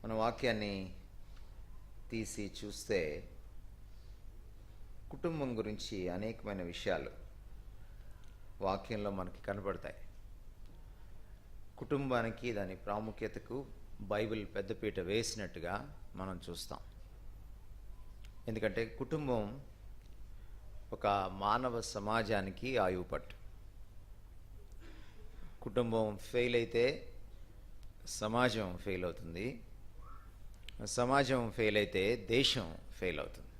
మన వాక్యాన్ని తీసి చూస్తే కుటుంబం గురించి అనేకమైన విషయాలు వాక్యంలో మనకి కనబడతాయి. కుటుంబానికి దాని ప్రాముఖ్యతకు బైబిల్ పెద్దపీట వేసినట్టుగా మనం చూస్తాం. ఎందుకంటే కుటుంబం ఒక మానవ సమాజానికి ఆయువుపట్టు. కుటుంబం ఫెయిల్ అయితే సమాజం ఫెయిల్ అవుతుంది, సమాజం ఫెయిల్ అయితే దేశం ఫెయిల్ అవుతుంది.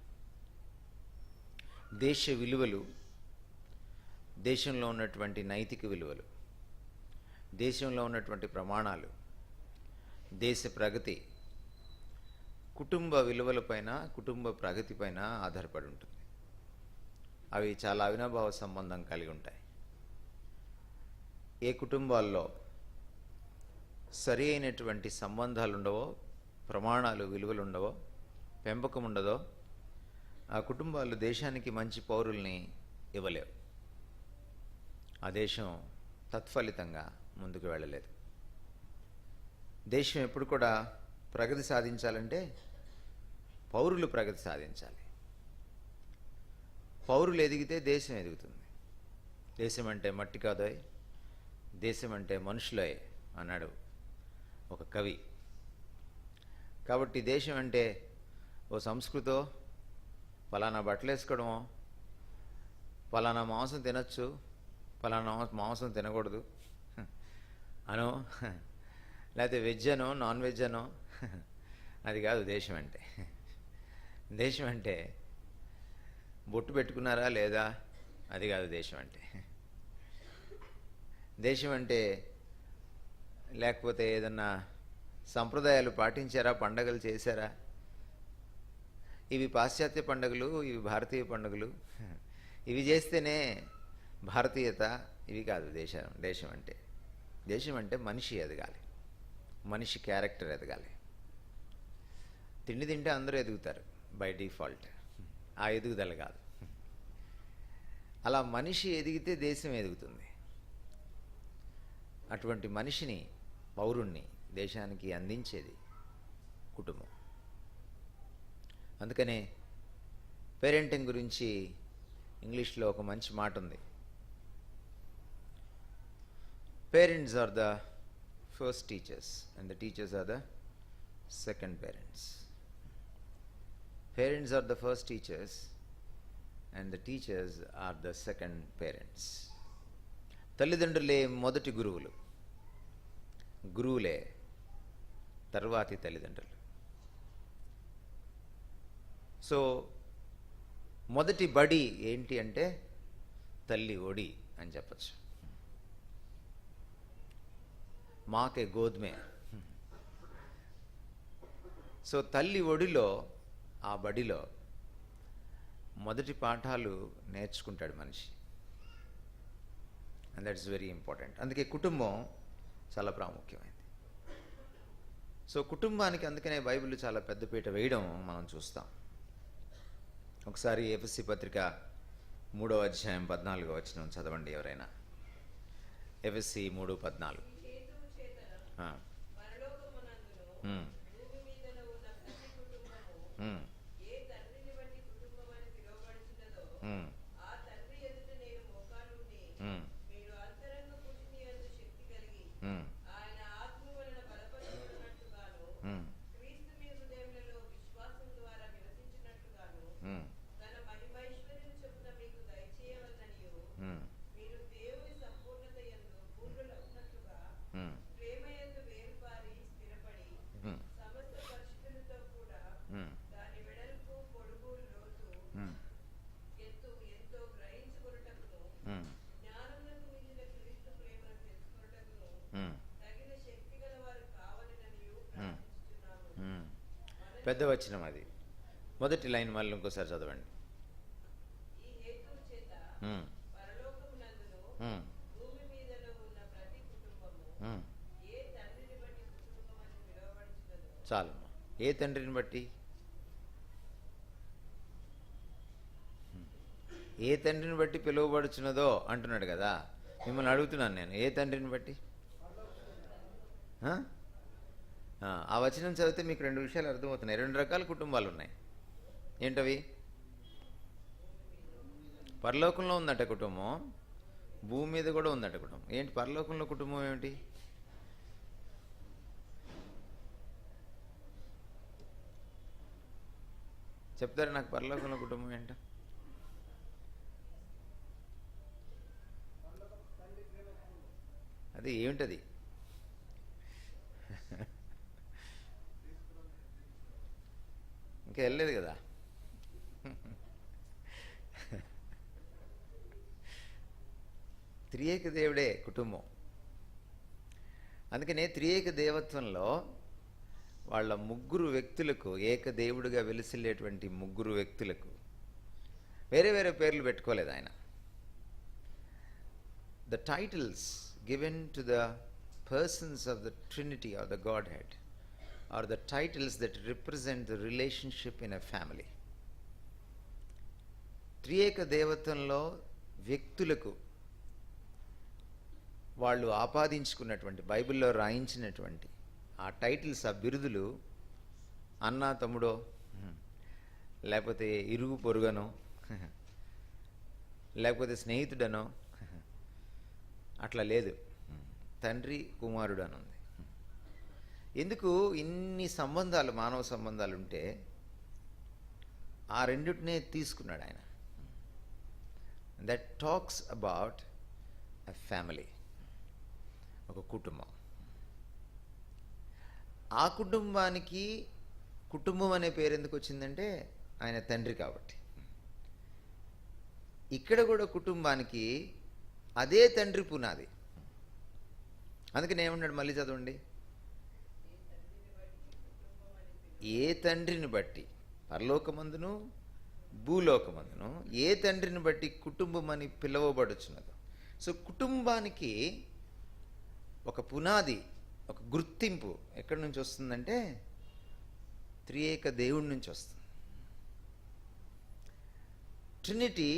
దేశ విలువలు, దేశంలో ఉన్నటువంటి నైతిక విలువలు, దేశంలో ఉన్నటువంటి ప్రమాణాలు, దేశ ప్రగతి కుటుంబ విలువలపైన, కుటుంబ ప్రగతిపైన ఆధారపడి ఉంటుంది. అవి చాలా అవినాభావ సంబంధం కలిగి ఉంటాయి. ఏ కుటుంబాల్లో సరి అయినటువంటి సంబంధాలు ఉండవో, ప్రమాణాలు, విలువలు ఉండవో, పెంపకం ఉండదో, ఆ కుటుంబాలు దేశానికి మంచి పౌరుల్ని ఇవ్వలేవు. ఆ దేశం తత్ఫలితంగా ముందుకు వెళ్ళలేదు. దేశం ఎప్పుడు కూడా ప్రగతి సాధించాలంటే పౌరులు ప్రగతి సాధించాలి. పౌరులు ఎదిగితే దేశం ఎదుగుతుంది. దేశం అంటే మట్టి కాదోయ్, దేశం అంటే మనుషులే అన్నాడు ఒక కవి. కాబట్టి దేశం అంటే ఓ సంస్కృతో, ఫలానా బట్టలు వేసుకోవడమో, ఫలానా మాంసం తినచ్చు, ఫలానా మాంసం తినకూడదు అనో, లేకపోతే వెజ్ అనో నాన్ వెజ్ అనో, అది కాదు దేశం అంటే. దేశం అంటే బొట్టు పెట్టుకున్నారా లేదా, అది కాదు దేశం అంటే. దేశం అంటే లేకపోతే ఏదన్నా సంప్రదాయాలు పాటించారా, పండగలు చేశారా, ఇవి పాశ్చాత్య పండుగలు, ఇవి భారతీయ పండుగలు, ఇవి చేస్తేనే భారతీయత, ఇవి కాదు దేశం అంటే. దేశం అంటే మనిషి ఎదగాలి, మనిషి క్యారెక్టర్ ఎదగాలి. తిండి తింటే అందరూ ఎదుగుతారు బై డిఫాల్ట్, ఆ ఎదుగుదల కాదు. అలా మనిషి ఎదిగితే దేశం ఎదుగుతుంది. అటువంటి మనిషిని, పౌరుణ్ణి దేశానికి అందించేది కుటుంబం. అందుకనే పేరెంటింగ్ గురించి ఇంగ్లీష్లో ఒక మంచి మాట ఉంది. Parents are the first teachers and the teachers are the second parents. Parents are the first teachers and the teachers are the second parents. తల్లిదండ్రులే మొదటి గురువులు, గురువులే తర్వాతి తల్లిదండ్రులు. సో మొదటి బడి ఏంటి అంటే తల్లి ఒడి అని చెప్పచ్చు. మాకే గోధుమే. సో తల్లి ఒడిలో, ఆ బడిలో మొదటి పాఠాలు నేర్చుకుంటాడు మనిషి. And that's very important. అందుకే కుటుంబం చాలా ప్రాముఖ్యమైనది. సో కుటుంబానికి అందుకనే బైబిల్ చాలా పెద్దపీట వేయడం మనం చూస్తాం. ఒకసారి ఎఫెసీ పత్రిక 3వ అధ్యాయం 14వ వచనం చదవండి ఎవరైనా. ఎఫెసీ 3:14. పెద్ద వచనం అది. మొదటి లైన్ మళ్ళీ ఇంకోసారి చదవండి. చాలు. ఏ తండ్రిని బట్టి, ఏ తండ్రిని బట్టి పిలువబడుచున్నదో అంటున్నాడు కదా. మిమ్మల్ని అడుగుతున్నాను నేను, ఏ తండ్రిని బట్టి? ఆ వచనం చదివితే మీకు రెండు విషయాలు అర్థమవుతున్నాయి. రెండు రకాల కుటుంబాలు ఉన్నాయి. ఏంటవి? పరలోకంలో ఉందట కుటుంబం, భూమి మీద కూడా ఉందట కుటుంబం. ఏంటి పరలోకంలో కుటుంబం ఏమిటి? చెప్తారా నాకు పరలోకంలో కుటుంబం ఏంట? అది ఏమిటది? ఇంకా వెళ్ళలేదు కదా. త్రియేక దేవుడే కుటుంబం. అందుకనే త్రియేక దేవత్వంలో వాళ్ళ ముగ్గురు వ్యక్తులకు, ఏక దేవుడిగా వెలిసిల్లేటువంటి ముగ్గురు వ్యక్తులకు వేరే వేరే పేర్లు పెట్టుకోలేదు ఆయన. The titles given to the persons of the Trinity or the Godhead are the titles that represent the relationship in a family. త్రియేక దేవత్వంలో వ్యక్తులకు వాళ్ళు ఆపాదించుకున్నటువంటి, బైబిల్లో రాయించినటువంటి ఆ టైటిల్స్, ఆ బిరుదులు అన్న తమ్ముడో, లేకపోతే ఇరుగు పొరుగనో, లేకపోతే స్నేహితుడనో అట్లా లేదు. తండ్రి కుమారుడు అని ఉంది. ఎందుకు ఇన్ని సంబంధాలు, మానవ సంబంధాలు ఉంటే ఆ రెండిటినే తీసుకున్నాడు ఆయన. That talks about a family, ఒక కుటుంబం. ఆ కుటుంబానికి కుటుంబం అనే పేరు ఎందుకు వచ్చిందంటే ఆయన తండ్రి కాబట్టి. ఇక్కడ కూడా కుటుంబానికి అదే తండ్రి పునాది. అందుకని ఏమన్నాడు, మళ్ళీ చదవండి. ఏ తండ్రిని బట్టి, పరలోకమందును భూలోకమందును ఏ తండ్రిని బట్టి కుటుంబం అని పిలువబడుచున్నదో. సో కుటుంబానికి ఒక పునాది, ఒక గుర్తింపు ఎక్కడి నుంచి వస్తుందంటే త్రియేక దేవుడి నుంచి వస్తుంది. Trinity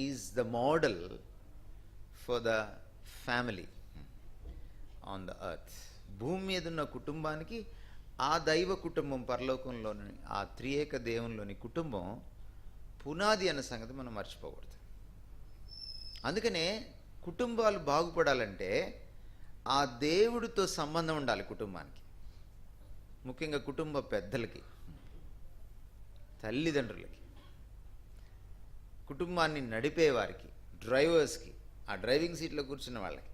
is the model for the family on the earth. భూమి మీద ఉన్న కుటుంబానికి ఆ దైవ కుటుంబం, పరలోకంలోని ఆ త్రియేక దేవునిలోని కుటుంబం పునాది అన్న సంగతి మనం మర్చిపోకూడదు. అందుకనే కుటుంబాలు బాగుపడాలంటే ఆ దేవుడితో సంబంధం ఉండాలి కుటుంబానికి. ముఖ్యంగా కుటుంబ పెద్దలకి, తల్లిదండ్రులకి, కుటుంబాన్ని నడిపేవారికి, డ్రైవర్స్కి, ఆ డ్రైవింగ్ సీట్లో కూర్చున్న వాళ్ళకి.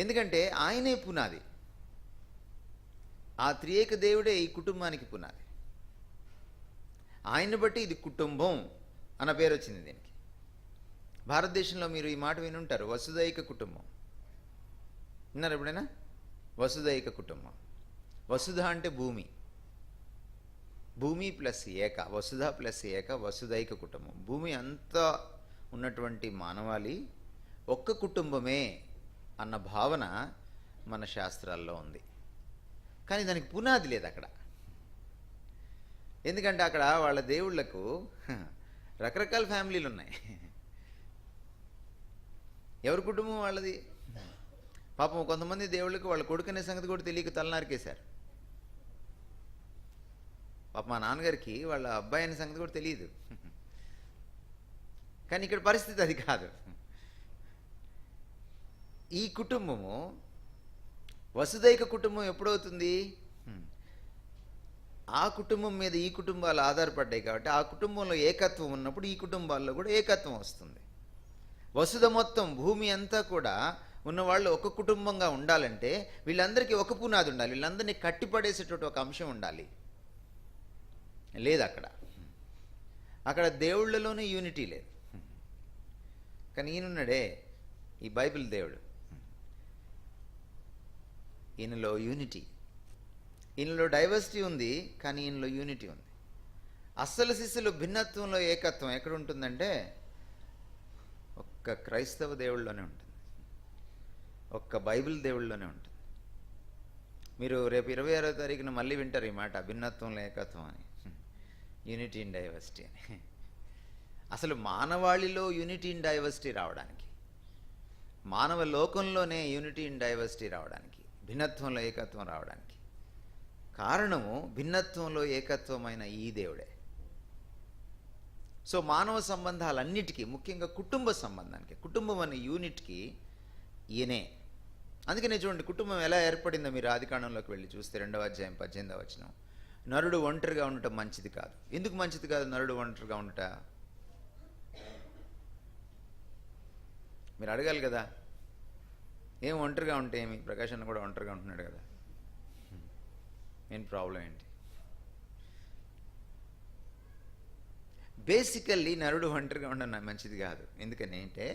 ఎందుకంటే ఆయనే పునాది. ఆ త్రియేక దేవుడే ఈ కుటుంబానికి పునాది. ఆయన్ని బట్టి ఇది కుటుంబం అన్న పేరు వచ్చింది దీనికి. భారతదేశంలో మీరు ఈ మాట వినుంటారు, వసుదైక కుటుంబం. విన్నారు ఎప్పుడైనా? వసుదైక కుటుంబం. వసుధ అంటే భూమి, భూమి ప్లస్ ఏక, వసుధ ప్లస్ ఏక, వసుదైక కుటుంబం. భూమి అంతా ఉన్నటువంటి మానవాళి ఒక్క కుటుంబమే అన్న భావన మన శాస్త్రాల్లో ఉంది. కానీ దానికి పునాది లేదు అక్కడ. ఎందుకంటే అక్కడ వాళ్ళ దేవుళ్లకు రకరకాల ఫ్యామిలీలు ఉన్నాయి. ఎవరి కుటుంబం వాళ్ళది. పాపం కొంతమంది దేవుళ్ళకి వాళ్ళ కొడుకునే సంగతి కూడా తెలియక తలనారికేశారు. పాప మా నాన్నగారికి వాళ్ళ అబ్బాయి అనే సంగతి కూడా తెలియదు. కానీ ఇక్కడ పరిస్థితి అది కాదు. ఈ కుటుంబము వసుదైక కుటుంబం ఎప్పుడవుతుంది? ఆ కుటుంబం మీద ఈ కుటుంబాలు ఆధారపడ్డాయి కాబట్టి ఆ కుటుంబంలో ఏకత్వం ఉన్నప్పుడు ఈ కుటుంబాల్లో కూడా ఏకత్వం వస్తుంది. వసుధ మొత్తం భూమి అంతా కూడా ఉన్నవాళ్ళు ఒక కుటుంబంగా ఉండాలంటే వీళ్ళందరికీ ఒక పునాది ఉండాలి, వీళ్ళందరినీ కట్టిపడేసేటువంటి ఒక అంశం ఉండాలి. లేదు అక్కడ దేవుళ్ళలోనే యూనిటీ లేదు. కానీ ఈయనున్నాడే ఈ బైబిల్ దేవుడు, ఈయనలో యూనిటీ. ఈయనలో డైవర్సిటీ ఉంది, కానీ ఈయనలో యూనిటీ ఉంది. అస్సలు శిస్సులు భిన్నత్వంలో ఏకత్వం ఎక్కడ ఉంటుందంటే ఒక్క క్రైస్తవ దేవుళ్ళలోనే ఉంటుంది, ఒక్క బైబిల్ దేవుళ్ళలోనే ఉంటుంది. మీరు రేపు 26వ తారీఖున మళ్ళీ వింటారు ఈ మాట, భిన్నత్వంలో ఏకత్వం అని, యూనిటీ ఇన్ డైవర్సిటీ అని. అసలు మానవాళిలో యూనిటీ ఇన్ డైవర్సిటీ రావడానికి, మానవ లోకంలోనే యూనిటీ ఇన్ డైవర్సిటీ రావడానికి భిన్నత్వంలో ఏకత్వం రావడానికి కారణము భిన్నత్వంలో ఏకత్వమైన ఈ దేవుడే. సో మానవ సంబంధాలన్నిటికీ, ముఖ్యంగా కుటుంబ సంబంధానికి, కుటుంబం అనే యూనిట్కి ఈయనే. అందుకనే చూడండి కుటుంబం ఎలా ఏర్పడిందో మీరు ఆదికాండంలోకి వెళ్ళి చూస్తే 2వ అధ్యాయం 18వ వచనం. నరుడు ఒంటరిగా ఉండటం మంచిది కాదు. ఎందుకు మంచిది కాదు నరుడు ఒంటరిగా ఉండట? మీరు అడగాలి కదా, ఏం ఒంటరిగా ఉంటే ఏమి? ప్రకాష్ అన్న కూడా ఒంటరిగా ఉంటున్నాడు కదా, ఏం ప్రాబ్లం ఏంటి? బేసికల్లీ నరుడు ఒంటరిగా ఉండడం మంచిది కాదు. ఎందుకని అంటే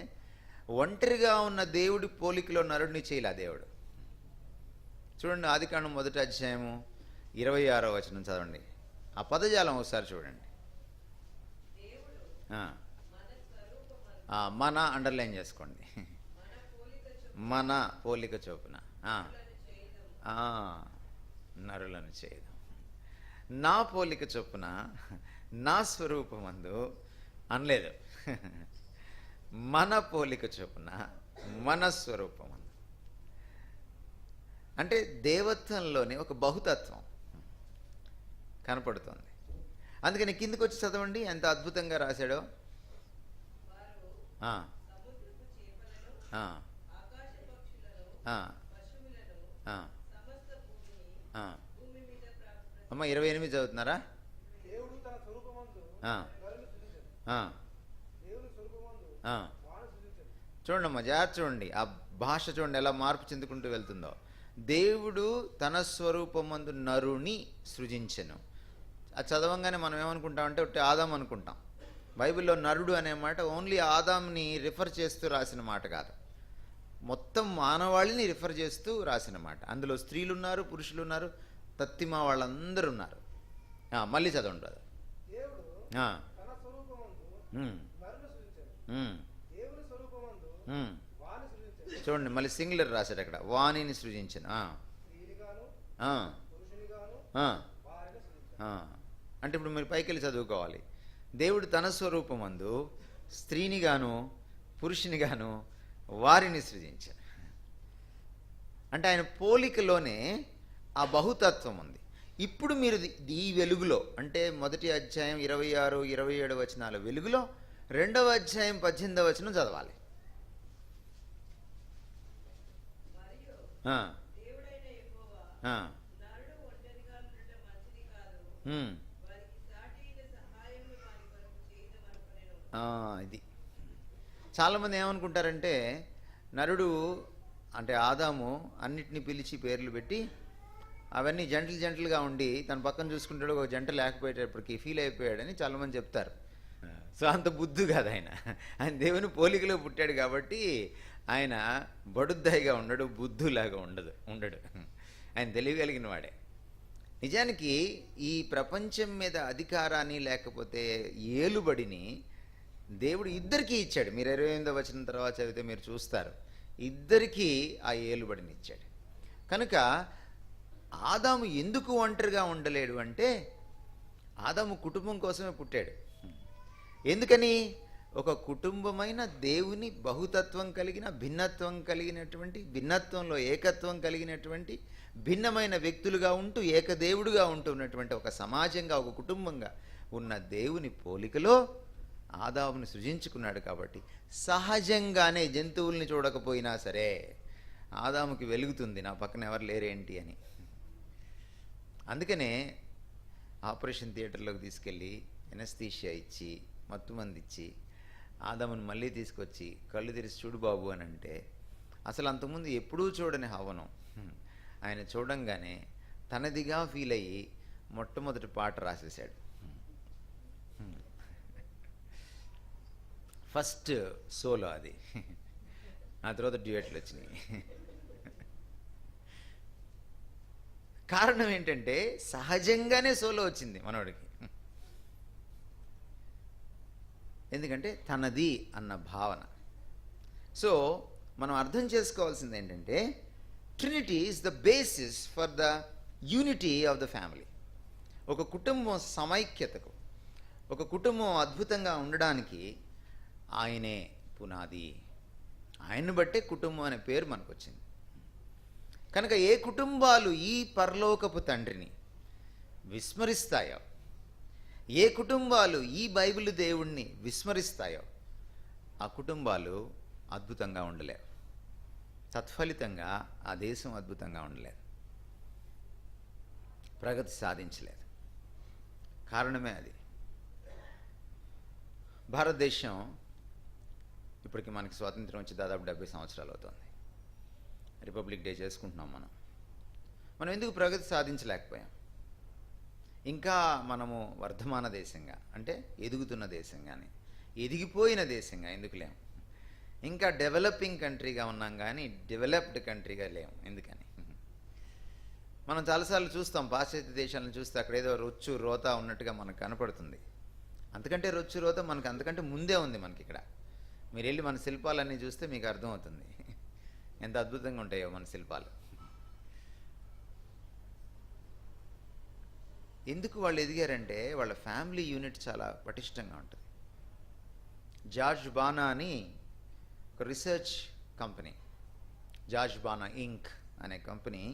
ఒంటరిగా ఉన్న దేవుడి పోలికలో నరుడిని చేయలే దేవుడు. చూడండి ఆదికాండం 1వ అధ్యాయము 26వ వచనం చదవండి. ఆ పదజాలం ఒకసారి చూడండి. మన అండర్లైన్ చేసుకోండి. మన పోలిక చొప్పున నరులను చేయదు. నా పోలిక చొప్పున నా స్వరూపమందు అనలేదు, మన పోలిక చొప్పున మన స్వరూపమందు. అంటే దేవత్వంలోనే ఒక బహుతత్వం కనపడుతుంది. అందుకని కిందకి వచ్చి చదవండి ఎంత అద్భుతంగా రాశాడో. అమ్మ 28 చదువుతున్నారా? చూడండి అమ్మా, జాగ్రత్త చూడండి. ఆ భాష చూడండి ఎలా మార్పు చెందుకుంటూ వెళ్తుందో. దేవుడు తన స్వరూపమందు నరుని సృజించెను. అది చదవంగానే మనం ఏమనుకుంటామంటే ఒకటి ఆదాం అనుకుంటాం. బైబిల్లో నరుడు అనే మాట ఓన్లీ ఆదాంని రిఫర్ చేస్తూ రాసిన మాట కాదు, మొత్తం మానవాళిని రిఫర్ చేస్తూ రాసిన మాట. అందులో స్త్రీలు ఉన్నారు, పురుషులు ఉన్నారు, తత్తిమా వాళ్ళందరూ ఉన్నారు. మళ్ళీ చదవండి బ్రదర్. చూడండి మళ్ళీ సింగులర్ రాశాడు అక్కడ, వాణిని సృజించను. అంటే ఇప్పుడు మీరు పైకి వెళ్ళి చదువుకోవాలి. దేవుడు తన స్వరూపమందు స్త్రీని గాను పురుషుని గాను వారిని సృజించారు. అంటే ఆయన పోలికలోనే ఆ బహుతత్వం ఉంది. ఇప్పుడు మీరు ఈ వెలుగులో, అంటే 1వ అధ్యాయం 26, 27 వచనాల వెలుగులో 2వ అధ్యాయం 18వ వచనం చదవాలి. ఇది చాలామంది ఏమనుకుంటారంటే నరుడు అంటే ఆదాము అన్నిటినీ పిలిచి పేర్లు పెట్టి అవన్నీ జంటలుగా ఉండి తన పక్కన చూసుకుంటాడు, ఒక జంట లేకపోయేటప్పటికి ఫీల్ అయిపోయాడని చాలామంది చెప్తారు. సో అంత బుద్ధు కాదు ఆయన. ఆయన దేవుని పోలికలో పుట్టాడు కాబట్టి ఆయన బడుద్దాయిగా ఉండడు, బుద్ధులాగా ఉండడు. ఆయన తెలియగలిగిన వాడే. నిజానికి ఈ ప్రపంచం మీద అధికారాన్ని లేకపోతే ఏలుబడిని దేవుడు ఇద్దరికీ ఇచ్చాడు. మీరు 28వ వచనం తర్వాత చదివితే మీరు చూస్తారు, ఇద్దరికీ ఆ ఏలుబడిని ఇచ్చాడు. కనుక ఆదాము ఎందుకు ఒంటరిగా ఉండలేడు అంటే ఆదాము కుటుంబం కోసమే పుట్టాడు. ఎందుకని? ఒక కుటుంబమైన దేవుని బహుతత్వం కలిగిన, భిన్నత్వం కలిగినటువంటి, భిన్నత్వంలో ఏకత్వం కలిగినటువంటి భిన్నమైన వ్యక్తులుగా ఉంటూ ఏకదేవుడుగా ఉంటున్నటువంటి ఒక సమాజంగా, ఒక కుటుంబంగా ఉన్న దేవుని పోలికలో ఆదాముని సృజించుకున్నాడు. కాబట్టి సహజంగానే జంతువుల్ని చూడకపోయినా సరే ఆదాముకి వెలుగుతుంది, నా పక్కన ఎవరు లేరేంటి అని. అందుకనే ఆపరేషన్ థియేటర్లోకి తీసుకెళ్ళి ఎనస్థీషియా ఇచ్చి మత్తుమంది ఇచ్చి ఆదాముని మళ్ళీ తీసుకొచ్చి కళ్ళు తెరిచి చూడు బాబు అని అంటే, అసలు అంతకుముందు ఎప్పుడూ చూడని హవనం ఆయన చూడంగానే తనదిగా ఫీల్ అయ్యి మొట్టమొదటి పాట రాసేశాడు. ఫస్ట్ సోలో అది, ఆ తర్వాత డ్యూయెట్లు వచ్చినాయి. కారణం ఏంటంటే సహజంగానే సోలో వచ్చింది మనోడికి. ఎందుకంటే తనది అన్న భావన. సో మనం అర్థం చేసుకోవాల్సింది ఏంటంటే Trinity is the basis for the unity of the family. ఒక కుటుంబం సమైక్యతకు, ఒక కుటుంబం అద్భుతంగా ఉండడానికి ఆయనే పునాది. ఆయన్ని బట్టే కుటుంబం అనే పేరు మనకు వచ్చింది. కనుక ఏ కుటుంబాలు ఈ పరలోకపు తండ్రిని విస్మరిస్తాయో, ఏ కుటుంబాలు ఈ బైబిల్ దేవుణ్ణి విస్మరిస్తాయో, ఆ కుటుంబాలు అద్భుతంగా ఉండలేవు. తత్ఫలితంగా ఆ దేశం అద్భుతంగా ఉండలేదు, ప్రగతి సాధించలేదు. కారణమే అది. భారతదేశం ఇప్పటికి మనకి స్వాతంత్రం వచ్చి దాదాపు 70 సంవత్సరాలు అవుతుంది. రిపబ్లిక్ డే చేసుకుంటున్నాం మనం ఎందుకు ప్రగతి సాధించలేకపోయాం? ఇంకా మనము వర్ధమాన దేశంగా, అంటే ఎదుగుతున్న దేశంగానే, ఎదిగిపోయిన దేశంగా ఎందుకు లేము? ఇంకా డెవలపింగ్ కంట్రీగా ఉన్నాం కానీ డెవలప్డ్ కంట్రీగా లేము. ఎందుకని? మనం చాలాసార్లు చూస్తాం, పాశ్చాత్య దేశాలను చూస్తే అక్కడ ఏదో రొచ్చు రోత ఉన్నట్టుగా మనకు కనపడుతుంది. అంతకంటే రొచ్చు రోత మనకు అంతకంటే ముందే ఉంది మనకి ఇక్కడ. మీరు వెళ్ళి మన శిల్పాలన్నీ చూస్తే మీకు అర్థమవుతుంది ఎంత అద్భుతంగా ఉంటాయో మన శిల్పాలు. ఎందుకు వాళ్ళు ఎదిగారంటే వాళ్ళ ఫ్యామిలీ యూనిట్ చాలా పటిష్టంగా ఉంటుంది. జార్జ్ బానా అని ఒక రీసెర్చ్ కంపెనీ, జార్జ్ బానా ఇంక్ అనే కంపెనీ,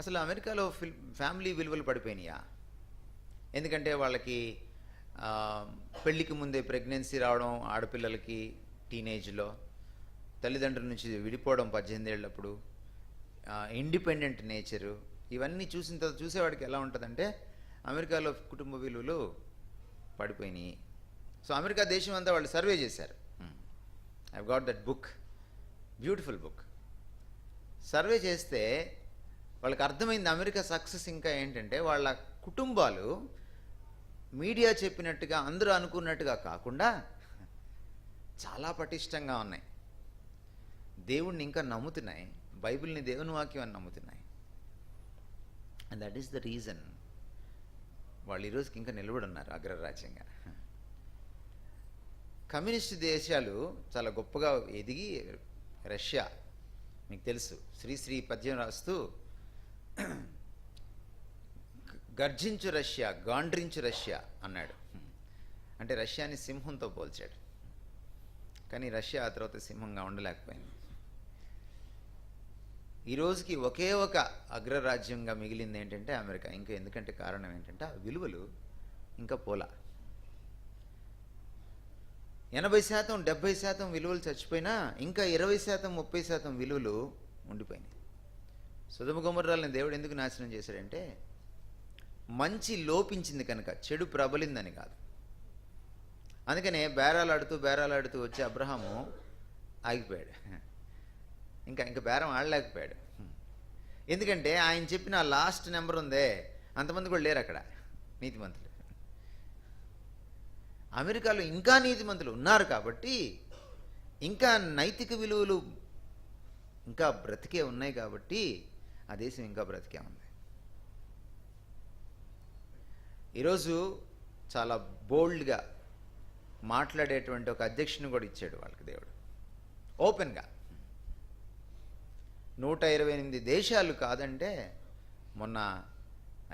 అసలు అమెరికాలో ఫ్యామిలీ విలువలు పడిపోయినాయా? ఎందుకంటే వాళ్ళకి పెళ్ళికి ముందే ప్రెగ్నెన్సీ రావడం, ఆడపిల్లలకి టీనేజ్లో తల్లిదండ్రుల నుంచి విడిపోవడం 18 ఏళ్ళప్పుడు, ఇండిపెండెంట్ నేచరు, ఇవన్నీ చూసిన తర్వాత చూసేవాడికి ఎలా ఉంటుందంటే అమెరికాలో కుటుంబ విలువలు పడిపోయినాయి. సో అమెరికా దేశం అంతా వాళ్ళు సర్వే చేశారు. I've got that book, beautiful book. Survey చేస్తే వాళ్ళకి అర్థమైంది అమెరికా సక్సెస్ ఇంకా ఏంటంటే వాళ్ళ కుటుంబాలు మీడియా చెప్పినట్టుగా అందరూ అనుకున్నట్టుగా కాకుండా చాలా పటిష్టంగా ఉన్నాయి. దేవుణ్ణి ఇంకా నమ్ముతున్నాయి, బైబిల్ని దేవుని వాక్యం అని నమ్ముతున్నాయి. And that is the reason వాళ్ళు ఈరోజుకి ఇంకా నిలబడి ఉన్నారు అగ్రరాజ్యంగా. కమ్యూనిస్ట్ దేశాలు చాలా గొప్పగా ఎదిగి, రష్యా మీకు తెలుసు, శ్రీశ్రీ పద్యం రాస్తూ గర్జించు రష్యా, గాండ్రించు రష్యా అన్నాడు. అంటే రష్యాని సింహంతో పోల్చాడు. కానీ రష్యా ఆ తర్వాత సింహంగా ఉండలేకపోయింది. ఈ రోజుకి ఒకే ఒక అగ్రరాజ్యంగా మిగిలింది ఏంటంటే అమెరికా. ఇంకా ఎందుకంటే కారణం ఏంటంటే ఆ విలువలు ఇంకా పోలా. 80%, 70% విలువలు చచ్చిపోయినా ఇంకా 20%, 30% విలువలు ఉండిపోయినాయి. సొదొమ గొమొర్రాలని దేవుడు ఎందుకు నాశనం చేశాడంటే మంచి లోపించింది కనుక, చెడు ప్రబలిందని కాదు. అందుకనే బేరాలాడుతూ వచ్చే అబ్రహాము ఆగిపోయాడు. ఇంకా బేరం ఆడలేకపోయాడు. ఎందుకంటే ఆయన చెప్పిన లాస్ట్ నెంబర్ ఉందే, అంతమంది కూడా లేరు అక్కడ నీతిమంతులు. అమెరికాలో ఇంకా నీతిమంతులు ఉన్నారు కాబట్టి, ఇంకా నైతిక విలువలు ఇంకా బ్రతికే ఉన్నాయి కాబట్టి ఆ దేశం ఇంకా బ్రతికే ఉంది. ఈరోజు చాలా బోల్డ్గా మాట్లాడేటువంటి ఒక అధ్యక్షుని కూడా ఇచ్చాడు వాళ్ళకి దేవుడు, ఓపెన్గా. 128 దేశాలు కాదంటే మొన్న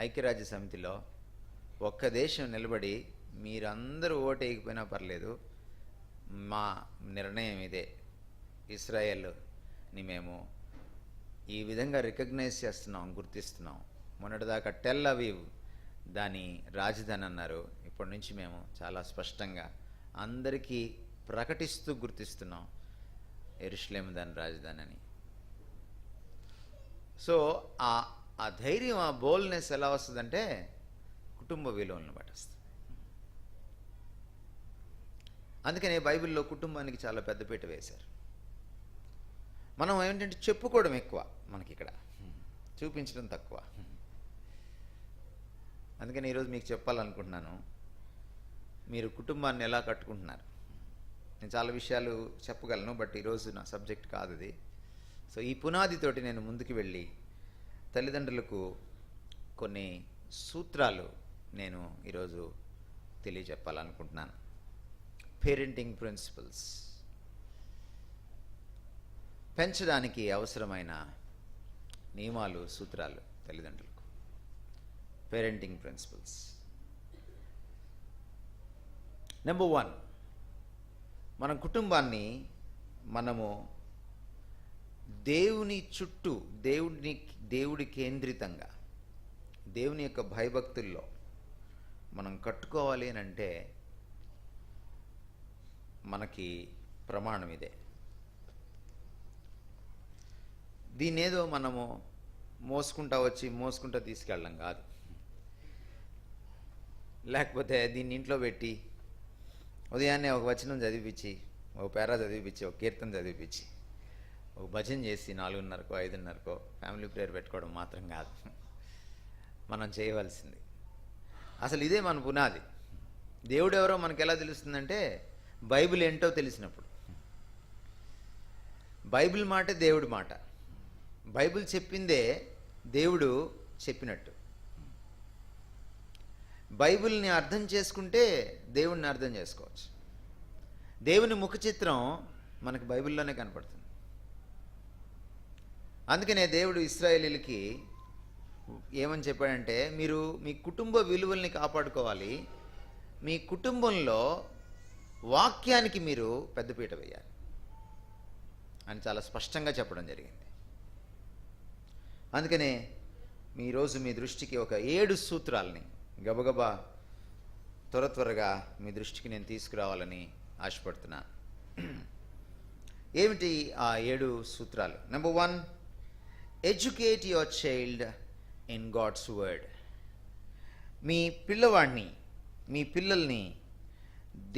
ఐక్యరాజ్య సమితిలో ఒక్క దేశం నిలబడి మీరందరూ ఓటేయకపోయినా పర్లేదు, మా నిర్ణయం ఇదే, ఇస్రాయేల్ని మేము ఈ విధంగా రికగ్నైజ్ చేస్తున్నాం, గుర్తిస్తున్నాం. మొన్నటిదాకా టెల్ అవీవ్ దాని రాజధాని అన్నారు. ఇప్పటి నుంచి మేము చాలా స్పష్టంగా అందరికీ ప్రకటిస్తూ గుర్తిస్తున్నాం యెరూషలేము దాని రాజధాని అని. సో ఆ ధైర్యం, ఆ బోల్డ్నెస్ ఎలా వస్తుందంటే కుటుంబ విలువలను బట్టి వస్తుంది. అందుకనే బైబిల్లో కుటుంబానికి చాలా పెద్దపీట వేశారు. మనం ఏంటంటే చెప్పుకోవడం ఎక్కువ, మనకి ఇక్కడ చూపించడం తక్కువ. అందుకని ఈరోజు మీకు చెప్పాలనుకుంటున్నాను, మీరు కుటుంబాన్ని ఎలా కట్టుకుంటున్నారు. నేను చాలా విషయాలు చెప్పగలను, బట్ ఈరోజు నా సబ్జెక్ట్ కాదు అది. సో ఈ పునాదితోటి నేను ముందుకు వెళ్ళి తల్లిదండ్రులకు కొన్ని సూత్రాలు నేను ఈరోజు తెలియజెప్పాలనుకుంటున్నాను. పేరెంటింగ్ ప్రిన్సిపల్స్, పెంచడానికి అవసరమైన నియమాలు, సూత్రాలు తల్లిదండ్రులకు. Parenting principles. నెంబర్ 1, మన కుటుంబాన్ని మనము దేవుని చుట్టూ దేవుడి కేంద్రితంగా దేవుని యొక్క భయభక్తుల్లో మనం కట్టుకోవాలి అని అంటే మనకి ప్రమాణం ఇదే. దీన్నేదో మనము మోసుకుంటా తీసుకెళ్ళడం కాదు. లేకపోతే దీన్ని ఇంట్లో పెట్టి ఉదయాన్నే ఒక వచనం చదివించి, ఒక పేరా చదివించి, ఒక కీర్తన చదివించి, ఒక భజన చేసి 4:30కో 5:30కో ఫ్యామిలీ ప్రేయర్ పెట్టుకోవడం మాత్రం కాదు మనం చేయవలసింది. అసలు ఇదే మన పునాది. దేవుడు ఎవరో మనకు ఎలా తెలుస్తుందంటే బైబిల్ ఏంటో తెలిసినప్పుడు. బైబిల్ మాటే దేవుడి మాట. బైబిల్ చెప్పిందే దేవుడు చెప్పినట్టు. బైబిల్ని అర్థం చేసుకుంటే దేవుడిని అర్థం చేసుకోవచ్చు. దేవుని ముఖ చిత్రం మనకు బైబిల్లోనే కనపడుతుంది. అందుకనే దేవుడు ఇశ్రాయేలీయులకి ఏమని చెప్పాడంటే, మీరు మీ కుటుంబ విలువల్ని కాపాడుకోవాలి, మీ కుటుంబంలో వాక్యానికి మీరు పెద్దపీట వేయాలి అని చాలా స్పష్టంగా చెప్పడం జరిగింది. అందుకనే ఈరోజు మీ దృష్టికి ఒక 7 సూత్రాలని గబగబా త్వరగా మీ దృష్టికి నేను తీసుకురావాలని ఆశపడుతున్నాను. ఏమిటి ఆ 7 సూత్రాలు? Number 1, educate your child in God's word. మీ పిల్లల్ని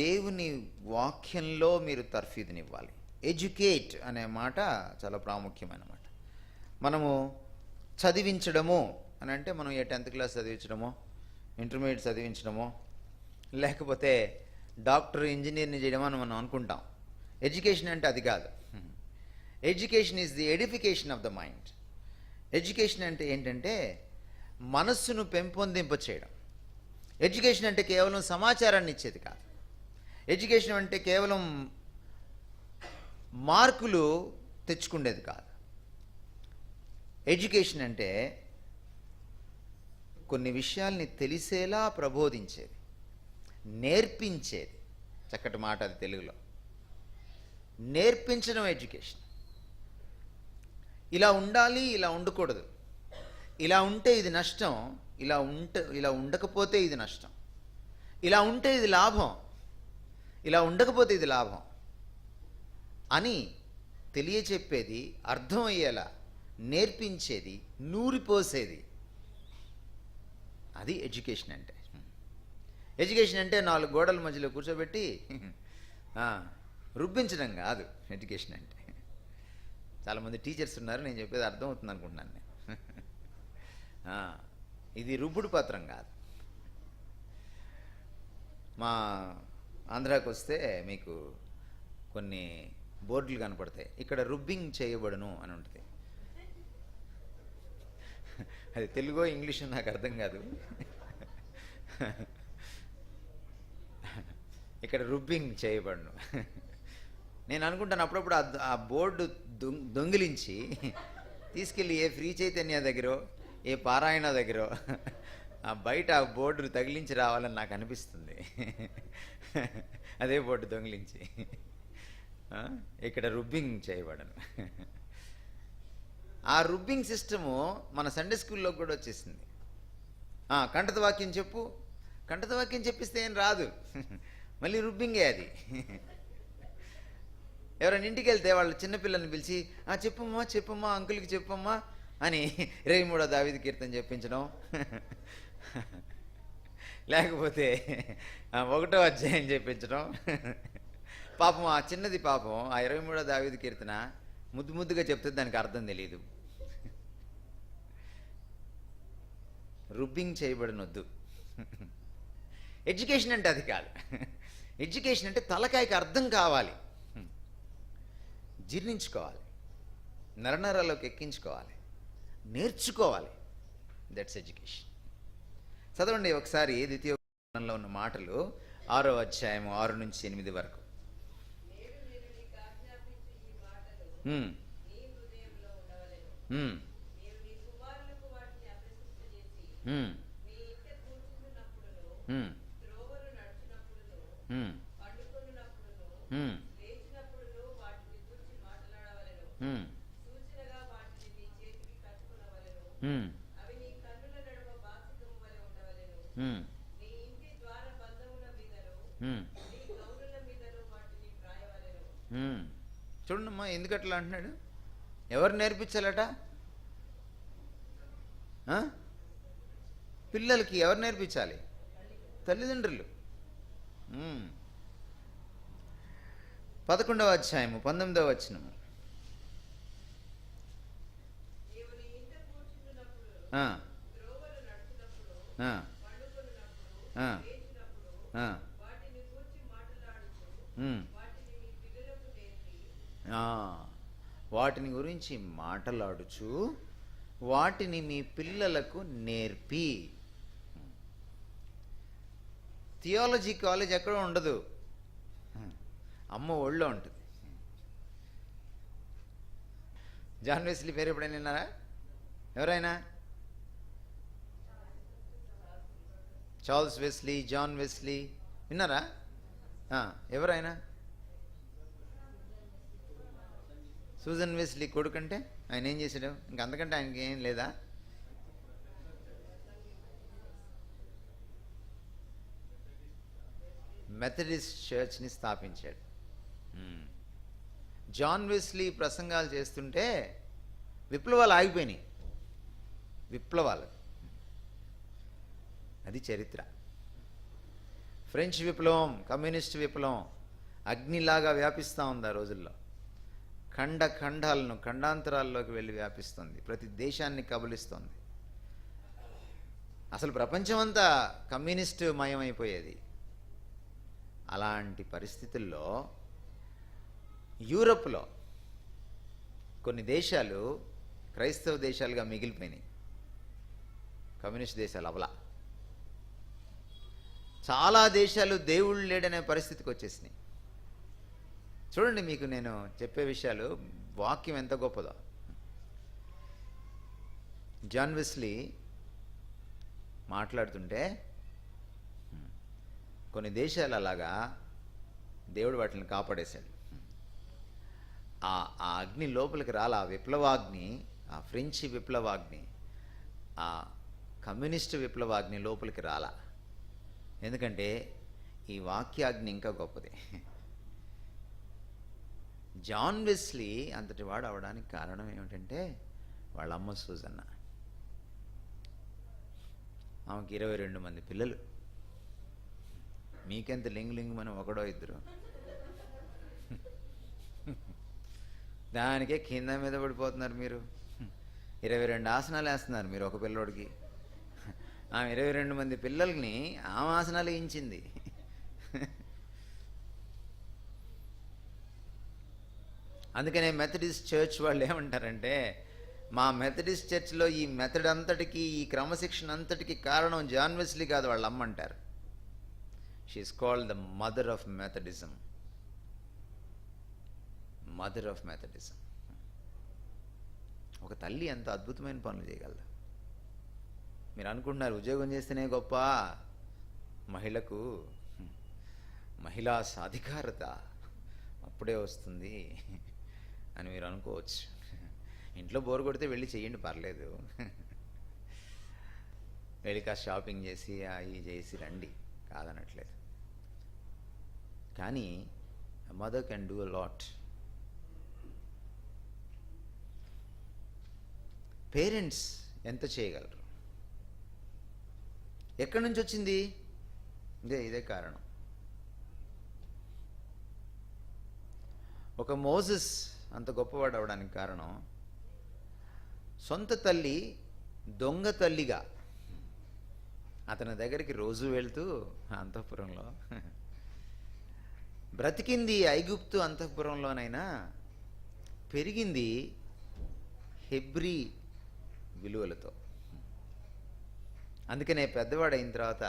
దేవుని వాక్యంలో మీరు తర్ఫీదునివ్వాలి. ఎడ్యుకేట్ అనే మాట చాలా ప్రాముఖ్యమైన మాట. మనము చదివించడము అని అంటే మనం 10th క్లాస్ చదివించడమో, ఇంటర్మీడియట్ చదివించడమో, లేకపోతే డాక్టర్ ఇంజనీర్ని చేయడమో అని మనం అనుకుంటాం. ఎడ్యుకేషన్ అంటే అది కాదు. Education is the edification of the mind. Education అంటే ఏంటంటే మనస్సును పెంపొందింప చేయడం. ఎడ్యుకేషన్ అంటే కేవలం సమాచారాన్ని ఇచ్చేది కాదు. ఎడ్యుకేషన్ అంటే కేవలం మార్కులు తెచ్చుకునేది కాదు. ఎడ్యుకేషన్ అంటే కొన్ని విషయాల్ని తెలిసేలా ప్రబోధించేది, నేర్పించేది. చక్కటి మాట అది తెలుగులో. నేర్పించడం ఎడ్యుకేషన్. ఇలా ఉండాలి, ఇలా ఉండకూడదు, ఇలా ఉంటే ఇది నష్టం, ఇలా ఉండకపోతే ఇది నష్టం, ఇలా ఉంటే ఇది లాభం, ఇలా ఉండకపోతే ఇది లాభం అని తెలియచెప్పేది, అర్థమయ్యేలా నేర్పించేది, నూరిపోసేది. అది ఎడ్యుకేషన్ అంటే. ఎడ్యుకేషన్ అంటే 4 గోడల మధ్యలో కూర్చోబెట్టి రుబ్బించడం కాదు ఎడ్యుకేషన్ అంటే. చాలామంది టీచర్స్ ఉన్నారు, నేను చెప్పేది అర్థమవుతుంది అనుకుంటున్నాను నేను. ఇది రుబ్బుడు పత్రం కాదు. మా ఆంధ్రాకి వస్తే మీకు కొన్ని బోర్డులు కనపడతాయి, ఇక్కడ రుబ్బింగ్ చేయబడును అని ఉంటుంది. అది తెలుగో ఇంగ్లీషో నాకు అర్థం కాదు. ఇక్కడ రుబ్బింగ్ చేయబడును. నేను అనుకుంటాను అప్పుడప్పుడు ఆ బోర్డు దొంగిలించి తీసుకెళ్ళి ఏ ఫ్రీ చైతన్య దగ్గరో, ఏ పారాయణ దగ్గరో బయట ఆ బోర్డు తగిలించి రావాలని నాకు అనిపిస్తుంది. అదే బోర్డు దొంగిలించి ఇక్కడ రుబ్బింగ్ చేయబడను. ఆ రుబ్బింగ్ సిస్టము మన సండే స్కూల్లో కూడా వచ్చేసింది. కంఠత వాక్యం చెప్పు, కంఠత వాక్యం చెప్పిస్తే ఏం రాదు, మళ్ళీ రుబ్బింగే అది. ఎవరైనా ఇంటికి వెళ్తే వాళ్ళు చిన్నపిల్లల్ని పిలిచి చెప్పమ్మా అంకుల్కి చెప్పమ్మా అని 23వ దావీదు కీర్తన చెప్పించడం, లేకపోతే 1వ అధ్యాయం చెప్పించడం. పాపం ఆ చిన్నది పాపం ఆ 23వ దావీదు కీర్తన ముద్దుగా చెప్తే దానికి అర్థం తెలియదు. రుబ్బింగ్ చేయబడినొద్దు. ఎడ్యుకేషన్ అంటే అది కాదు. ఎడ్యుకేషన్ అంటే తలకాయకి అర్థం కావాలి, జీర్ణించుకోవాలి, నరనరాల్లోకి ఎక్కించుకోవాలి, నేర్చుకోవాలి. That's education. చదవండి ఒకసారి ద్వితీయోపదేశంలో ఉన్న మాటలు 6వ అధ్యాయం 6 నుంచి 8 వరకు. ఉమ్, నీ ఇంటి ద్వార బంధముల మీదను ఉమ్, నీ గౌనుల మీదను వాటిని వ్రాయవలెను. ఉమ్. చూడమ్మా ఎందుకు అట్లా అంటున్నాడు? ఎవరు నేర్పించాలట? ఆ? పిల్లలకి ఎవరు నేర్పించాలి? తల్లిదండ్రులు. ఉమ్. 11వ అధ్యాయము 19వ వచనము. నీవు నీ ఇంట కూర్చుంటున్నప్పుడు, ఆ, త్రోవలు నడుచున్నప్పుడు, ఆ, పండుకొనున్నప్పుడు, ఆ, లేచినప్పుడు ఆ, వాటిని గూర్చి మాట్లాడుచు ఉమ్. వాటిని మీ పిల్లలకు నేర్పి, ఆ, వాటిని గురించి మాటలాడుచు వాటిని మీ పిల్లలకు నేర్పి. థియాలజీ కాలేజ్ ఎక్కడో ఉండదు, అమ్మ ఒళ్ళో ఉంటుంది. జాన్ వెస్లీ పేరు ఎప్పుడైనా విన్నారా? ఎవరైనా? చార్ల్స్ వెస్లీ, జాన్ వెస్లీ విన్నారా? ఎవరైనా? సూజన్ వెస్లీ కొడుకంటే ఆయన ఏం చేశాడు? ఇంక అంతకంటే ఆయనకి ఏం లేదా? మెథడిస్ట్ చర్చ్ని స్థాపించాడు. జాన్ వెస్లీ ప్రసంగాలు చేస్తుంటే విప్లవాలు ఆగిపోయినాయి. విప్లవాలు, అది చరిత్ర. ఫ్రెంచ్ విప్లవం, కమ్యూనిస్ట్ విప్లవం అగ్నిలాగా వ్యాపిస్తూ ఉంది ఆ రోజుల్లో. ఖండాలను ఖండాంతరాల్లోకి వెళ్ళి వ్యాపిస్తుంది, ప్రతి దేశాన్ని కబలిస్తోంది. అసలు ప్రపంచమంతా కమ్యూనిస్టు మయమైపోయేది. అలాంటి పరిస్థితుల్లో యూరప్లో కొన్ని దేశాలు క్రైస్తవ దేశాలుగా మిగిలిపోయినాయి. కమ్యూనిస్ట్ దేశాలు అవలా. చాలా దేశాలు దేవుళ్ళు లేడనే పరిస్థితికి వచ్చేసినాయి. చూడండి, మీకు నేను చెప్పే విషయాలు, వాక్యం ఎంత గొప్పదో. జాన్ వెస్లీ మాట్లాడుతుంటే కొన్ని దేశాలు అలాగా దేవుడు వాటిని కాపాడేశాడు. ఆ అగ్ని లోపలికి రాల, ఆ విప్లవాగ్ని, ఆ ఫ్రెంచ్ విప్లవాగ్ని, ఆ కమ్యూనిస్టు విప్లవాగ్ని లోపలికి రాల. ఎందుకంటే ఈ వాక్యాగ్ని ఇంకా గొప్పది. జాన్ వెస్లీ అంతటి వాడు అవడానికి కారణం ఏమిటంటే వాళ్ళ అమ్మ సూజన్న. ఆమెకి 22 మంది పిల్లలు. మీకెంత లింగు మనం ఒకడో ఇద్దరు. దానికే కింద మీద పడిపోతున్నారు మీరు. 22 ఆసనాలు వేస్తున్నారు మీరు ఒక పిల్లోడికి. ఆమె 22 మంది పిల్లల్ని ఆమె ఆసనాలు వేయించింది. అందుకనే మెథడిస్ట్ చర్చ్ వాళ్ళు ఏమంటారంటే, మా మెథడిస్ట్ చర్చ్లో ఈ మెథడ్ అంతటికి, ఈ క్రమశిక్షణ అంతటికి కారణం జాన్ వెస్లీ కాదు, వాళ్ళ అమ్మ అంటారు. She's called the mother of methodism. Mother of methodism. ఒక తల్లి ఎంత అద్భుతమైన పనులు చేయగలదు. మీరు అనుకుంటున్నారు ఉద్యోగం చేస్తేనే గొప్ప, మహిళకు మహిళా సాధికారత అప్పుడే వస్తుంది అని మీరు అనుకోవచ్చు. ఇంట్లో బోర్ కొడితే వెళ్ళి చెయ్యండి, పర్లేదు. వెళ్ళి కాస్త షాపింగ్ చేసి అవి చేసి రండి, కాదనట్లేదు. కానీ mother can do a lot. Parents ఎంత చేయగలరు? ఎక్కడి నుంచి వచ్చింది? ఇదే కారణం. ఒక మోసెస్ అంత గొప్పవాడు అవడానికి కారణం, సొంత తల్లి దొంగ తల్లిగా అతని దగ్గరికి రోజు వెళ్తూ అంతఃపురంలో బ్రతికింది. ఐగుప్తు అంతఃపురంలోనైనా పెరిగింది హెబ్రీ విలువలతో. అందుకనే పెద్దవాడైన తర్వాత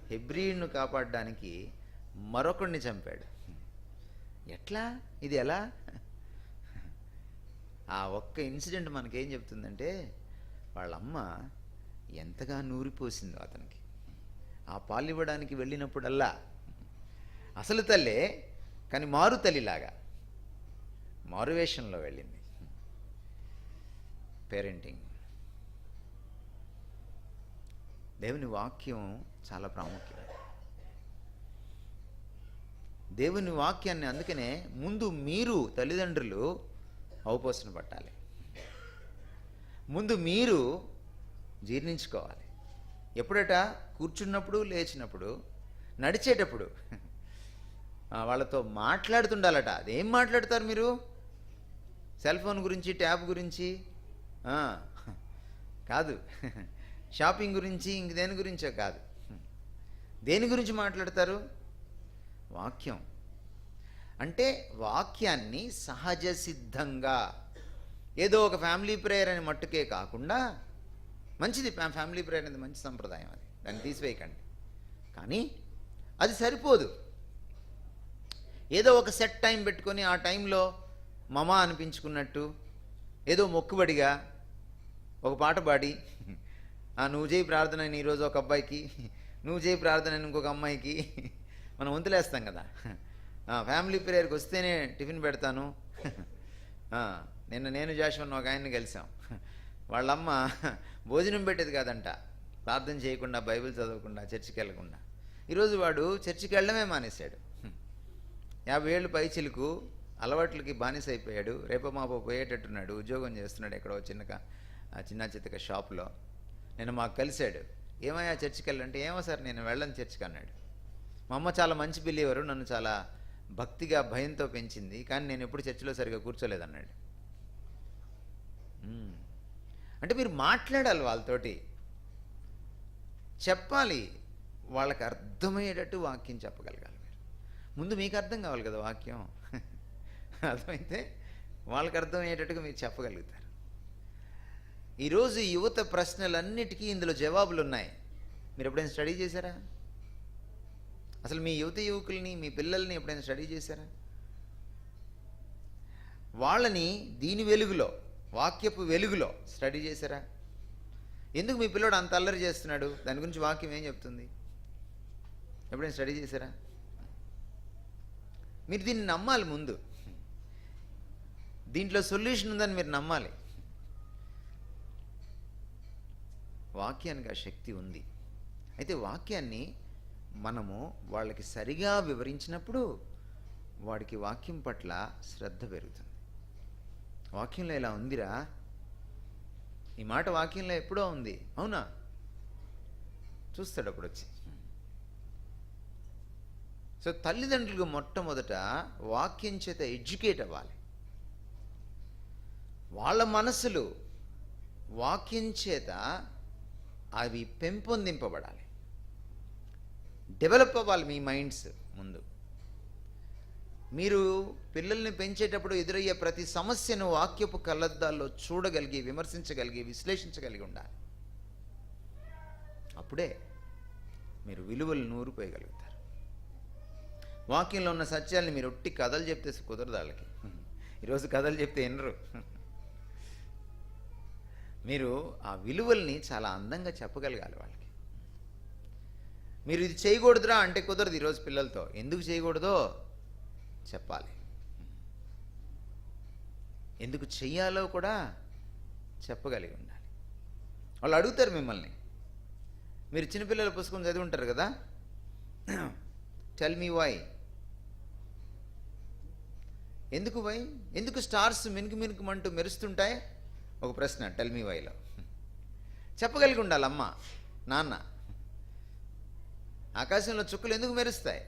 హెబ్రీను కాపాడడానికి మరొకడిని చంపాడు. ఎట్లా? ఇది ఎలా? ఆ ఒక్క ఇన్సిడెంట్ మనకేం చెప్తుందంటే, వాళ్ళమ్మ ఎంతగా నూరిపోసిందో అతనికి. ఆ పాలు ఇవ్వడానికి వెళ్ళినప్పుడల్లా అసలు తల్లే, కానీ మారు తల్లిలాగా మారువేషంలో వెళ్ళింది. పేరెంటింగ్. దేవుని వాక్యం చాలా ప్రాముఖ్యం. దేవుని వాక్యాన్ని అందుకనే ముందు మీరు తల్లిదండ్రులు అవపోసన పట్టాలి. ముందు మీరు జీర్ణించుకోవాలి. ఎప్పుడట? కూర్చున్నప్పుడు, లేచినప్పుడు, నడిచేటప్పుడు వాళ్ళతో మాట్లాడుతుండాలట. అదేం మాట్లాడతారు మీరు? సెల్ ఫోన్ గురించి, ట్యాబ్ గురించి కాదు, షాపింగ్ గురించి, ఇంక దేని గురించో కాదు. దేని గురించి మాట్లాడతారు? వాక్యం. అంటే వాక్యాన్ని సహజ సిద్ధంగా, ఏదో ఒక ఫ్యామిలీ ప్రేయర్ అని మట్టుకే కాకుండా, మంచిది ఫ్యామిలీ ప్రేయర్ అనేది మంచి సంప్రదాయం, అది దాన్ని తీసివేయకండి. కానీ అది సరిపోదు. ఏదో ఒక సెట్ టైం పెట్టుకొని ఆ టైంలో మమ అనిపించుకున్నట్టు ఏదో మొక్కుబడిగా ఒక పాట పాడి, నువ్వు చేయి ప్రార్థన అని ఈరోజు ఒక అబ్బాయికి, నువ్వు చేయి ప్రార్థన అని ఇంకొక అమ్మాయికి మనం వంతులేస్తాం కదా. ఫ్యామిలీ ప్రేయర్కి వస్తేనే టిఫిన్ పెడతాను. నేను జాషువన్ ఒక ఆయన్ని కలిసాం. వాళ్ళమ్మ భోజనం పెట్టేది కాదంట, ప్రార్థన చేయకుండా, బైబిల్ చదవకుండా, చర్చికి వెళ్ళకుండా. ఈరోజు వాడు చర్చికి వెళ్ళడమే మానేశాడు. 50 ఏళ్ళు పైచిలుకు అలవాట్లకి బానిస అయిపోయాడు. రేపో మాపో పోయేటట్టున్నాడు. ఉద్యోగం చేస్తున్నాడు ఎక్కడో చిన్న చిత్తక షాప్లో. నేను మాకు కలిశాడు. ఏమయ్యా చర్చికి వెళ్ళంటే, ఏమో సార్ నేను వెళ్ళను చర్చికి అన్నాడు. మా అమ్మ చాలా మంచి బిలీవరు, నన్ను చాలా భక్తిగా భయంతో పెంచింది, కానీ నేను ఎప్పుడు చర్చిలో సరిగా కూర్చోలేదన్నాడు. అంటే మీరు మాట్లాడాలి వాళ్ళతోటి, చెప్పాలి, వాళ్ళకి అర్థమయ్యేటట్టు వాక్యం చెప్పగలగాలి. మీరు ముందు మీకు అర్థం కావాలి కదా వాక్యం. అర్థమైతే వాళ్ళకి అర్థమయ్యేటట్టుగా మీరు చెప్పగలుగుతారు. ఈరోజు యువత ప్రశ్నలన్నిటికీ ఇందులో జవాబులు ఉన్నాయి. మీరు ఎప్పుడైనా స్టడీ చేశారా? అసలు మీ యువకుల్ని, మీ పిల్లల్ని ఎప్పుడైనా స్టడీ చేశారా? వాళ్ళని దీని వెలుగులో, వాక్యపు వెలుగులో స్టడీ చేశారా? ఎందుకు మీ పిల్లోడు అంత అల్లరి చేస్తున్నాడు, దాని గురించి వాక్యం ఏం చెప్తుంది? ఎప్పుడైనా స్టడీ చేశారా? మీరు దీన్ని నమ్మాలి. ముందు దీంట్లో సొల్యూషన్ ఉందని మీరు నమ్మాలి. వాక్యానికి ఆ శక్తి ఉంది. అయితే వాక్యాన్ని మనము వాళ్ళకి సరిగా వివరించినప్పుడు వాడికి వాక్యం పట్ల శ్రద్ధ పెరుగుతుంది. వాక్యంలో ఇలా ఉందిరా, ఈ మాట వాక్యంలో ఎప్పుడో ఉంది, అవునా? చూస్తాడు అప్పుడు వచ్చి. సో తల్లిదండ్రులకు మొట్టమొదట వాక్యం చేత ఎడ్యుకేట్ అవ్వాలి. వాళ్ళ మనసులు వాక్యం చేత అవి పెంపొందింపబడాలి, డెవలప్ అవ్వాలి. మీ మైండ్స్ ముందు మీరు పిల్లల్ని పెంచేటప్పుడు ఎదురయ్యే ప్రతి సమస్యను వాక్యపు కళ్ళద్దాల్లో చూడగలిగి, విమర్శించగలిగి, విశ్లేషించగలిగి ఉండాలి. అప్పుడే మీరు విలువలు నూరిపోయగలుగుతారు. వాక్యంలో ఉన్న సత్యాల్ని మీరు ఒట్టి కథలు చెప్తే కుదరదు వాళ్ళకి. ఈరోజు కథలు చెప్తే వినరు. మీరు ఆ విలువల్ని చాలా అందంగా చెప్పగలగాలి వాళ్ళకి. మీరు ఇది చేయకూడదురా అంటే కుదరదు. ఈరోజు పిల్లలతో ఎందుకు చేయకూడదో చెప్పాలి, ఎందుకు చెయ్యాలో కూడా చెప్పగలిగి ఉండాలి. వాళ్ళు అడుగుతారు మిమ్మల్ని. మీరు చిన్నపిల్లల పుస్తకం చదివి ఉంటారు కదా, టెల్ మీ వై. ఎందుకు వై? ఎందుకు స్టార్స్ మినుకు మినుకుమంటూ మెరుస్తుంటాయి? ఒక ప్రశ్న టెల్ మీ వైలో. చెప్పగలిగి ఉండాలి అమ్మ, నాన్న. ఆకాశంలో చుక్కలు ఎందుకు మెరుస్తాయి?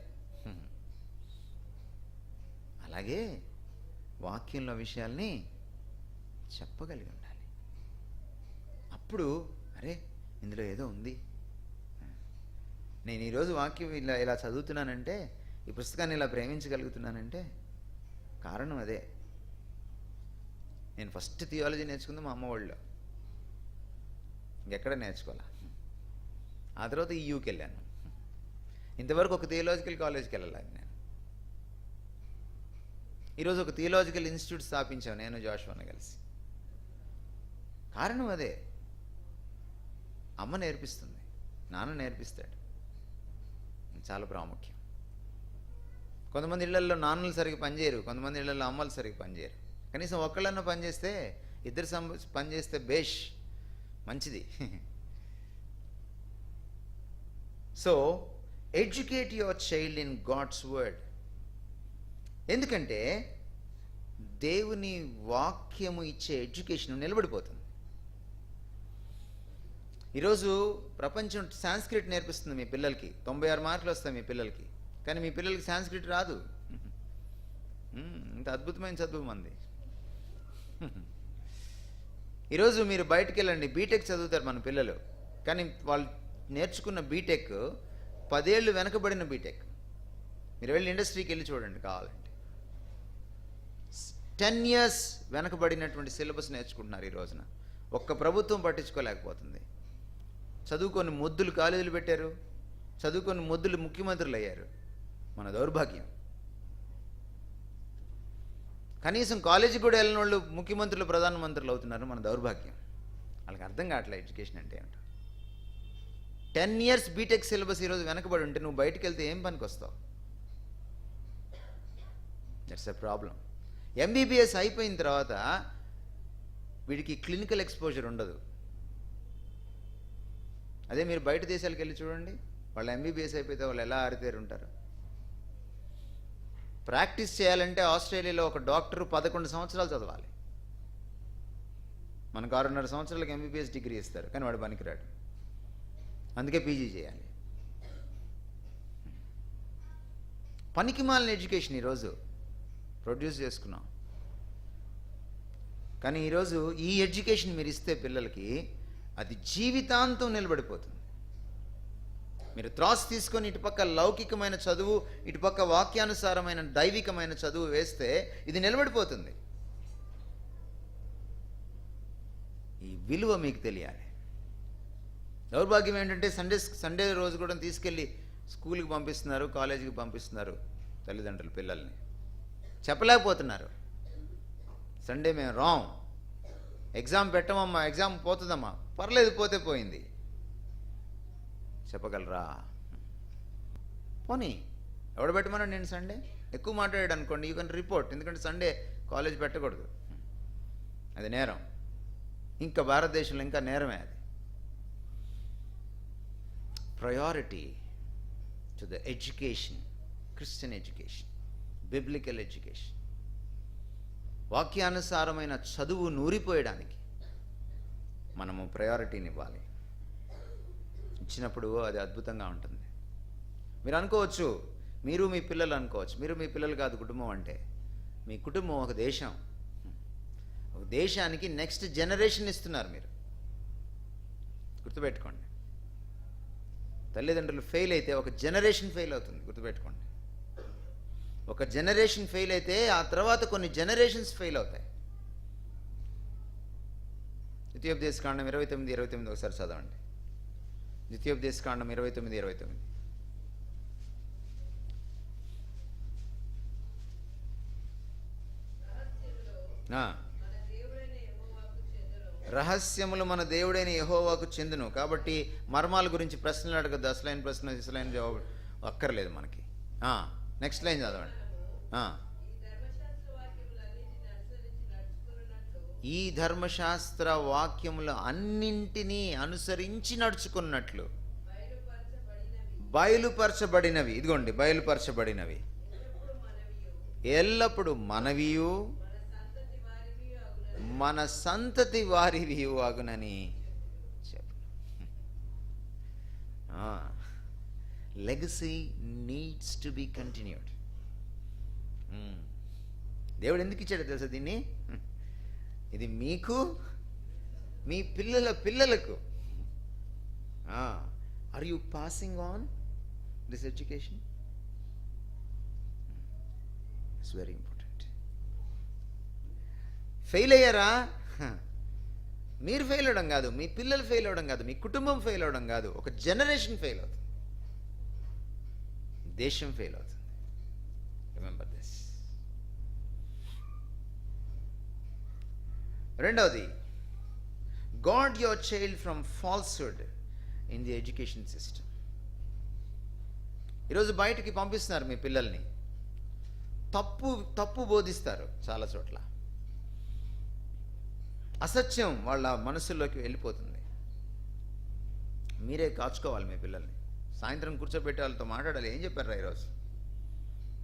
అలాగే వాక్యంలో విషయాల్ని చెప్పగలిగి ఉండాలి. అప్పుడు అరే ఇందులో ఏదో ఉంది, నేను ఈరోజు వాక్యం ఇలా చదువుతున్నానంటే, ఈ పుస్తకాన్ని ఇలా ప్రేమించగలుగుతున్నానంటే కారణం అదే. నేను ఫస్ట్ థియాలజీ నేర్చుకుంది మా అమ్మ వాళ్ళలో, ఇంకెక్కడ నేర్చుకోవాలా. ఆ తర్వాత ఈయూకి వెళ్ళాను. ఇంతవరకు ఒక థియాలజికల్ కాలేజ్కి వెళ్ళాలి నేను. ఈరోజు ఒక థియాలజికల్ ఇన్స్టిట్యూట్ స్థాపించాను నేను జాషువాని కలిసి. కారణం అదే. అమ్మ నేర్పిస్తుంది, నాన్న నేర్పిస్తాడు. చాలా ప్రాముఖ్యం. కొంతమంది ఇళ్లలో నాన్నలు సరిగ్గా పనిచేయరు, కొంతమంది ఇళ్లలో అమ్మలు సరిగ్గా పనిచేయరు. కనీసం ఒక్కళ్ళన్నా పనిచేస్తే, ఇద్దరు పనిచేస్తే బేష్ మంచిది. So educate your child in God's word. ఎందుకంటే దేవుని వాక్యము ఇచ్చే ఎడ్యుకేషన్ నిలబడిపోతుంది. ఈరోజు ప్రపంచం సాంస్క్రిట్ నేర్పిస్తుంది మీ పిల్లలకి. 96 మార్కులు వస్తాయి మీ పిల్లలకి, కానీ మీ పిల్లలకి సాంస్క్రిట్ రాదు. ఇంత అద్భుతమైన చదువు మంది. ఈరోజు మీరు బయటికి వెళ్ళండి, బీటెక్ చదువుతారు మన పిల్లలు, కానీ వాళ్ళు నేర్చుకున్న బీటెక్ 10 ఏళ్ళు వెనకబడిన బీటెక్. మీరు వెళ్ళి ఇండస్ట్రీకి వెళ్ళి చూడండి కావాలంటే. 10 years వెనకబడినటువంటి సిలబస్ నేర్చుకుంటున్నారు ఈ రోజున. ఒక్క ప్రభుత్వం పట్టించుకోలేకపోతుంది. చదువుకొని మొద్దులు కాలేజీలు పెట్టారు, చదువుకొని మొద్దులు ముఖ్యమంత్రులు అయ్యారు. మన దౌర్భాగ్యం. కనీసం కాలేజీకి కూడా వెళ్ళిన వాళ్ళు ముఖ్యమంత్రులు ప్రధానమంత్రులు అవుతున్నారు. మన దౌర్భాగ్యం. వాళ్ళకి అర్థం కావట్లేదు ఎడ్యుకేషన్ అంటే ఏమిటో. 10 years బీటెక్ సిలబస్ ఈరోజు వెనకబడి ఉంటే నువ్వు బయటికి వెళ్తే ఏం పనికి వస్తావు? That's a problem. ఎంబీబీఎస్ అయిపోయిన తర్వాత వీడికి క్లినికల్ ఎక్స్పోజర్ ఉండదు. అదే మీరు బయట దేశాలకు వెళ్ళి చూడండి, వాళ్ళు ఎంబీబీఎస్ అయిపోతే వాళ్ళు ఎలా ఆరితేరు ఉంటారు. ప్రాక్టీస్ చేయాలంటే ఆస్ట్రేలియాలో ఒక డాక్టర్ 11 సంవత్సరాలు చదవాలి. మనకు 6.5 సంవత్సరాలకు ఎంబీబీఎస్ డిగ్రీ ఇస్తారు, కానీ వాడు పనికిరాడు. అందుకే పీజీ చేయాలి. పనికి మాలిన ఎడ్యుకేషన్ ఈరోజు ప్రొడ్యూస్ చేసుకున్నాం. కానీ ఈరోజు ఈ ఎడ్యుకేషన్ మీరు ఇస్తే పిల్లలకి అది జీవితాంతం నిలబడిపోతుంది. మీరు త్రాస్ తీసుకొని ఇటుపక్క లౌకికమైన చదువు, ఇటుపక్క వాక్యానుసారమైన దైవికమైన చదువు వేస్తే ఇది నిలబడిపోతుంది. ఈ విలువ మీకు తెలియాలి. దౌర్భాగ్యం ఏంటంటే సండే రోజు కూడా తీసుకెళ్ళి స్కూల్కి పంపిస్తున్నారు, కాలేజీకి పంపిస్తున్నారు తల్లిదండ్రులు పిల్లల్ని. చెప్పలేకపోతున్నారు, సండే మేము రాంగ్, ఎగ్జామ్ పెట్టమమ్మా, ఎగ్జామ్ పోతుందమ్మా, పర్లేదు పోతే పోయింది. చెప్పగలరా? పోనీ ఎవడ పెట్టమన్నాడు నేను సండే? ఎక్కువ మాట్లాడాడు అనుకోండి, యూ కెన్ రిపోర్ట్. ఎందుకంటే సండే కాలేజ్ పెట్టకూడదు, అది నేరం. ఇంకా భారతదేశంలో ఇంకా నేరమే అది. Priority to the education, Christian education, biblical education. వాక్యానుసారమైన చదువు నూరిపోయడానికి మనము ప్రయారిటీని ఇవ్వాలి. ఇచ్చినప్పుడు అది అద్భుతంగా ఉంటుంది. మీరు అనుకోవచ్చు, మీరు మీ పిల్లలు అనుకోవచ్చు, మీరు మీ పిల్లలు కాదు కుటుంబం అంటే. మీ కుటుంబం ఒక దేశం. ఒక దేశానికి నెక్స్ట్ జనరేషన్ ఇస్తున్నారు మీరు. గుర్తుపెట్టుకోండి. తల్లిదండ్రులు ఫెయిల్ అయితే ఒక జనరేషన్ ఫెయిల్ అవుతుంది. గుర్తుపెట్టుకోండి. ఒక జనరేషన్ ఫెయిల్ అయితే ఆ తర్వాత కొన్ని జనరేషన్స్ ఫెయిల్ అవుతాయి. ద్వితీయోపదేశకాండం 29:29 ఒకసారి చదవండి. ద్వితీయోపదేశకాండం 29:29. రహస్యములు మన దేవుడైన యెహోవాకు చెందును. కాబట్టి మర్మాల గురించి ప్రశ్నలు అడగద్దు. అసలైన ప్రశ్న అసలైన జవాబు అక్కర్లేదు మనకి. నెక్స్ట్ లైన్ చదవండి. ఈ ధర్మశాస్త్ర వాక్యములు అన్నింటినీ అనుసరించి నడుచుకున్నట్లు బయలుపరచబడినవి. ఇదిగోండి, బయలుపరచబడినవి ఎల్లప్పుడు మనవియు మన సంతతి వారివి అగునని చెప్పు. Legacy needs to be continued. దేవుడు ఎందుకు ఇచ్చాడో తెలుసా దీన్ని? ఇది మీకు, మీ పిల్లల పిల్లలకు. Are you passing on this education? It's very important. Fail అయ్యారా? మీరు ఫెయిల్ అవడం కాదు, మీ పిల్లలు ఫెయిల్ అవడం కాదు, మీ కుటుంబం ఫెయిల్ అవడం కాదు, ఒక జనరేషన్ ఫెయిల్ అవుతుంది, దేశం ఫెయిల్ అవుతుంది. Remember this. రెండవది, guard your child from falsehood in the education system. ఈరోజు బయటికి పంపిస్తున్నారు మీ పిల్లల్ని, తప్పు బోధిస్తారు చాలా చోట్ల. అసత్యం వాళ్ళ మనసుల్లోకి వెళ్ళిపోతుంది. మీరే కాచుకోవాలి మీ పిల్లల్ని. సాయంత్రం కూర్చోబెట్టి వాళ్ళతో మాట్లాడాలి. ఏం చెప్పారు ఈరోజు,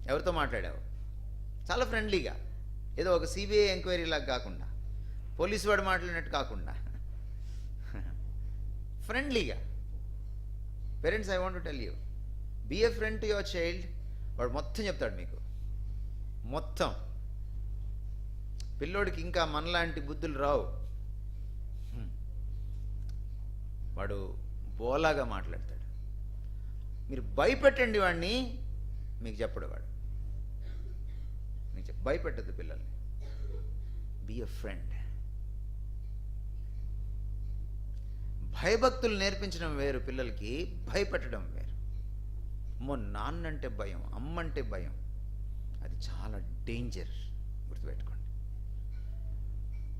ఎవరితో మాట్లాడావు? చాలా ఫ్రెండ్లీగా, ఏదో ఒక సిబిఐ ఎంక్వైరీ లాగా కాకుండా, పోలీసు వాడు మాట్లాడినట్టు కాకుండా ఫ్రెండ్లీగా. Parents, I want to tell you, be a friend to your child. వాడు మొత్తం చెప్తాడు మీకు, మొత్తం. పిల్లోడికి ఇంకా మనలాంటి బుద్ధులు రావు. వాడు బోలాగా మాట్లాడతాడు. మీరు భయపెట్టండి వాడిని, మీకు చెప్పడు వాడు. మీకు భయపెట్టద్దు పిల్లల్ని. Be a friend. భయభక్తులు నేర్పించడం వేరు, పిల్లలకి భయపెట్టడం వేరు. అమ్మో, నాన్నంటే భయం, అమ్మంటే భయం, అది చాలా డేంజర్. గుర్తుపెట్టుకోండి.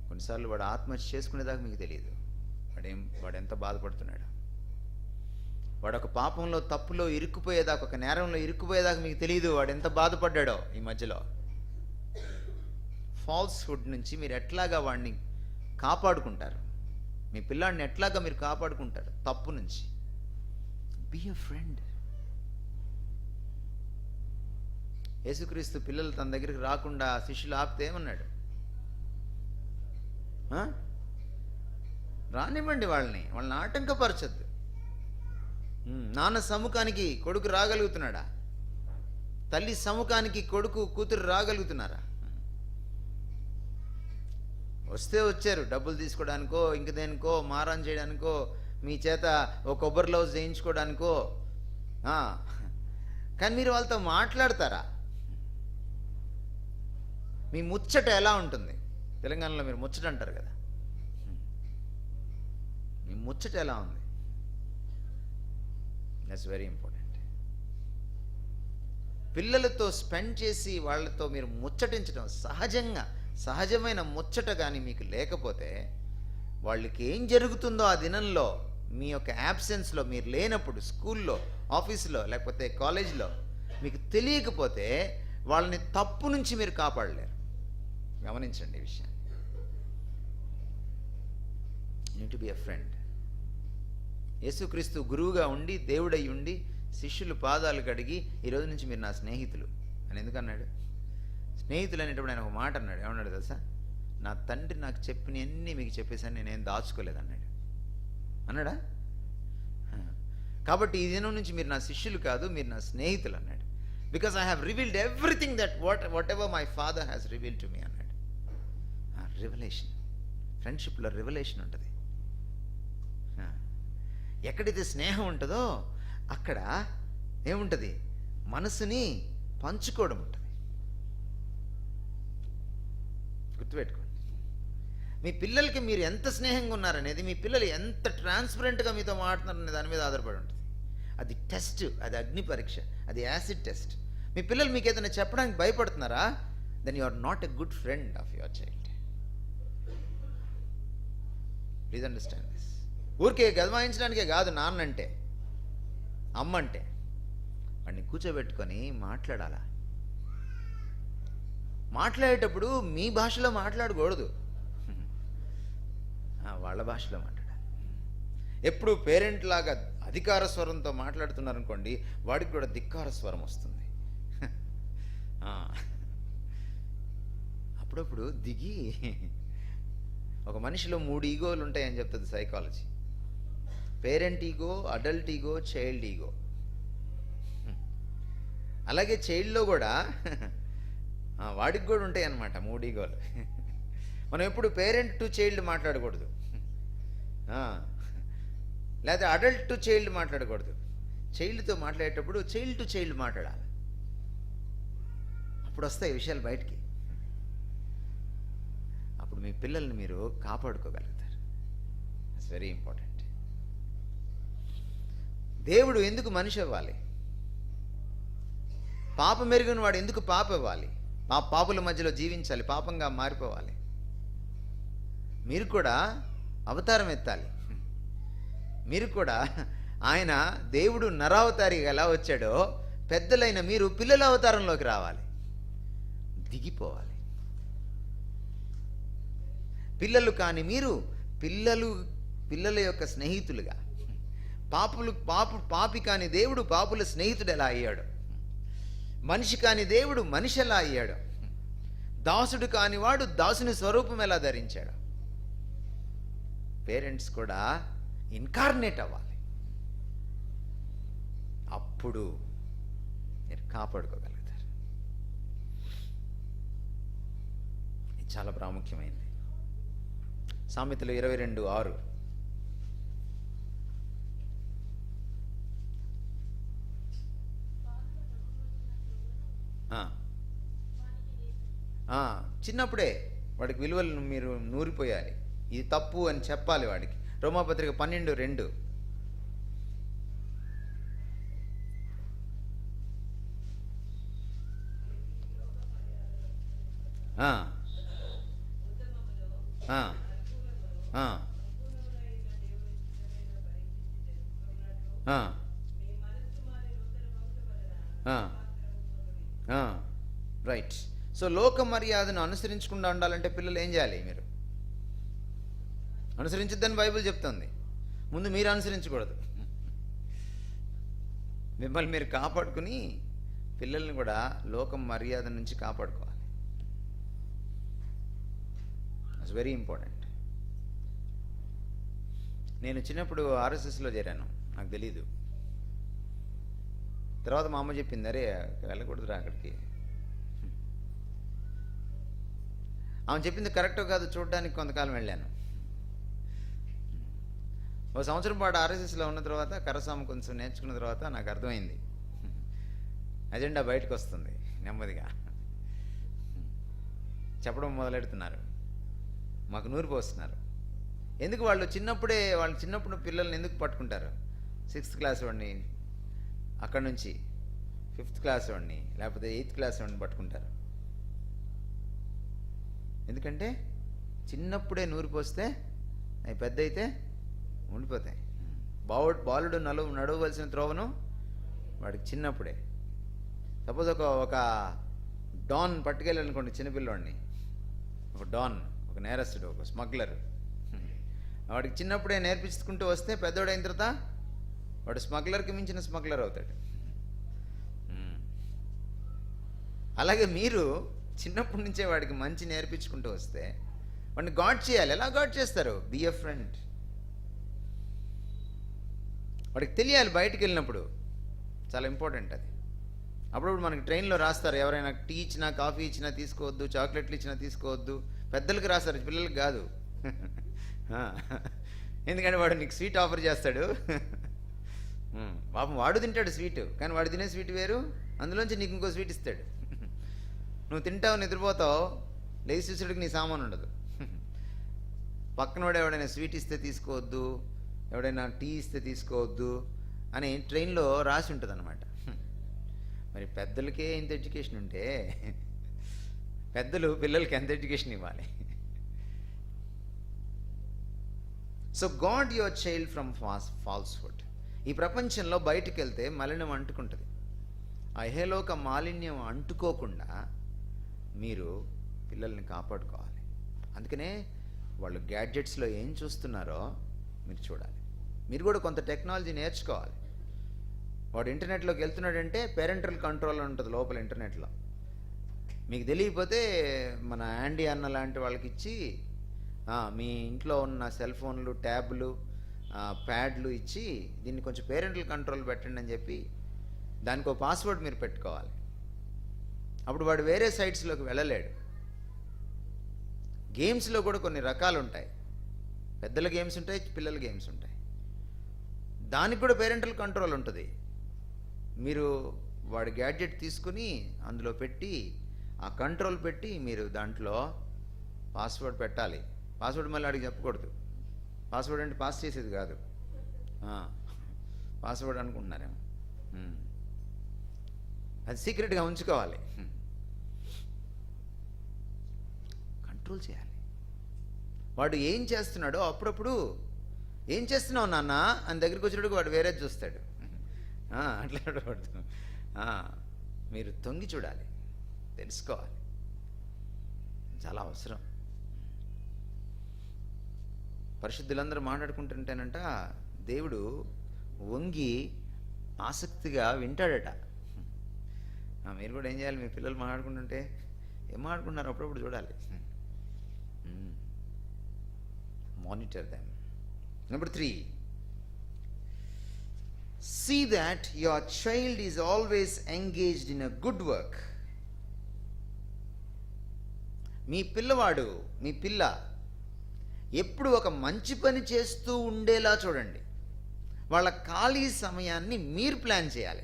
కొన్నిసార్లు వాడు ఆత్మహత్య చేసుకునేదాకా మీకు తెలియదు వాడు ఎంత బాధపడుతున్నాడు. వాడు ఒక పాపంలో, తప్పులో ఇరుక్కుపోయేదాకా, ఒక నేరంలో ఇరుక్కుపోయేదాకా మీకు తెలియదు వాడు ఎంత బాధపడ్డాడో. ఈ మధ్యలో ఫాల్స్హుడ్ నుంచి మీరు ఎట్లాగా వాడిని కాపాడుకుంటారు, మీ పిల్లాడిని ఎట్లాగా మీరు కాపాడుకుంటారు తప్పు నుంచి. Be a friend. యేసుక్రీస్తు పిల్లలు తన దగ్గరికి రాకుండా శిష్యులు ఆపితే ఏమన్నాడు? రానివ్వండి వాళ్ళని ఆటంకపరచద్దు. నాన్న సముఖానికి కొడుకు రాగలుగుతున్నాడా? తల్లి సముఖానికి కొడుకు కూతురు రాగలుగుతున్నారా? వస్తే వచ్చారు, డబ్బులు తీసుకోవడానికో, ఇంక దేనికో, మారాన్ చేయడానికో, మీ చేత ఓ కొబ్బరి లవ్స్ చేయించుకోవడానికో. కానీ మీరు వాళ్ళతో మాట్లాడతారా? మీ ముచ్చట ఎలా ఉంటుంది? తెలంగాణలో మీరు ముచ్చట అంటారు కదా, మీ ముచ్చట ఎలా ఉంది? That's very important. పిల్లలతో స్పెండ్ చేసి వాళ్ళతో మీరు ముచ్చటించడం, సహజమైన ముచ్చట కానీ మీకు లేకపోతే, వాళ్ళకి ఏం జరుగుతుందో ఆ దినంలో, మీ యొక్క యాబ్సెన్స్లో, మీరు లేనప్పుడు, స్కూల్లో, ఆఫీసులో, లేకపోతే కాలేజీలో మీకు తెలియకపోతే వాళ్ళని తప్పు నుంచి మీరు కాపాడలేరు. గమనించండి ఈ విషయాన్ని. You to be a friend. యేసుక్రీస్తు గురువుగా ఉండి, దేవుడై ఉండి, శిష్యులు పాదాలు కడిగి, ఈరోజు నుంచి మీరు నా స్నేహితులు అని ఎందుకన్నాడు? స్నేహితులు అనేటప్పుడు ఆయన ఒక మాట అన్నాడు. ఏమన్నాడు తెలుసా? నా తండ్రి నాకు చెప్పినవన్నీ మీకు చెప్పేసాను, నేనేం దాచుకోలేదన్నాడు. అన్నాడా? కాబట్టి ఈ దినం నుంచి మీరు నా శిష్యులు కాదు, మీరు నా స్నేహితులు అన్నాడు. Because I have revealed everything that whatever my father has revealed to me అన్నాడు. రివలేషన్. ఫ్రెండ్షిప్లో రివలేషన్ ఉంటుంది. ఎక్కడైతే స్నేహం ఉంటుందో అక్కడ ఏముంటుంది? మనసుని పంచుకోవడం ఉంటుంది. గుర్తుపెట్టుకోండి. మీ పిల్లలకి మీరు ఎంత స్నేహంగా ఉన్నారనేది, మీ పిల్లలు ఎంత ట్రాన్స్పరెంట్గా మీతో మాట్లాడుతున్నారనే దాని మీద ఆధారపడి ఉంటుంది. అది టెస్ట్, అది అగ్ని పరీక్ష, అది యాసిడ్ టెస్ట్. మీ పిల్లలు మీకు ఏదైనా చెప్పడానికి భయపడుతున్నారా? Then you are not a good friend of your child. Please understand this. ఊరికే గదమాయించడానికే కాదు నాన్నంటే, అమ్మంటే. వాడిని కూర్చోబెట్టుకొని మాట్లాడాలా. మాట్లాడేటప్పుడు మీ భాషలో మాట్లాడకూడదు, వాళ్ళ భాషలో మాట్లాడాలి. ఎప్పుడు పేరెంట్ లాగా అధికార స్వరంతో మాట్లాడుతున్నారనుకోండి, వాడికి కూడా ధిక్కార స్వరం వస్తుంది. అప్పుడప్పుడు దిగి, ఒక మనిషిలో 3 ఈగోలు ఉంటాయని చెప్తుంది psychology. Parent ego, adult ego, child ego. అలాగే చైల్డ్లో కూడా వాడికి కూడా ఉంటాయి అన్నమాట 3 ఈగోలు. మనం ఎప్పుడు పేరెంట్ టు చైల్డ్ మాట్లాడకూడదు, లేదా అడల్ట్ టు చైల్డ్ మాట్లాడకూడదు. చైల్డ్తో మాట్లాడేటప్పుడు చైల్డ్ టు చైల్డ్ మాట్లాడాలి. అప్పుడు వస్తాయి విషయాలు బయటికి. అప్పుడు మీ పిల్లల్ని మీరు కాపాడుకోగలుగుతారు. It's very important. దేవుడు ఎందుకు మనిషి అవ్వాలి? పాపం మెరుగని వాడు ఎందుకు పాప అవ్వాలి? పాపుల మధ్యలో జీవించాలి, పాపంగా మారిపోవాలి. మీరు కూడా అవతారం ఎత్తాలి. మీరు కూడా ఆయన దేవుడు నరావతారిగా ఎలా వచ్చాడో, పెద్దలైన మీరు పిల్లల అవతారంలోకి రావాలి, దిగిపోవాలి. పిల్లలు కాని మీరు పిల్లల యొక్క స్నేహితులుగా, పాపి కాని దేవుడు పాపుల స్నేహితుడు ఎలా అయ్యాడు, మనిషి కాని దేవుడు మనిషి ఎలా అయ్యాడు, దాసుడు కానివాడు దాసుని స్వరూపం ఎలా ధరించాడు. పేరెంట్స్ కూడా ఇన్కార్నేట్ అవ్వాలి, అప్పుడు మీరు కాపాడుకోగలుగుతారు. ఇది చాలా ప్రాముఖ్యమైనది. సామెతలు 22:6. చిన్నప్పుడే వాడికి విలువలను మీరు నూరిపోయాలి. ఇది తప్పు అని చెప్పాలి వాడికి. రోమాపత్రిక 12:2. రైట్. సో లోక మర్యాదను అనుసరించకుండా ఉండాలంటే పిల్లలు ఏం చేయాలి? మీరు అనుసరించొద్దని బైబిల్ చెప్తుంది. ముందు మీరు అనుసరించకూడదు. మిమ్మల్ని మీరు కాపాడుకుని పిల్లల్ని కూడా లోక మర్యాద నుంచి కాపాడుకోవాలి. It's very important. నేను చిన్నప్పుడు ఆర్ఎస్ఎస్లో చేరాను, నాకు తెలీదు. తర్వాత మా అమ్మ చెప్పింది, అరే వెళ్ళకూడదురా అక్కడికి. ఆమె చెప్పింది కరెక్టో కాదు చూడడానికి కొంతకాలం వెళ్ళాను. ఓ సంవత్సరం పాటు ఆర్ఎస్ఎస్లో ఉన్న తర్వాత కరసాము కొంచెం నేర్చుకున్న తర్వాత నాకు అర్థమైంది, అజెండా బయటకు వస్తుంది నెమ్మదిగా. చెప్పడం మొదలెడుతున్నారు, మాకు నూరు పోస్తున్నారు. ఎందుకు వాళ్ళు చిన్నప్పుడు పిల్లల్ని ఎందుకు పట్టుకుంటారు? 6th క్లాస్ వాడిని, అక్కడి నుంచి 5th క్లాస్ వాడిని, లేకపోతే 8th క్లాస్ వాడిని పట్టుకుంటారు. ఎందుకంటే చిన్నప్పుడే నూరు పోస్తే అవి పెద్ద అయితే ఉండిపోతాయి. బాలుడు నడవవలసిన త్రోవను వాడికి చిన్నప్పుడే. సపోజ్ ఒక డాన్ పట్టుకెళ్ళాలనుకోండి చిన్నపిల్లోడిని, ఒక డాన్, ఒక నేరస్తుడు, ఒక స్మగ్లర్, వాడికి చిన్నప్పుడే నేర్పించుకుంటూ వస్తే పెద్దోడైన తర్వాత వాడు స్మగ్లర్కి మించిన స్మగ్లర్ అవుతాడు. అలాగే మీరు చిన్నప్పటి నుంచే వాడికి మంచి నేర్పించుకుంటూ వస్తే వాడిని గాడ్ చేయాలి. ఎలా గాడ్ చేస్తారు? Be a friend. వాడికి తెలియాలి బయటికి వెళ్ళినప్పుడు, చాలా ఇంపార్టెంట్ అది. అప్పుడప్పుడు మనకి ట్రైన్లో రాస్తారు, ఎవరైనా టీ ఇచ్చినా కాఫీ ఇచ్చినా తీసుకోవద్దు, చాక్లెట్లు ఇచ్చినా తీసుకోవద్దు. పెద్దలకి రాస్తారు, పిల్లలకి కాదు. ఎందుకంటే వాడు నీకు స్వీట్ ఆఫర్ చేస్తాడు. పాపం వాడు తింటాడు స్వీట్, కానీ వాడు తినే స్వీట్ వేరు, అందులోంచి నీకు ఇంకో స్వీట్ ఇస్తాడు. నువ్వు తింటావు, నిద్రపోతావు, లేచి చూసేటికి నీ సామాను ఉండదు. పక్కనవాడు ఎవడైనా స్వీట్ ఇస్తే తీసుకోవద్దు, ఎవడైనా టీ ఇస్తే తీసుకోవద్దు అని ట్రైన్లో రాసి ఉంటుంది అన్నమాట. మరి పెద్దలకే ఇంత ఎడ్యుకేషన్ ఉంటే పెద్దలు పిల్లలకి ఎంత ఎడ్యుకేషన్ ఇవ్వాలి? So God your child from falsehood. ఈ ప్రపంచంలో బయటికి వెళ్తే మలినం అంటుకుంటుంది. ఆ ఇహలోక మాలిన్యం అంటుకోకుండా మీరు పిల్లల్ని కాపాడుకోవాలి. అందుకనే వాళ్ళు గ్యాడ్జెట్స్లో ఏం చూస్తున్నారో మీరు చూడాలి. మీరు కూడా కొంత టెక్నాలజీ నేర్చుకోవాలి. వాడు ఇంటర్నెట్లోకి వెళ్తున్నాడంటే పేరెంటల్ కంట్రోల్ ఉంటుంది లోపల ఇంటర్నెట్లో. మీకు తెలియకపోతే మన యాండీ అన్న లాంటి వాళ్ళకి ఇచ్చి మీ ఇంట్లో ఉన్న సెల్ ఫోన్లు, ట్యాబ్లు, ప్యాడ్లు ఇచ్చి దీన్ని కొంచెం పేరెంటల్ కంట్రోల్ పెట్టండి అని చెప్పి దానికి ఒక పాస్వర్డ్ మీరు పెట్టుకోవాలి. అప్పుడు వాడు వేరే సైట్స్లోకి వెళ్ళలేడు. గేమ్స్లో కూడా కొన్ని రకాలు ఉంటాయి. పెద్దల గేమ్స్ ఉంటాయి, పిల్లల గేమ్స్ ఉంటాయి. దానికి కూడా పేరెంటల్ కంట్రోల్ ఉంటుంది. మీరు వాడి గ్యాడ్జెట్ తీసుకుని అందులో పెట్టి ఆ కంట్రోల్ పెట్టి మీరు దాంట్లో పాస్వర్డ్ పెట్టాలి. పాస్వర్డ్ మళ్ళీ వాడికి చెప్పకూడదు. పాస్వర్డ్ అంటే పాస్ చేసేది కాదు, పాస్వర్డ్ అనుకుంటున్నారేమో. అది సీక్రెట్గా ఉంచుకోవాలి, కంట్రోల్ చేయాలి. వాడు ఏం చేస్తున్నాడో అప్పుడప్పుడు ఏం చేస్తున్నావు నాన్న అని దగ్గరికి వచ్చినప్పుడు వాడు వేరే చూస్తాడు. అట్లా వాడు మీరు తొంగి చూడాలి, తెలుసుకోవాలి, చాలా అవసరం. పరిశుద్ధులందరూ మాట్లాడుకుంటుంటేనంట దేవుడు వంగి ఆసక్తిగా వింటాడట. మీరు కూడా ఏం చేయాలి? మీ పిల్లలు మాట్లాడుకుంటుంటే ఏం మాట్లాడుకుంటున్నారు అప్పుడప్పుడు చూడాలి. Monitor them. Number 3, see that your child is always engaged in a good work. మీ పిల్లవాడు, మీ పిల్ల ఎప్పుడు ఒక మంచి పని చేస్తూ ఉండేలా చూడండి. వాళ్ళ ఖాళీ సమయాన్ని మీరు ప్లాన్ చేయాలి.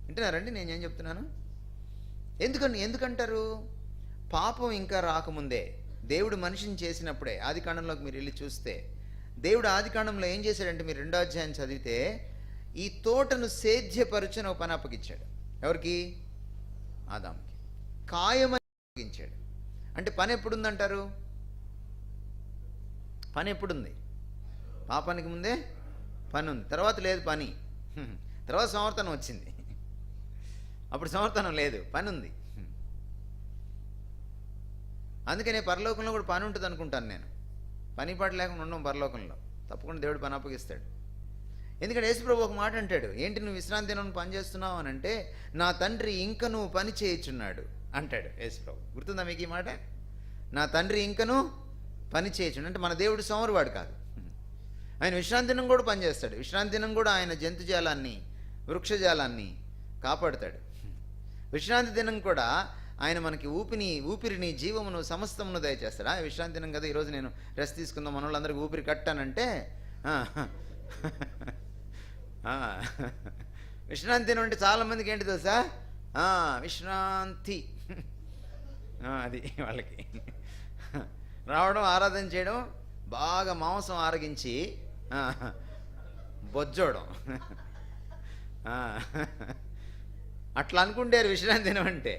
వింటున్నారండి నేనేం చెప్తున్నాను? ఎందుకంటారు? పాపం ఇంకా రాకముందే, దేవుడు మనిషిని చేసినప్పుడే, ఆదికాండంలోకి మీరు వెళ్ళి చూస్తే, దేవుడు ఆదికాండంలో ఏం చేశాడంటే, మీరు 2వ అధ్యాయం చదివితే, ఈ తోటను సేద్యపరుచని ఒక పని అప్పగించాడు. ఎవరికి? ఆదాముకి. కాయమని అప్పగించాడు. అంటే పని ఎప్పుడుందంటారు? పని ఎప్పుడుంది? పాపానికి ముందే పని ఉంది, తర్వాత లేదు పని. తర్వాత సంవర్తనం వచ్చింది, అప్పుడు సంవర్తనం లేదు, పని ఉంది. అందుకనే పరలోకంలో కూడా పని ఉంటుంది అనుకుంటాను నేను. పని పాట లేకుండా ఉండడం పరలోకంలో. తప్పకుండా దేవుడు పని అప్పగిస్తాడు. ఎందుకంటే యేసుప్రభు ఒక మాట అంటాడు, ఏంటి నువ్వు విశ్రాంతి దినం పని చేస్తున్నావు అని అంటే, నా తండ్రి ఇంకను పని చేయుచున్నాడు అంటాడు యేసుప్రభు. గుర్తుందా మీకు ఈ మాట? నా తండ్రి ఇంకను పని చేయుచున్నాడు అంటే మన దేవుడు సోమరివాడు కాదు. ఆయన విశ్రాంతి దినం కూడా పనిచేస్తాడు. విశ్రాంతి దినం కూడా ఆయన జంతుజాలాన్ని, వృక్షజాలాన్ని కాపాడుతాడు. విశ్రాంతి దినం కూడా ఆయన మనకి ఊపిరిని, జీవమును, సమస్తమును దయచేస్తాడు. విశ్రాంతి దినం కదా, ఈరోజు నేను రెస్ట్ తీసుకుందాం, మన వాళ్ళందరికీ ఊపిరి కట్టానంటే విశ్రాంతి దినం అంటే చాలామందికి ఏంటి తెలుసా? విశ్రాంతి, అది వాళ్ళకి రావడం, ఆరాధన చేయడం, బాగా మాంసం ఆరగించి బొజ్జోడం, అట్లా అనుకుంటారు విశ్రాంతి దినం అంటే.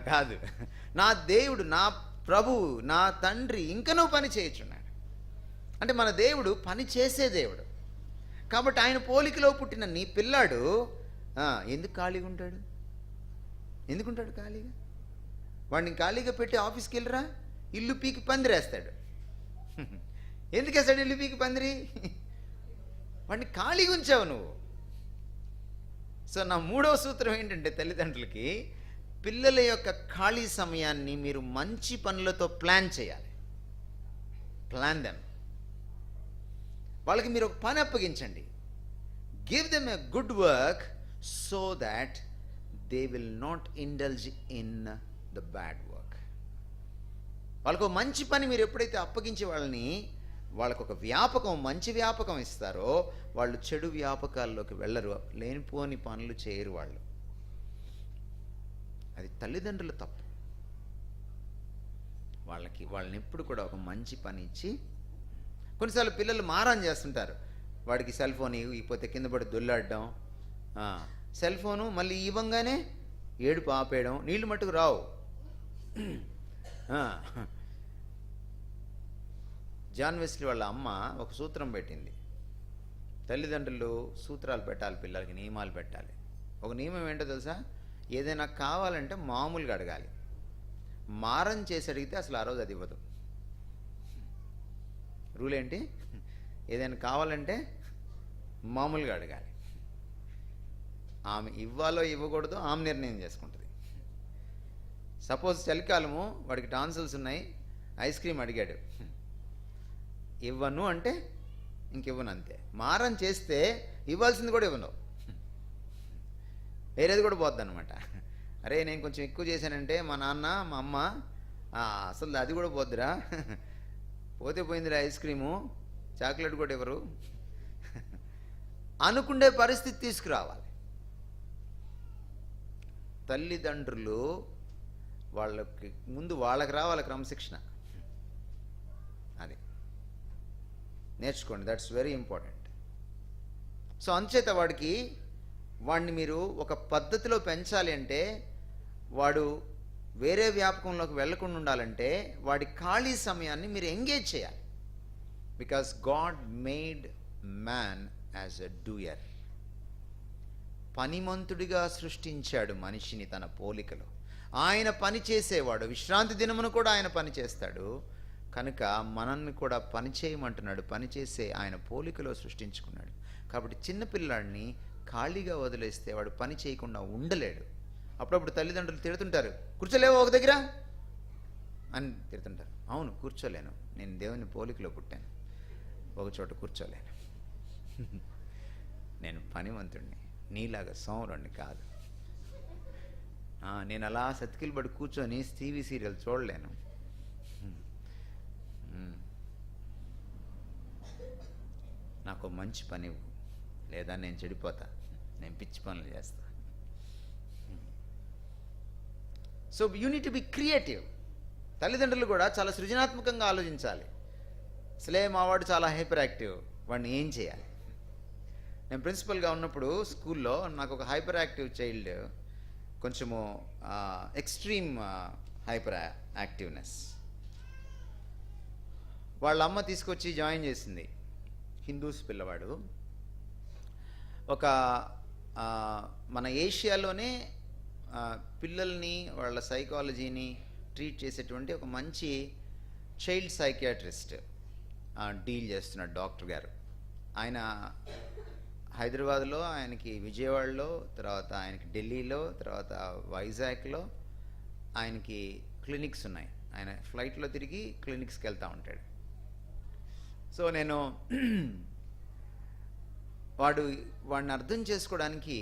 కాదు, నా దేవుడు, నా ప్రభువు, నా తండ్రి ఇంకనూ పని చేయుచున్నాడు. అంటే మన దేవుడు పని చేసే దేవుడు. కాబట్టి ఆయన పోలికలో పుట్టిన నీ పిల్లాడు ఎందుకు ఖాళీగా ఉంటాడు? ఎందుకుంటాడు ఖాళీగా? వాడిని ఖాళీగా పెట్టి ఆఫీస్కి వెళ్ళరా, ఇల్లు పీకి పందిరేస్తాడు. ఎందుకు వేస్తాడు ఇల్లు పీకి పందిరి? వాడిని ఖాళీగా ఉంచావు నువ్వు. సో నా 3వ సూత్రం ఏంటంటే, తల్లిదండ్రులకి పిల్లల యొక్క ఖాళీ సమయాన్ని మీరు మంచి పనులతో ప్లాన్ చేయాలి. Plan them. వాళ్ళకి మీరు ఒక పని అప్పగించండి. Give them a good work so that they will not indulge in the bad work. వాళ్ళకు మంచి పని మీరు ఎప్పుడైతే అప్పగించి వాళ్ళకు ఒక వ్యాపకం, మంచి వ్యాపకం ఇస్తారో, వాళ్ళు చెడు వ్యాపకాల్లోకి వెళ్ళరు, లేనిపోని పనులు చేయరు వాళ్ళు. అది తల్లిదండ్రుల తప్పు. వాళ్ళని ఎప్పుడు కూడా ఒక మంచి పని ఇచ్చి, కొన్నిసార్లు పిల్లలు మారాన్ చేస్తుంటారు. వాడికి సెల్ ఫోన్ ఇవ్వకపోతే కింద పడి దొల్లాడడం, సెల్ ఫోను మళ్ళీ ఇవ్వంగానే ఏడుపు ఆపేయడం, నీళ్లు మట్టుకు రావు. జాన్ వెస్లీ వాళ్ళ అమ్మ ఒక సూత్రం పెట్టింది. తల్లిదండ్రులు సూత్రాలు పెట్టాలి, పిల్లలకి నియమాలు పెట్టాలి. ఒక నియమం ఏంటో తెలుసా? ఏదైనా కావాలంటే మామూలుగా అడగాలి. మారం చేసి అడిగితే అసలు ఆ రోజు అది ఇవ్వదు. రూల్ ఏంటి? ఏదైనా కావాలంటే మామూలుగా అడగాలి. ఆమె ఇవ్వాలో ఇవ్వకూడదో ఆమె నిర్ణయం చేసుకుంటుంది. సపోజ్ చలికాలము, వాడికి టాన్సిల్స్ ఉన్నాయి, ఐస్ క్రీమ్ అడిగాడు, ఇవ్వను అంటే ఇంకివ్వను అంతే. మారం చేస్తే ఇవ్వాల్సింది కూడా ఇవ్వను, వేరేది కూడా పోద్ది అనమాట. అరే నేను కొంచెం ఎక్కువ చేశానంటే మా నాన్న, మా అమ్మ అసలు అది కూడా పోద్దిరా, పోతే పోయిందిరా ఐస్ క్రీము, చాక్లెట్ కూడా ఇవ్వరు అనుకుండే పరిస్థితి తీసుకురావాలి. తల్లిదండ్రులు వాళ్ళకి ముందు వాళ్ళకి రావాలి క్రమశిక్షణ. అది నేర్చుకోండి, దట్స్ వెరీ ఇంపార్టెంట్. సో అంచేత వాడిని మీరు ఒక పద్ధతిలో పెంచాలి అంటే, వాడు వేరే వ్యాపకంలోకి వెళ్లకుండా ఉండాలంటే వాడి ఖాళీ సమయాన్ని మీరు ఎంగేజ్ చేయాలి. Because God made man as a doer. పనిమంతుడిగా సృష్టించాడు మనిషిని తన పోలికలో. ఆయన పని చేసేవాడు. విశ్రాంతి దినమును కూడా ఆయన పని చేస్తాడు, కనుక మనల్ని కూడా పని చేయమంటున్నాడు. పని చేసే ఆయన పోలికలో సృష్టించుకున్నాడు. కాబట్టి చిన్నపిల్లాడిని ఖాళీగా వదిలేస్తే వాడు పని చేయకుండా ఉండలేడు. అప్పుడప్పుడు తల్లిదండ్రులు తిడుతుంటారు, కూర్చోలేవా ఒక దగ్గర అని తిడుతుంటారు. అవును, కూర్చోలేను, నేను దేవుని పోలికలో పుట్టాను, ఒక చోట కూర్చోలేను. నేను పనివంతుడిని, నీలాగా సోమరుణ్ణి కాదు. నేను అలా సతికిలు పడి కూర్చొని టీవీ సీరియల్ చూడలేను. నాకు మంచి పని ఇవ్వు, లేదా నేను చెడిపోతా, నేను పిచ్చి పనులు చేస్తా. So you need to be creative. తల్లిదండ్రులు కూడా చాలా సృజనాత్మకంగా ఆలోచించాలి. అసలే మావాడు చాలా హైపర్ యాక్టివ్, వాడిని ఏం చేయాలి? నేను ప్రిన్సిపల్గా ఉన్నప్పుడు స్కూల్లో నాకు ఒక హైపర్ యాక్టివ్ చైల్డ్, కొంచెము ఎక్స్ట్రీమ్ హైపర్ యాక్టివ్నెస్. వాళ్ళ అమ్మ తీసుకొచ్చి జాయిన్ చేసింది. హిందూస్ పిల్లవాడు. ఒక మన ఏషియాలోనే పిల్లల్ని వాళ్ళ సైకాలజీని ట్రీట్ చేసేటువంటి ఒక మంచి చైల్డ్ సైకియాట్రిస్ట్ డీల్ చేస్తున్నాడు డాక్టర్ గారు. ఆయన హైదరాబాద్లో, ఆయనకి విజయవాడలో, తర్వాత ఆయనకి ఢిల్లీలో, తర్వాత వైజాగ్లో ఆయనకి క్లినిక్స్ ఉన్నాయి. ఆయన ఫ్లైట్లో తిరిగి క్లినిక్స్కి వెళ్తూ ఉంటాడు. సో నేను వాడిని అర్థం చేసుకోవడానికి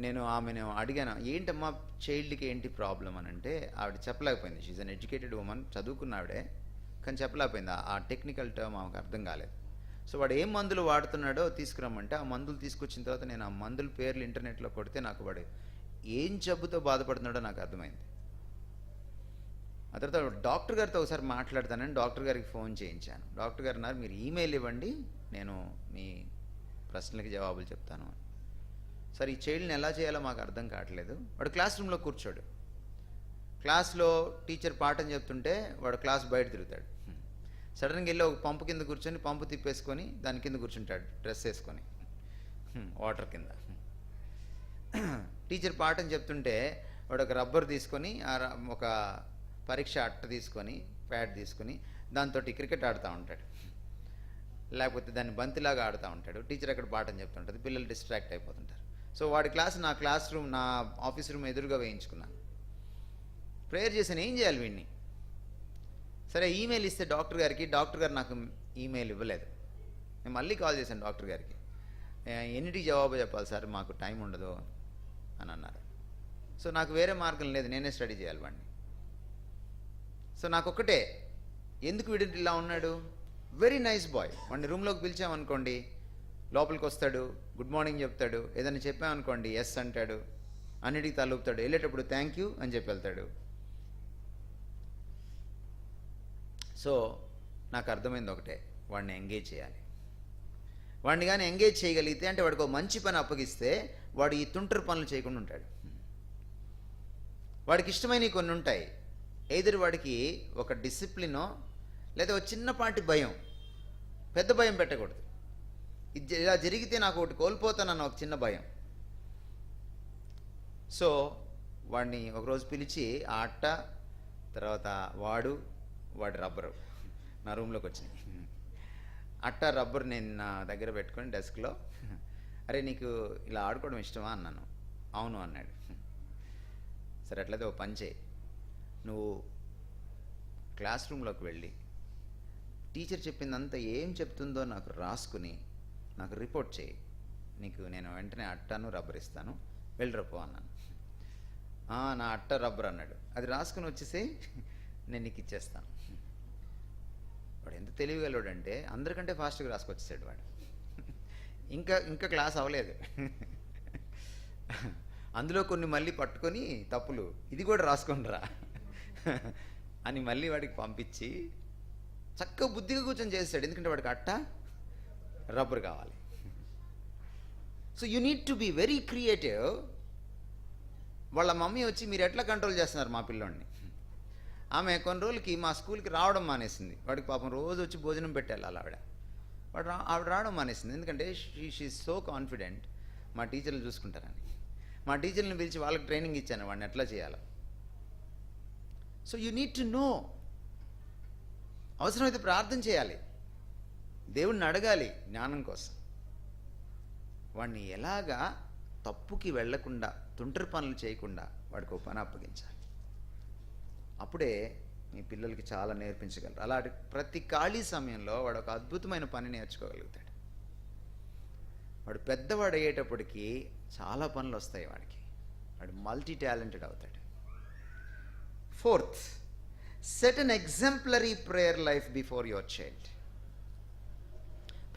నేను ఆమెను అడిగాను, ఏంటమ్మా చైల్డ్కి ఏంటి ప్రాబ్లం అని అంటే ఆవిడ చెప్పలేకపోయింది. షీఈ్ అన్ ఎడ్యుకేటెడ్ ఉమెన్, చదువుకున్న ఆవిడే, కానీ చెప్పలేకపోయింది. ఆ టెక్నికల్ టర్మ్ ఆమెకు అర్థం కాలేదు. సో వాడు ఏం మందులు వాడుతున్నాడో తీసుకురమ్మంటే ఆ మందులు తీసుకొచ్చిన తర్వాత నేను ఆ మందుల పేర్లు ఇంటర్నెట్లో కొడితే నాకు వాడు ఏం జబ్బుతో బాధపడుతున్నాడో నాకు అర్థమైంది. ఆ తర్వాత డాక్టర్ గారితో ఒకసారి మాట్లాడతానని డాక్టర్ గారికి ఫోన్ చేయించాను. డాక్టర్ గారు అన్నారు, మీరు ఈమెయిల్ ఇవ్వండి, నేను మీ ప్రశ్నలకి జవాబులు చెప్తాను. సరే, ఈ చైల్డ్ని ఎలా చేయాలో మాకు అర్థం కావట్లేదు. వాడు క్లాస్ రూమ్లో కూర్చోడు. క్లాస్లో టీచర్ పాఠం చెప్తుంటే వాడు క్లాస్ బయట తిరుగుతాడు. సడన్గా వెళ్ళి ఒక పంపు కింద కూర్చొని పంపు తిప్పేసుకొని దాని కింద కూర్చుంటాడు డ్రెస్ వేసుకొని వాటర్ కింద. టీచర్ పాఠం చెప్తుంటే వాడు ఒక రబ్బర్ తీసుకొని ఒక పరీక్ష అట్ట తీసుకొని ప్యాడ్ తీసుకొని దాంతో క్రికెట్ ఆడుతూ ఉంటాడు, లేకపోతే దాన్ని బంతిలాగా ఆడుతూ ఉంటాడు. టీచర్ అక్కడ పాఠం చెప్తుంటుంది, పిల్లలు డిస్ట్రాక్ట్ అయిపోతుంటారు. సో వాడి క్లాస్ నా క్లాస్ రూమ్, నా ఆఫీస్ రూమ్ ఎదురుగా వేయించుకున్నాను. ప్రేయర్ చేశాను, ఏం చేయాలి వీడిని? సరే, ఈమెయిల్ ఇస్తే డాక్టర్ గారికి, డాక్టర్ గారు నాకు ఈమెయిల్ ఇవ్వలేదు. నేను మళ్ళీ కాల్ చేశాను డాక్టర్ గారికి, ఎన్నిటికి జవాబు చెప్పాలి సార్, మాకు టైం ఉండదు అని అన్నారు. సో నాకు వేరే మార్గం లేదు, నేనే స్టడీ చేయాలి వాడిని. సో నాకొక్కటే, ఎందుకు వీడు ఇలా ఉన్నాడు? Very nice bye. వాడిని రూమ్లోకి పిలిచామనుకోండి, లోపలికి వస్తాడు, గుడ్ మార్నింగ్ చెప్తాడు, ఏదైనా చెప్పామనుకోండి ఎస్ అంటాడు, అన్నిటికీ తలూపుతాడు, వెళ్ళేటప్పుడు థ్యాంక్ యూ అని చెప్పి వెళ్తాడు. సో నాకు అర్థమైంది ఒకటే, వాడిని ఎంగేజ్ చేయాలి. వాడిని కానీ ఎంగేజ్ చేయగలిగితే, అంటే వాడికి ఒక మంచి పని అప్పగిస్తే వాడు ఈ తుంటరి పనులు చేయకుండా ఉంటాడు. వాడికి ఇష్టమైనవి కొన్ని ఉంటాయి. ఎదురు వాడికి ఒక డిసిప్లినో లేదా ఒక చిన్నపాటి భయం, పెద్ద భయం పెట్టకూడదు. ఇది ఇలా జరిగితే నాకు ఒకటి కోల్పోతానన్న ఒక చిన్న భయం. సో వాడిని ఒకరోజు పిలిచి ఆ అట్ట, తర్వాత వాడి రబ్బరు నా రూమ్లోకి వచ్చినాయి. అట్ట రబ్బర్ నేను నా దగ్గర పెట్టుకొని డెస్క్లో, అరే నీకు ఇలా ఆడుకోవడం ఇష్టమా అన్నాను. అవును అన్నాడు. సరే, అట్లయితే ఓ పని చేయి, నువ్వు క్లాస్ రూమ్లోకి వెళ్ళి టీచర్ చెప్పిందంతా ఏం చెప్తుందో నాకు రాసుకుని నాకు రిపోర్ట్ చేయి, నీకు నేను వెంటనే అట్టను రబ్బర్ ఇస్తాను, వెళ్ళిరపో అన్నాను. నా అట్ట రబ్బర్ అన్నాడు. అది రాసుకుని వచ్చేసి నేను నీకు ఇచ్చేస్తాను. వాడు ఎంత తెలివిగలవాడంటే అందరికంటే ఫాస్ట్గా రాసుకొచ్చేసాడు వాడు. ఇంకా క్లాస్ అవ్వలేదు, అందులో కొన్ని మళ్ళీ పట్టుకొని తప్పులు, ఇది కూడా రాసుకొనిరా అని మళ్ళీ వాడికి పంపించి చక్కగా బుద్ధిగా కూర్చొని చేస్తాడు. ఎందుకంటే వాడికి అట్ట రబ్బర్ కావాలి. So you need to be very creative. వాళ్ళ మమ్మీ వచ్చి, మీరు ఎట్లా కంట్రోల్ చేస్తున్నారు మా పిల్లోడిని? ఆమె కొన్ని రోజులకి మా స్కూల్కి రావడం మానేసింది. వాడికి పాపం రోజు వచ్చి భోజనం పెట్టాలి అలా ఆవిడ రావడం మానేసింది. ఎందుకంటే షీ సో కాన్ఫిడెంట్, మా టీచర్లు చూసుకుంటారని. మా టీచర్ని పిలిచి వాళ్ళకి ట్రైనింగ్ ఇచ్చాను వాడిని ఎట్లా చేయాలో. So you need to know అవసరమైతే ప్రార్థన చేయాలి, దేవుణ్ణి అడగాలి జ్ఞానం కోసం. వాడిని ఎలాగా తప్పుకి వెళ్లకుండా, తుంటరి పనులు చేయకుండా వాడికి ఒక పని అప్పగించాలి. అప్పుడే మీ పిల్లలకి చాలా నేర్పించగలరు. అలాంటి ప్రతి ఖాళీ సమయంలో వాడు ఒక అద్భుతమైన పని నేర్చుకోగలుగుతాడు. వాడు పెద్దవాడు అయ్యేటప్పటికి చాలా పనులు వస్తాయి వాడికి. వాడు మల్టీ టాలెంటెడ్ అవుతాడు. Fourth, set an exemplary prayer life before your child.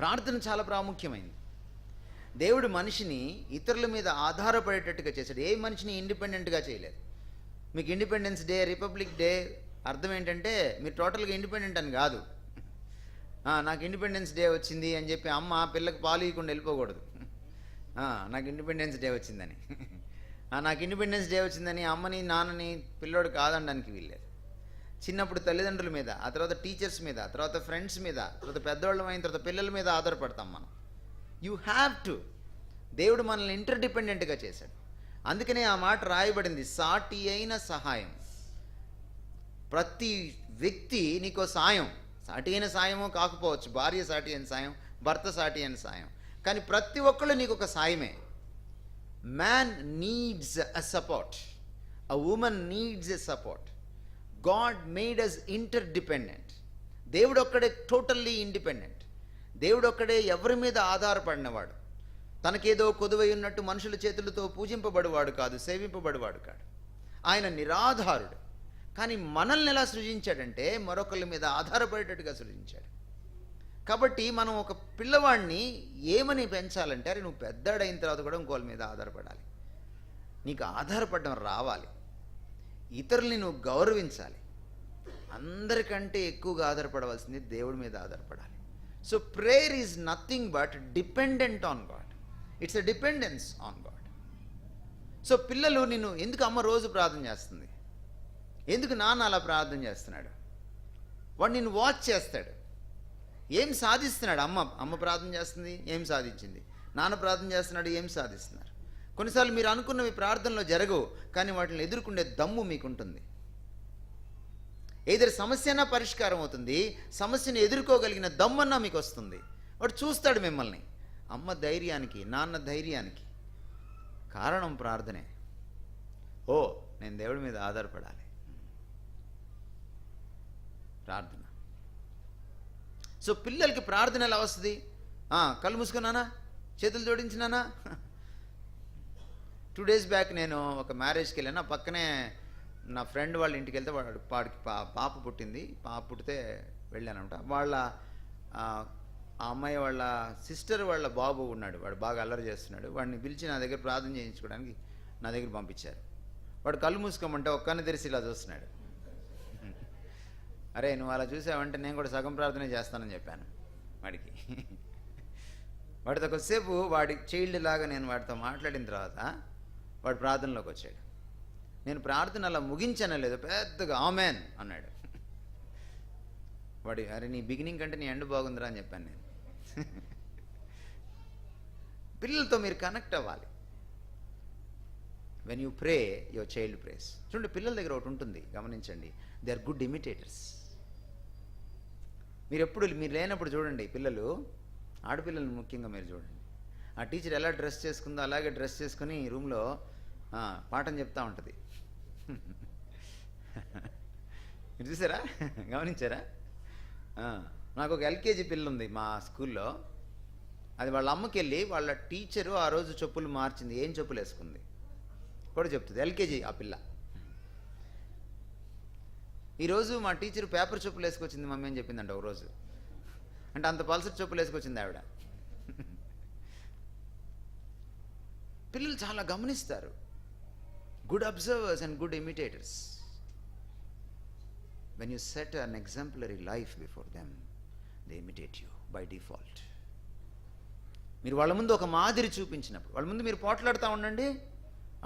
ప్రార్థన చాలా ప్రాముఖ్యమైంది. దేవుడు మనిషిని ఇతరుల మీద ఆధారపడేటట్టుగా చేశాడు. ఏ మనిషిని ఇండిపెండెంట్గా చేయలేదు. మీకు ఇండిపెండెన్స్ డే, రిపబ్లిక్ డే అర్థం ఏంటంటే మీరు టోటల్గా ఇండిపెండెంట్ అని కాదు. నాకు ఇండిపెండెన్స్ డే వచ్చింది అని చెప్పి అమ్మ పిల్లకి పాలు ఇవ్వకుండా వెళ్ళిపోకూడదు. నాకు ఇండిపెండెన్స్ డే వచ్చిందని నాకు ఇండిపెండెన్స్ డే వచ్చిందని అమ్మని నాన్నని పిల్లోడు కాదనడానికి వీల్లేదు. చిన్నప్పుడు తల్లిదండ్రుల మీద, ఆ తర్వాత టీచర్స్ మీద, తర్వాత ఫ్రెండ్స్ మీద, తర్వాత పెద్దవాళ్ళం అయిన తర్వాత పిల్లల మీద ఆధారపడతాం మనం. You have to. దేవుడు మనల్ని ఇంటర్డిపెండెంట్గా చేశాడు. అందుకనే ఆ మాట రాయబడింది, సాటి అయిన సహాయం. ప్రతి వ్యక్తి నీకో సాయం, సాటి అయిన సాయమో కాకపోవచ్చు, భార్య సాటి అయిన సాయం, భర్త సాటి అయిన సాయం, కానీ ప్రతి ఒక్కళ్ళు నీకు ఒక సాయమే. Man needs a support, a woman needs a support. God made us interdependent. దేవుడు ఒక్కడే టోటల్లీ ఇండిపెండెంట్. దేవుడు ఒక్కడే ఎవరి మీద ఆధారపడినవాడు. తనకేదో కొదువై ఉన్నట్టు మనుషుల చేతులతో పూజింపబడివాడు కాదు, సేవింపబడివాడు కాడు. ఆయన నిరాధారుడు. కానీ మనల్ని ఎలా సృజించాడంటే మరొకరి మీద ఆధారపడేటట్టుగా సృజించాడు. కాబట్టి మనం ఒక పిల్లవాడిని ఏమని పెంచాలంటే, అరే నువ్వు పెద్దాడైన తర్వాత కూడా ఇంకోళ్ళ మీద ఆధారపడాలి, నీకు ఆధారపడడం రావాలి, ఇతరుల్ని నువ్వు గౌరవించాలి. అందరికంటే ఎక్కువగా ఆధారపడవలసింది దేవుడి మీద ఆధారపడాలి. So prayer is nothing but dependent on God. It's a dependence on God. So పిల్లలు నిన్ను ఎందుకు అమ్మ రోజు ప్రార్థన చేస్తుంది, ఎందుకు నాన్న అలా ప్రార్థన చేస్తున్నాడు, వాడు నిన్ను వాచ్ చేస్తాడు. ఏం సాధిస్తున్నాడు? అమ్మ ప్రార్థన చేస్తుంది, ఏం సాధించింది? నాన్న ప్రార్థన చేస్తున్నాడు, ఏం సాధిస్తున్నారు? కొన్నిసార్లు మీరు అనుకున్నవి ప్రార్థనలో జరగవు, కానీ వాటిని ఎదుర్కొనే దమ్ము మీకుంటుంది. ఏదైనా సమస్యనా పరిష్కారం అవుతుంది, సమస్యను ఎదుర్కోగలిగిన దమ్మన్నా మీకు వస్తుంది. వాడు చూస్తాడు మిమ్మల్ని. అమ్మ ధైర్యానికి, నాన్న ధైర్యానికి కారణం ప్రార్థనే. ఓ నేను దేవుడి మీద ఆధారపడాలి. ప్రార్థన. సో పిల్లలకి ప్రార్థన ఎలా వస్తుంది? కళ్ళు మూసుకున్నానా, చేతులు జోడించినానా. 2 days బ్యాక్ నేను ఒక మ్యారేజ్కి వెళ్ళాను. ఆ పక్కనే నా ఫ్రెండ్ వాళ్ళ ఇంటికి వెళ్తే వాడికి పాప పుట్టింది. పాప పుట్టితే వెళ్ళానంట. ఆ అమ్మాయి వాళ్ళ సిస్టర్ వాళ్ళ బాబు ఉన్నాడు, వాడు బాగా అల్లరి చేస్తున్నాడు. వాడిని పిలిచి నా దగ్గర ప్రార్థన చేయించుకోవడానికి నా దగ్గర పంపించారు. వాడు కళ్ళు మూసుకోమంటే ఒక్కని తెరిచి ఇలా చూస్తున్నాడు. అరే నువ్వు అలా చూసావంటే నేను కూడా సగం ప్రార్థనే చేస్తానని చెప్పాను వాడికి. వాడితో కొద్దిసేపు వాడి చైల్డ్ లాగా నేను వాడితో మాట్లాడిన తర్వాత వాడు ప్రార్థనలోకి వచ్చాడు. నేను ప్రార్థన అలా ముగించానో లేదో పెద్దగా ఆమెన్ అన్నాడు. వాడి అరే నీ బిగినింగ్ కంటే నీ ఎండ్ బాగుందిరా అని చెప్పాను నేను. పిల్లలతో మీరు కనెక్ట్ అవ్వాలి. When you pray your child prays. చూడండి పిల్లల దగ్గర ఒకటి ఉంటుంది, గమనించండి, దే ఆర్ గుడ్ ఇమిటేటర్స్. మీరు లేనప్పుడు చూడండి, పిల్లలు, ఆడపిల్లలు ముఖ్యంగా మీరు చూడండి, ఆ టీచర్ ఎలా డ్రెస్ చేసుకుందో అలాగే డ్రెస్ చేసుకుని రూమ్లో పాఠం చెప్తా ఉంటుంది. మీరు చూసారా, గమనించారా? నాకు ఒక ఎల్కేజీ పిల్ల ఉంది మా స్కూల్లో. అది వాళ్ళ అమ్మకి వెళ్ళి వాళ్ళ టీచరు ఆ రోజు చెప్పులు మార్చింది, ఏం చెప్పులు వేసుకుంది కూడా చెప్తుంది. ఎల్కేజీ ఆ పిల్ల. ఈరోజు మా టీచర్ పేపర్ చెప్పులు వేసుకొచ్చింది మమ్మీ అని చెప్పిందంట ఒకరోజు. అంటే అంత పల్సర్ చెప్పులు వేసుకొచ్చింది ఆవిడ. పిల్లలు చాలా గమనిస్తారు. Good observers and good imitators. When you set an exemplary life before them, they imitate you by default. మీరు వాళ్ళ ముందు ఒక మాదిరి చూపించినప్పుడు, వాళ్ళ ముందు మీరు పోట్లాడుతూ ఉండండి,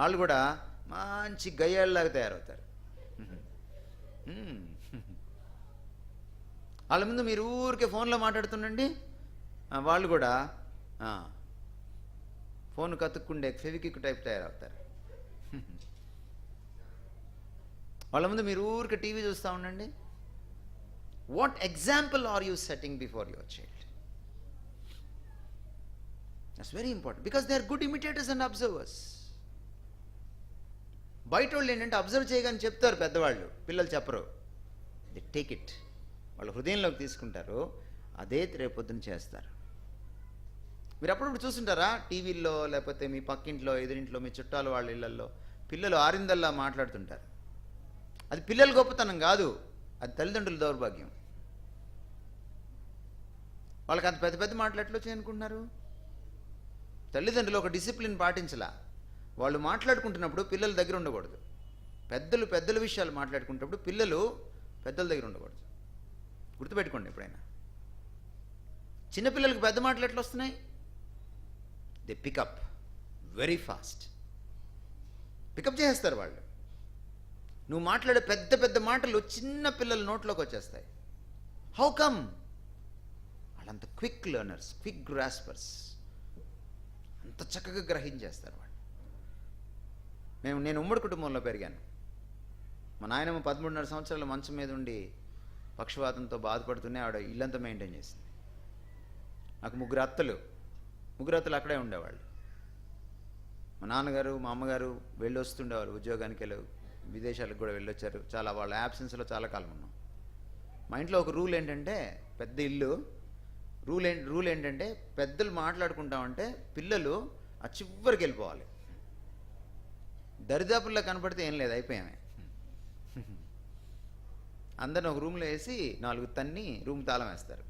వాళ్ళు కూడా మంచి గయ్యాళ్ళలాగా తయారవుతారు. వాళ్ళ ముందు మీరు ఊరికే ఫోన్లో మాట్లాడుతుండండి, వాళ్ళు కూడా ఫోన్ కతుక్కుండే ఫెవిక్విక్ టైప్ తయారవుతారు. వాళ్ళ ముందు మీరు ఊరికే టీవీ చూస్తూ ఉండండి, what example are you setting before your child? That's very important, because they are good imitators and observers. బయట వాళ్ళు ఏంటంటే అబ్జర్వ్ చేయగానే చెప్తారు పెద్దవాళ్ళు, పిల్లలు చెప్పరు. ది టేక్ ఇట్, వాళ్ళు హృదయంలోకి తీసుకుంటారు, అదే రేపొద్దున చేస్తారు. మీరు అప్పుడప్పుడు చూస్తుంటారా టీవీల్లో, లేకపోతే మీ పక్కింట్లో, ఎదురింట్లో, మీ చుట్టాలు వాళ్ళ ఇళ్లలో పిల్లలు ఆరిందల్లా మాట్లాడుతుంటారు. అది పిల్లల గొప్పతనం కాదు, అది తల్లిదండ్రుల దౌర్భాగ్యం. వాళ్ళకి అంత పెద్ద పెద్ద మాటలు ఎట్లా వచ్చాయి అనుకుంటున్నారు? తల్లిదండ్రులు ఒక డిసిప్లిన్ పాటించలా. వాళ్ళు మాట్లాడుకుంటున్నప్పుడు పిల్లల దగ్గర ఉండకూడదు. పెద్దల విషయాలు మాట్లాడుకుంటున్నప్పుడు పిల్లలు పెద్దల దగ్గర ఉండకూడదు. గుర్తుపెట్టుకోండి ఎప్పుడైనా. చిన్నపిల్లలకి పెద్ద మాటలు ఎట్లా వస్తున్నాయి? They pick up very fast. Pick up చేసేస్తారు వాళ్ళు. నువ్వు మాట్లాడే పెద్ద పెద్ద మాటలు చిన్న పిల్లల నోట్లోకి వచ్చేస్తాయి. How come? వాళ్ళంత క్విక్ లెర్నర్స్, క్విక్ గ్రాస్పర్స్, అంత చక్కగా గ్రహించేస్తారు వాళ్ళు. నేను ఉమ్మడి కుటుంబంలో పెరిగాను. మా నాయనమ్మ 13.5 సంవత్సరాల మంచం మీద ఉండి పక్షవాతంతో బాధపడుతూనే ఆవిడ ఇల్లంతా మెయింటైన్ చేసింది. నాకు ముగ్గురు అత్తలు అక్కడే ఉండేవాళ్ళు. మా నాన్నగారు, మా అమ్మగారు వెళ్ళి వస్తుండేవారు ఉద్యోగానికి, విదేశాలకు కూడా వెళ్ళొచ్చారు. చాలా వాళ్ళ యాబ్సెన్స్లో చాలా కాలం ఉన్నాం. మా ఇంట్లో ఒక రూల్ ఏంటంటే, పెద్ద ఇల్లు, రూల్ ఏంటంటే పెద్దలు మాట్లాడుకుంటామంటే పిల్లలు ఆ చివరికి వెళ్ళిపోవాలి. దరిదాపుల్లో కనపడితే ఏం లేదు, అయిపోయామే. అందరిని ఒక రూమ్లో వేసి 4 తన్ని రూమ్ తాళం వేస్తారు.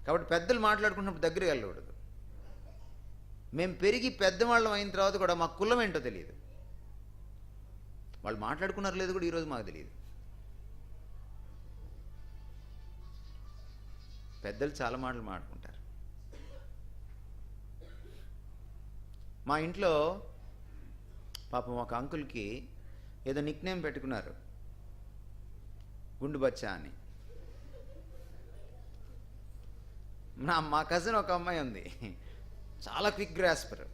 కాబట్టి పెద్దలు మాట్లాడుకున్నప్పుడు దగ్గరికి వెళ్ళకూడదు. మేము పెరిగి పెద్దవాళ్ళం అయిన తర్వాత కూడా మా కులం ఏంటో తెలియదు. వాళ్ళు మాట్లాడుకున్నారు లేదు కూడా ఈరోజు మాకు తెలియదు. పెద్దలు చాలా మాటలు మాట్లాడుకుంటారు. మా ఇంట్లో పాపం ఒక అంకుల్కి ఏదో నిక్నేమ్ పెట్టుకున్నారు, గుండు బచ్చా అని. మా కజిన్ ఒక అమ్మాయి ఉంది, చాలా క్విక్ గ్రాస్పర్.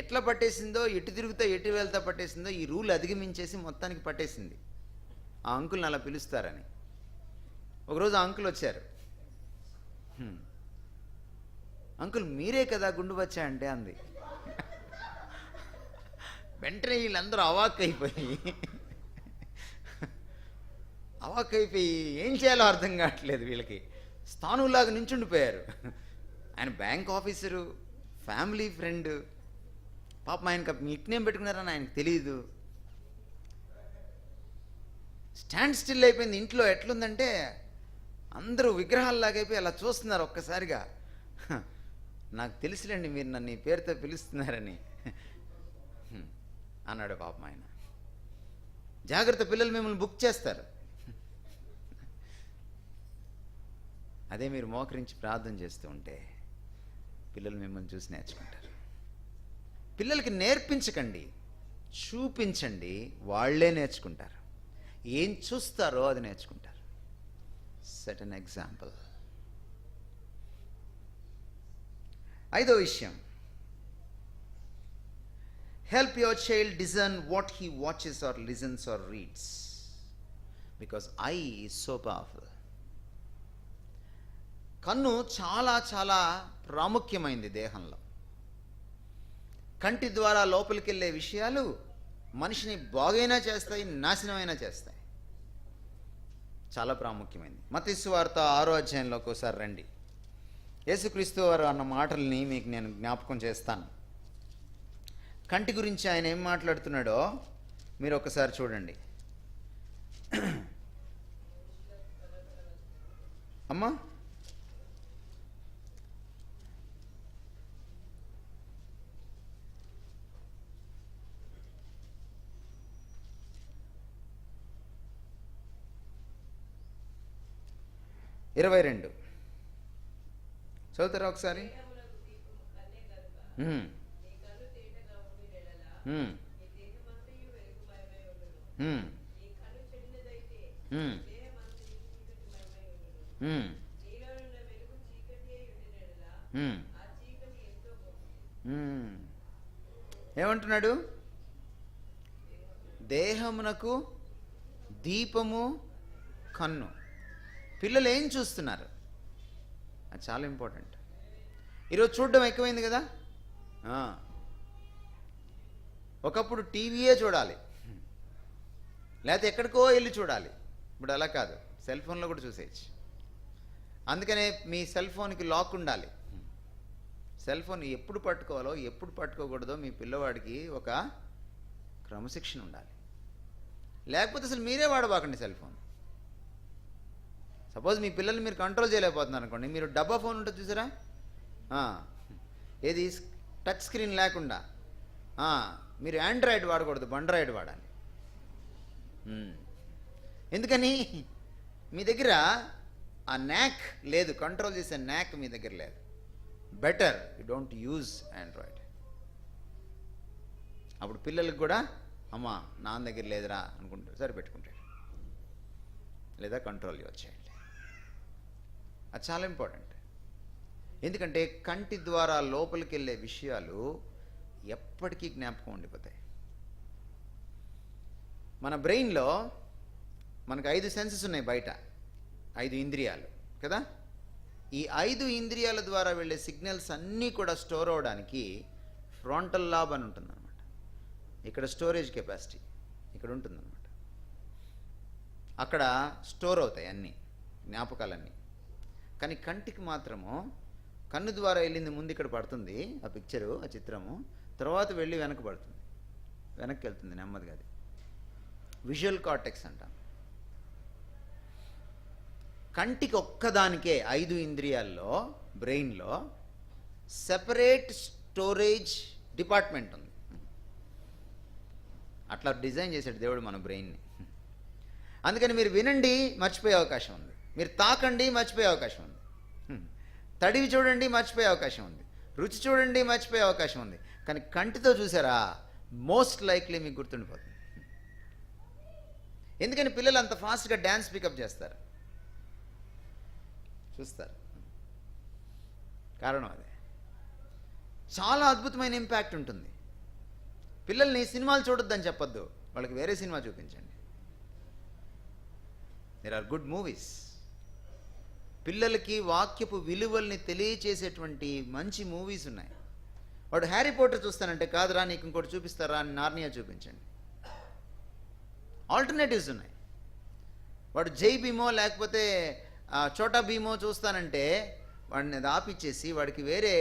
ఎట్లా పట్టేసిందో, ఎటు తిరుగుతా ఎటు వెళ్తా పట్టేసిందో, ఈ రూల్ అధిగమించేసి మొత్తానికి పట్టేసింది. ఆ అంకుల్ని అలా పిలుస్తారని. ఒకరోజు ఆ అంకుల్ వచ్చారు. అంకుల్ మీరే కదా గుండు బచ్చా అంటే అంది. వెంటనే వీళ్ళందరూ అవాక్కైపోయి ఏం చేయాలో అర్థం కావట్లేదు వీళ్ళకి. స్థానులాగా నించుండిపోయారు. ఆయన బ్యాంక్ ఆఫీసరు, ఫ్యామిలీ ఫ్రెండ్, పాపం ఆయనకు నిక్నేమ్ పెట్టుకున్నారని ఆయనకు తెలియదు. స్టాండ్ స్టిల్ అయిపోయింది ఇంట్లో. ఎట్లుందంటే అందరూ విగ్రహాల్లాగైపోయి అలా చూస్తున్నారు ఒక్కసారిగా. నాకు తెలుసులేండి మీరు నన్ను ఈ పేరుతో పిలుస్తున్నారని అన్నాడు పాపం ఆయన. జాగ్రత్త, పిల్లలు మిమ్మల్ని బుక్ చేస్తారు. అదే మీరు మోకరించి ప్రార్థన చేస్తూ ఉంటే పిల్లలు మిమ్మల్ని చూసి నేర్చుకుంటారు. పిల్లలకి నేర్పించకండి, చూపించండి, వాళ్ళే నేర్చుకుంటారు. ఏం చూస్తారో అది నేర్చుకుంటారు. Set an example. 5వ విషయం, help your child discern what he watches or listens or reads, because eye is so powerful. కన్ను చాలా చాలా ప్రాముఖ్యమైంది దేహంలో. కంటి ద్వారా లోపలికి వెళ్ళే విషయాలు మనిషిని బాగైనా చేస్తాయి, నాశనమైనా చేస్తాయి. చాలా ప్రాముఖ్యమైంది. మత్తయి సువార్త 6వ అధ్యాయంలోకి ఒకసారి రండి. యేసుక్రీస్తు వారు అన్న మాటల్ని మీకు నేను జ్ఞాపకం చేస్తాను. కంటి గురించి ఆయన ఏం మాట్లాడుతున్నాడో మీరు ఒకసారి చూడండి. అమ్మా, ఇరవై 22 చదువుతారా ఒకసారి? దేహమునకు దీపము కన్నే గనుక నీ కన్ను తేటగా ఉండినెడల నీ దేహమంతయు వెలుగుమయమై ఉండును. నీ కన్ను చెడినదైతే దేహమంతయు చీకటిమయమై ఉండును. నీలోనున్న వెలుగు చీకటియే ఉండినెడల ఆ చీకటి ఎంతో గొప్పది. ఏమంటున్నాడు? దేహమునకు దీపము కన్ను. పిల్లలు ఏం చూస్తున్నారు, అది చాలా ఇంపార్టెంట్. ఈరోజు చూడడం ఎక్కువైంది కదా. ఒకప్పుడు టీవీయే చూడాలి, లేకపోతే ఎక్కడికో వెళ్ళి చూడాలి. ఇప్పుడు అలా కాదు, సెల్ ఫోన్లో కూడా చూసేయచ్చు. అందుకనే మీ సెల్ ఫోన్కి లాక్ ఉండాలి. సెల్ ఫోన్ ఎప్పుడు పట్టుకోవాలో ఎప్పుడు పట్టుకోకూడదో మీ పిల్లవాడికి ఒక క్రమశిక్షణ ఉండాలి. లేకపోతే అసలు మీరే వాడబాకండి సెల్ ఫోన్. సపోజ్ మీ పిల్లల్ని మీరు కంట్రోల్ చేయలేకపోతున్నారు అనుకోండి, మీరు డబ్బా ఫోన్ ఉంటుంది చూసారా, ఏది టచ్ స్క్రీన్ లేకుండా, మీరు ఆండ్రాయిడ్ వాడకూడదు, బండ్రాయిడ్ వాడాలి. ఎందుకని? మీ దగ్గర ఆ న్యాక్ లేదు, కంట్రోల్ చేసే న్యాక్ మీ దగ్గర లేదు. Better you don't use Android. అప్పుడు పిల్లలకు కూడా అమ్మా నాన్న దగ్గర లేదురా అనుకుంటారు, సరే పెట్టుకుంటాడు, లేదా కంట్రోల్ వచ్చేయండి. అది చాలా ఇంపార్టెంట్. ఎందుకంటే కంటి ద్వారా లోపలికి వెళ్ళే విషయాలు ఎప్పటికీ జ్ఞాపకం ఉండిపోతాయి. మన బ్రెయిన్లో మనకు 5 సెన్సెస్ ఉన్నాయి, బయట 5 ఇంద్రియాలు కదా. ఈ 5 ఇంద్రియాల ద్వారా వెళ్ళే సిగ్నల్స్ అన్నీ కూడా స్టోర్ అవడానికి ఫ్రంటల్ లాబ్ అని ఉంటుందన్నమాట. ఇక్కడ స్టోరేజ్ కెపాసిటీ ఇక్కడ ఉంటుందన్నమాట. అక్కడ స్టోర్ అవుతాయి అన్నీ జ్ఞాపకాలన్నీ. కానీ కంటికి మాత్రము కన్ను ద్వారా వెళ్ళింది ముందు ఇక్కడ పడుతుంది, ఆ పిక్చరు, ఆ చిత్రము, తర్వాత వెళ్ళి వెనక్కి పడుతుంది, వెనక్కి వెళ్తుంది నెమ్మదిగా. అది విజువల్ కార్టెక్స్ అంటాం. కంటికి ఒక్కదానికే 5 ఇంద్రియాల్లో బ్రెయిన్లో సెపరేట్ స్టోరేజ్ డిపార్ట్మెంట్ ఉంది. అట్లా డిజైన్ చేశాడు దేవుడు మన బ్రెయిన్ని. అందుకని మీరు వినండి, మర్చిపోయే అవకాశం ఉంది. మీరు తాకండి, మర్చిపోయే అవకాశం ఉంది. తడివి చూడండి, మర్చిపోయే అవకాశం ఉంది. రుచి చూడండి, మర్చిపోయే అవకాశం ఉంది. కానీ కంటితో చూసారా, మోస్ట్ లైక్లీ మీకు గుర్తుండిపోతుంది. ఎందుకని పిల్లలు అంత ఫాస్ట్గా డ్యాన్స్ పికప్ చేస్తారు, చూస్తారు. కారణం అదే. చాలా అద్భుతమైన ఇంపాక్ట్ ఉంటుంది. పిల్లల్ని సినిమాలు చూడొద్దని చెప్పొద్దు, వాళ్ళకి వేరే సినిమా చూపించండి. There are good movies. పిల్లలకి వాక్యపు విలువల్ని తెలియచేసేటువంటి మంచి మూవీస్ ఉన్నాయి. వాడు హ్యారీ పోటర్ చూస్తానంటే, కాదురా నీకు ఇంకోటి చూపిస్తారా అని నార్నియా చూపించండి. ఆల్టర్నేటివ్స్ ఉన్నాయి. వాడు జై భీమో లేకపోతే చోటా భీమో చూస్తానంటే వాడిని అది ఆపిచ్చేసి వాడికి వేరే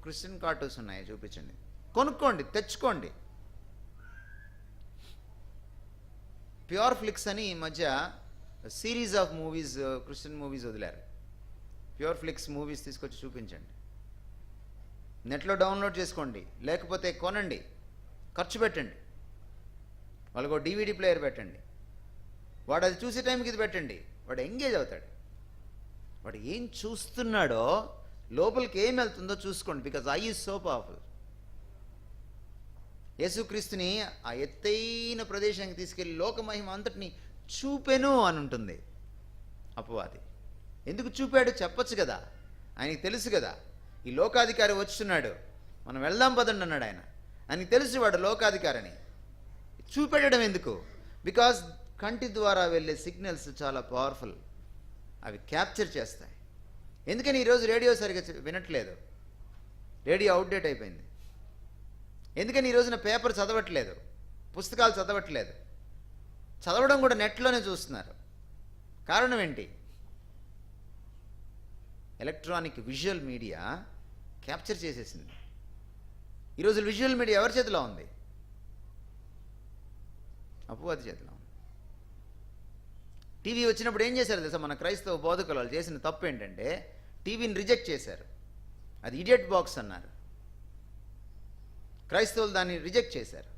క్రిస్టియన్ కార్టూన్స్ ఉన్నాయి చూపించండి. కొనుక్కోండి, తెచ్చుకోండి. ప్యూర్ ఫ్లిక్స్ అని ఈ మధ్య series of movies, Christian movies వదిలారు. ప్యూర్ ఫ్లిక్స్ మూవీస్ తీసుకొచ్చి చూపించండి. నెట్లో డౌన్లోడ్ చేసుకోండి, లేకపోతే కొనండి, ఖర్చు పెట్టండి. వాళ్ళకు DVD ప్లేయర్ పెట్టండి. వాడు అది చూసే టైంకి ఇది పెట్టండి, వాడు ఎంగేజ్ అవుతాడు. వాడు ఏం చూస్తున్నాడో లోపలికి ఏం వెళ్తుందో చూసుకోండి. Because I is so powerful. యేసుక్రీస్తుని ఆ ఎత్తైన ప్రదేశానికి తీసుకెళ్ళి లోకమహిమ అంతటిని చూపెను అని ఉంటుంది అపవాది. ఎందుకు చూపాడు చెప్పొచ్చు కదా, ఆయనకి తెలుసు కదా. ఈ లోకాధికారి వచ్చున్నాడు, మనం వెళ్దాం పదండి అన్నాడు ఆయన. ఆయనకి తెలుసు వాడు లోకాధికారని. చూపెట్టడం ఎందుకు? బికాజ్ కంటి ద్వారా వెళ్ళే సిగ్నల్స్ చాలా పవర్ఫుల్, అవి క్యాప్చర్ చేస్తాయి. ఎందుకని ఈరోజు రేడియో సరిగా వినట్లేదు, రేడియో అవుట్డేట్ అయిపోయింది. ఎందుకని ఈ రోజున పేపర్ చదవట్లేదు, పుస్తకాలు చదవట్లేదు, చదవడం కూడా నెట్లోనే చూస్తున్నారు. కారణం ఏంటి? ఎలక్ట్రానిక్ విజువల్ మీడియా క్యాప్చర్ చేసేసింది. ఈరోజు విజువల్ మీడియా ఎవరి చేతిలో ఉంది? అపవాది చేతిలో ఉంది. టీవీ వచ్చినప్పుడు ఏం చేశారు తెలుసా? మన క్రైస్తవ బోధకులు వాళ్ళు చేసిన తప్పు ఏంటంటే టీవీని రిజెక్ట్ చేశారు. అది ఇడియట్ బాక్స్ అన్నారు. క్రైస్తవులు దాన్ని రిజెక్ట్ చేశారు.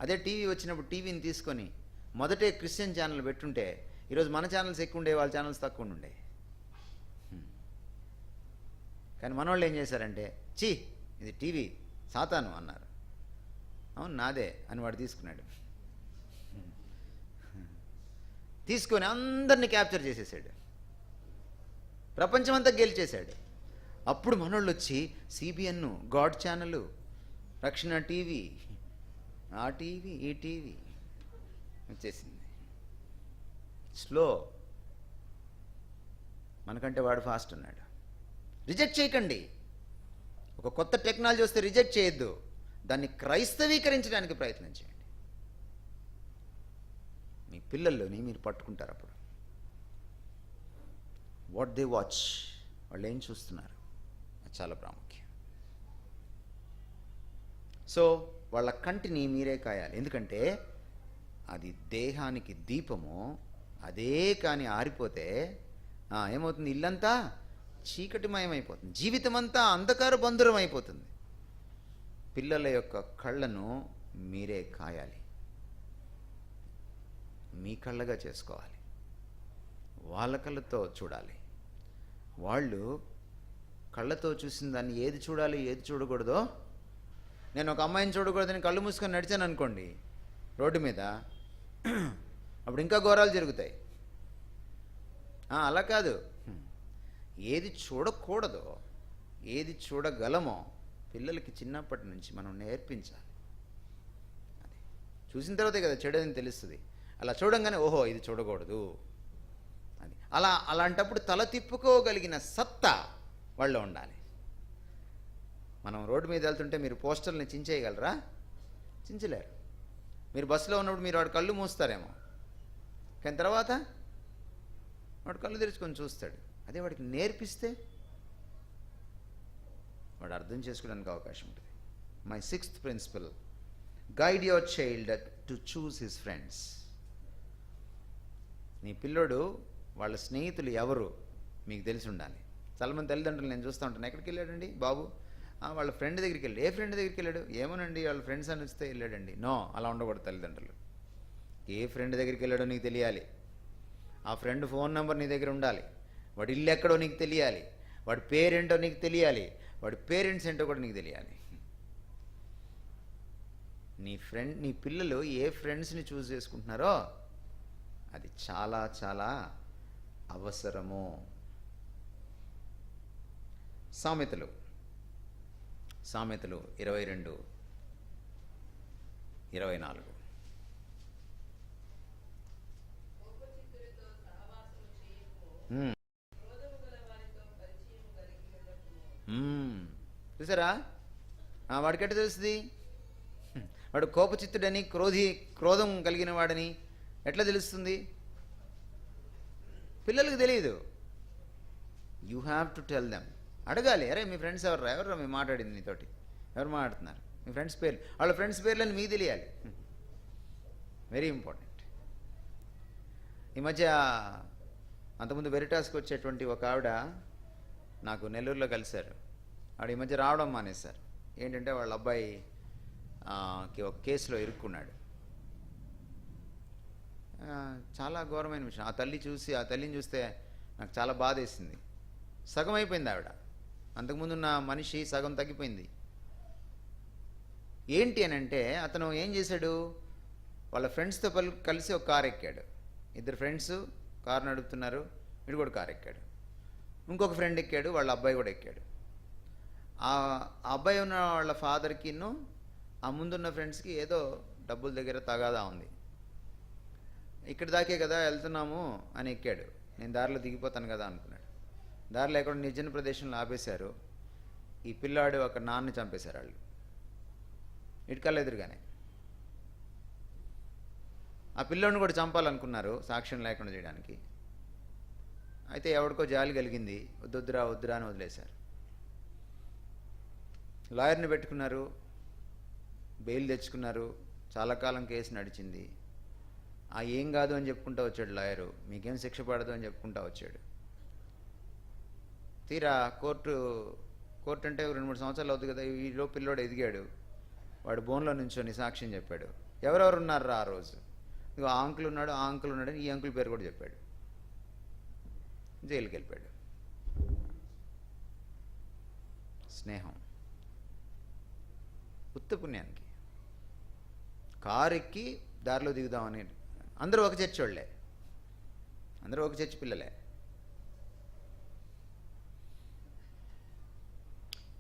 అదే టీవీ వచ్చినప్పుడు టీవీని తీసుకొని మొదటే క్రిస్టియన్ ఛానల్ పెట్టుంటే ఈరోజు మన ఛానల్స్ ఎక్కువ ఉండే, వాళ్ళ ఛానల్స్ తక్కువ ఉండే. కానీ మనవాళ్ళు ఏం చేశారంటే, చీ ఇది టీవీ సాతాను అన్నారు. అవును నాదే అని వాడు తీసుకున్నాడు. తీసుకొని అందరినీ క్యాప్చర్ చేసేసాడు, ప్రపంచమంతా గెలిచేశాడు. అప్పుడు మనోళ్ళు వచ్చి CBN, గాడ్ ఛానల్, రక్షణ టీవీ, ఆ టీవీ, ఈ టీవీ వచ్చేసింది. స్లో, మనకంటే వాడు ఫాస్ట్ ఉన్నాడు. రిజెక్ట్ చేయకండి. ఒక కొత్త టెక్నాలజీ వస్తే రిజెక్ట్ చేయొద్దు, దాన్ని క్రైస్తవీకరించడానికి ప్రయత్నం చేయండి. మీ పిల్లల్లోని మీరు పట్టుకుంటారు. అప్పుడు వాట్ దే వాచ్, వాళ్ళు ఏం చూస్తున్నారు, అది చాలా ప్రాముఖ్యం. సో వాళ్ళ కంటిని మీరే కాయాలి. ఎందుకంటే అది దేహానికి దీపము. అదే కానీ ఆరిపోతే ఏమవుతుంది? ఇల్లంతా చీకటిమయమైపోతుంది, జీవితం అంతా అంధకార బంధురం అయిపోతుంది. పిల్లల యొక్క కళ్ళను మీరే కాయాలి, మీ కళ్ళగా చేసుకోవాలి. వాళ్ళ కళ్ళతో చూడాలి. వాళ్ళు కళ్ళతో చూసిన దాన్ని ఏది చూడాలి, ఏది చూడకూడదో. నేను ఒక అమ్మాయిని చూడకూడదని కళ్ళు మూసుకొని నడిచాను అనుకోండి రోడ్డు మీద, అప్పుడు ఇంకా ఘోరాలు జరుగుతాయి. అలా కాదు. ఏది చూడకూడదో, ఏది చూడగలమో పిల్లలకి చిన్నప్పటి నుంచి మనం నేర్పించాలి. అది చూసిన తర్వాతే కదా చెడు అని తెలుస్తుంది. అలా చూడంగానే ఓహో ఇది చూడకూడదు అది. అలాంటప్పుడు తల తిప్పుకోగలిగిన సత్తా వాళ్ళు ఉండాలి. మనం రోడ్డు మీద వెళ్తుంటే మీరు పోస్టర్ని చించేయగలరా? చించలేరు. మీరు బస్సులో ఉన్నప్పుడు మీరు వాడు కళ్ళు మూస్తారేమో, కానీ తర్వాత వాడు కళ్ళు తెరుచుకొని చూస్తాడు. అదే వాడికి నేర్పిస్తే వాడు అర్థం చేసుకోవడానికి అవకాశం ఉంటుంది. My 6th principle, guide your child to choose his friends. నీ పిల్లోడు వాళ్ళ స్నేహితులు ఎవరు మీకు తెలిసి ఉండాలి. చాలామంది తల్లిదండ్రులు నేను చూస్తూ ఉంటాను, ఎక్కడికి వెళ్ళాడండి బాబు, వాళ్ళ ఫ్రెండ్ దగ్గరికి వెళ్ళాడు. ఏ ఫ్రెండ్ దగ్గరికి వెళ్ళాడు? ఏమోనండి వాళ్ళ ఫ్రెండ్స్ అని వస్తే వెళ్ళాడండి. నో, అలా ఉండకూడదు తల్లిదండ్రులు. ఏ ఫ్రెండ్ దగ్గరికి వెళ్ళాడో నీకు తెలియాలి. ఆ ఫ్రెండ్ ఫోన్ నెంబర్ నీ దగ్గర ఉండాలి. వాడి ఇల్లు ఎక్కడో నీకు తెలియాలి. వాడి పేరేంటో నీకు తెలియాలి. వాడి పేరెంట్స్ ఏంటో కూడా నీకు తెలియాలి. నీ పిల్లలు ఏ ఫ్రెండ్స్ని చూస్ చేసుకుంటున్నారో అది చాలా చాలా అవసరము. సామెతలు 22:24. కోపచిత్తులతో సహవాసము చేయకుము, క్రోధము గల వారితో పరిచయము కలిగి ఉండకుము. చూసారా? వాడికెట్ట తెలుస్తుంది? వాడు కోపచిత్తుడని, క్రోధం కలిగిన వాడని ఎట్లా తెలుస్తుంది? పిల్లలకు తెలియదు. You have to tell them. అడగాలి, అరే మీ ఫ్రెండ్స్ ఎవరు మీ మాట్లాడింది నీతోటి, ఎవరు మాట్లాడుతున్నారు, మీ ఫ్రెండ్స్ పేర్లు, వాళ్ళ ఫ్రెండ్స్ పేర్లని మీకు తెలియాలి. Very important. ఈ మధ్య అంతకుముందు వెరిటాస్కి వచ్చేటువంటి ఒక ఆవిడ నాకు నెల్లూరులో కలిశారు. ఆవిడ ఈ మధ్య రావడం మానేశారు. ఏంటంటే వాళ్ళ అబ్బాయికి ఒక కేసులో ఇరుక్కున్నాడు. చాలా ఘోరమైన విషయం. ఆ తల్లిని చూస్తే నాకు చాలా బాధ వేసింది. సగం అయిపోయింది ఆవిడ. అంతకుముందున్న మనిషి సగం తగ్గిపోయింది. ఏంటి అని అంటే అతను ఏం చేశాడు, వాళ్ళ ఫ్రెండ్స్తో కలిసి ఒక కారు ఎక్కాడు. ఇద్దరు ఫ్రెండ్స్ కారు నడుపుతున్నారు, వీడు కూడా కారు ఎక్కాడు. ఇంకొక ఫ్రెండ్ ఎక్కాడు, వాళ్ళ అబ్బాయి కూడా ఎక్కాడు. ఆ అబ్బాయి ఉన్న వాళ్ళ ఫాదర్కిను ఆ ముందున్న ఫ్రెండ్స్కి ఏదో డబ్బుల దగ్గర తగాదా ఉంది. ఇక్కడి దాకే కదా వెళ్తున్నాము అని ఎక్కాడు. నేను దారిలో దిగిపోతాను కదా అనుకున్నాడు. దారిలో ఎక్కడ నిర్జన ప్రదేశంలో ఆపేశారు. ఈ పిల్లాడు ఒక నాన్నని చంపేశారు వాళ్ళు, ఇటుకల్ ఎదురుగానే. ఆ పిల్లోడిని కూడా చంపాలనుకున్నారు సాక్ష్యం లేకుండా చేయడానికి. అయితే ఎవరికో జాలి కలిగింది, వద్దురా అని వదిలేశారు. లాయర్ని పెట్టుకున్నారు, బెయిల్ తెచ్చుకున్నారు. చాలా కాలం కేసు నడిచింది. ఏం కాదు అని చెప్పుకుంటూ వచ్చాడు లాయరు, మీకేం శిక్ష పడదు అని చెప్పుకుంటూ వచ్చాడు. తీరా కోర్టు అంటే 2-3 సంవత్సరాలు అవుతుంది కదా. ఈలో పిల్లోడు ఎదిగాడు. వాడు బోన్లో నుంచొని సాక్ష్యం చెప్పాడు. ఎవరెవరు ఉన్నారా ఆ రోజు, ఇక ఆ అంకుల్ ఉన్నాడు, ఆ అంకుల్ ఉన్నాడని ఈ అంకుల్ పేరు కూడా చెప్పాడు. జైలుకి వెళ్ళిపోయాడు. స్నేహం ఉత్త పుణ్యానికి. కారు ఎక్కి దారిలో దిగుదామని అందరూ ఒక చర్చి వాళ్ళే, అందరూ ఒక చర్చి పిల్లలే.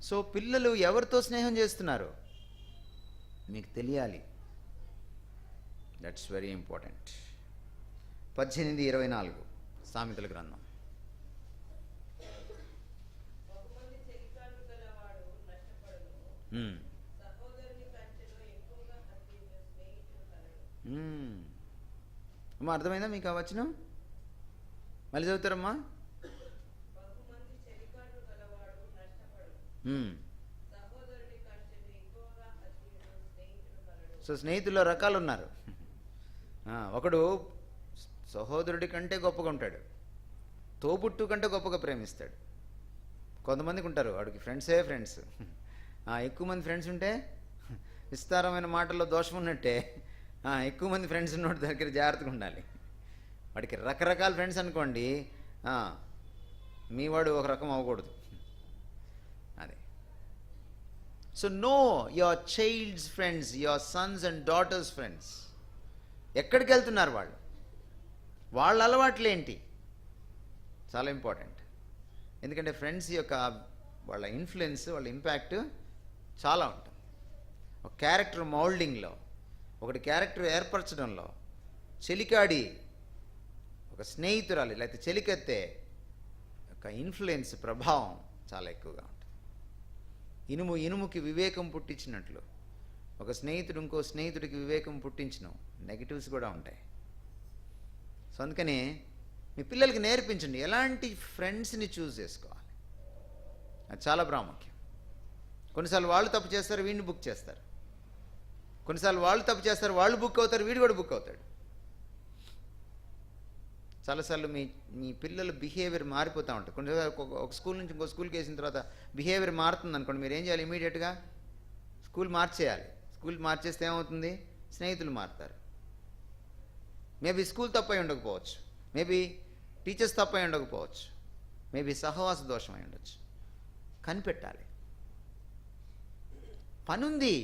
సో పిల్లలు ఎవరితో స్నేహం చేస్తున్నారు మీకు తెలియాలి. That's very important. 18:24 సామెతల గ్రంథం. బహుమంది చెలికాళ్ళు గలవాడు నష్టపడును. ఉమ్. సహోదరుని కంచెలో ఎక్కువగా హత్యను స్నేహితుడు కలడు. అమ్మా, అర్థమైందా మీకు ఆ వచనం? మళ్ళీ చదువుతారమ్మా. బహుమంది చెలికాళ్ళు గలవాడు నష్టపడును. ఉమ్. సహోదరుని కంచెలో ఎక్కువగా హత్యను స్నేహితుడు కలడు. సో స్నేహితుల్లో రకాలు ఉన్నారు. ఒకడు సహోదరుడి కంటే గొప్పగా ఉంటాడు, తోబుట్టు కంటే గొప్పగా ప్రేమిస్తాడు. కొంతమందికి ఉంటారు వాడికి ఫ్రెండ్సే ఫ్రెండ్స్. ఎక్కువ మంది ఫ్రెండ్స్ ఉంటే విస్తారమైన మాటల్లో దోషం ఉన్నట్టే. ఎక్కువ మంది ఫ్రెండ్స్ ఉన్నోడి దగ్గర జాగ్రత్తగా ఉండాలి. వాడికి రకరకాల ఫ్రెండ్స్ అనుకోండి, మీ వాడు ఒక రకం అవ్వకూడదు. అదే. So know your child's friends, your sons and daughters friends. ఎక్కడికి వెళ్తున్నారు వాళ్ళు, వాళ్ళ అలవాట్లు ఏంటి, చాలా ఇంపార్టెంట్. ఎందుకంటే ఫ్రెండ్స్ యొక్క వాళ్ళ ఇన్ఫ్లుయెన్స్, వాళ్ళ ఇంపాక్ట్ చాలా ఉంటుంది. ఒక క్యారెక్టర్ మౌల్డింగ్లో, ఒకటి క్యారెక్టర్ ఏర్పరచడంలో, చెలికాడి ఒక స్నేహితురాలి లేకపోతే చెలికెత్తే యొక్క ఇన్ఫ్లుయెన్స్, ప్రభావం చాలా ఎక్కువగా ఉంటుంది. ఇనుముకి వివేకం పుట్టించినట్లు ఒక స్నేహితుడు ఇంకో స్నేహితుడికి వివేకం పుట్టించిన నెగిటివ్స్ కూడా ఉంటాయి. సో అందుకని మీ పిల్లలకి నేర్పించండి ఎలాంటి ఫ్రెండ్స్ని చూస్ చేసుకోవాలి. అది చాలా ప్రాముఖ్యం. కొన్నిసార్లు వాళ్ళు తప్పు చేస్తారు, వీడిని బుక్ చేస్తారు. కొన్నిసార్లు వాళ్ళు తప్పు చేస్తారు, వాళ్ళు బుక్ అవుతారు, వీడు కూడా బుక్ అవుతాడు. చాలాసార్లు మీ పిల్లల బిహేవియర్ మారిపోతూ ఉంటుంది. కొన్నిసార్లు ఒక స్కూల్ నుంచి ఇంకో స్కూల్కి వేసిన తర్వాత బిహేవియర్ మారుతుంది అనుకోండి, మీరు ఏం చేయాలి? ఇమీడియట్గా స్కూల్ మార్చేయాలి. స్కూల్ మార్చేస్తే ఏమవుతుంది? స్నేహితులు మారుతారు. మేబీ స్కూల్ తప్పై ఉండకపోవచ్చు, మేబీ టీచర్స్ తప్పై ఉండకపోవచ్చు, మేబీ సహవాస దోషం అయి ఉండొచ్చు. కనిపెట్టాలి. పనుంది,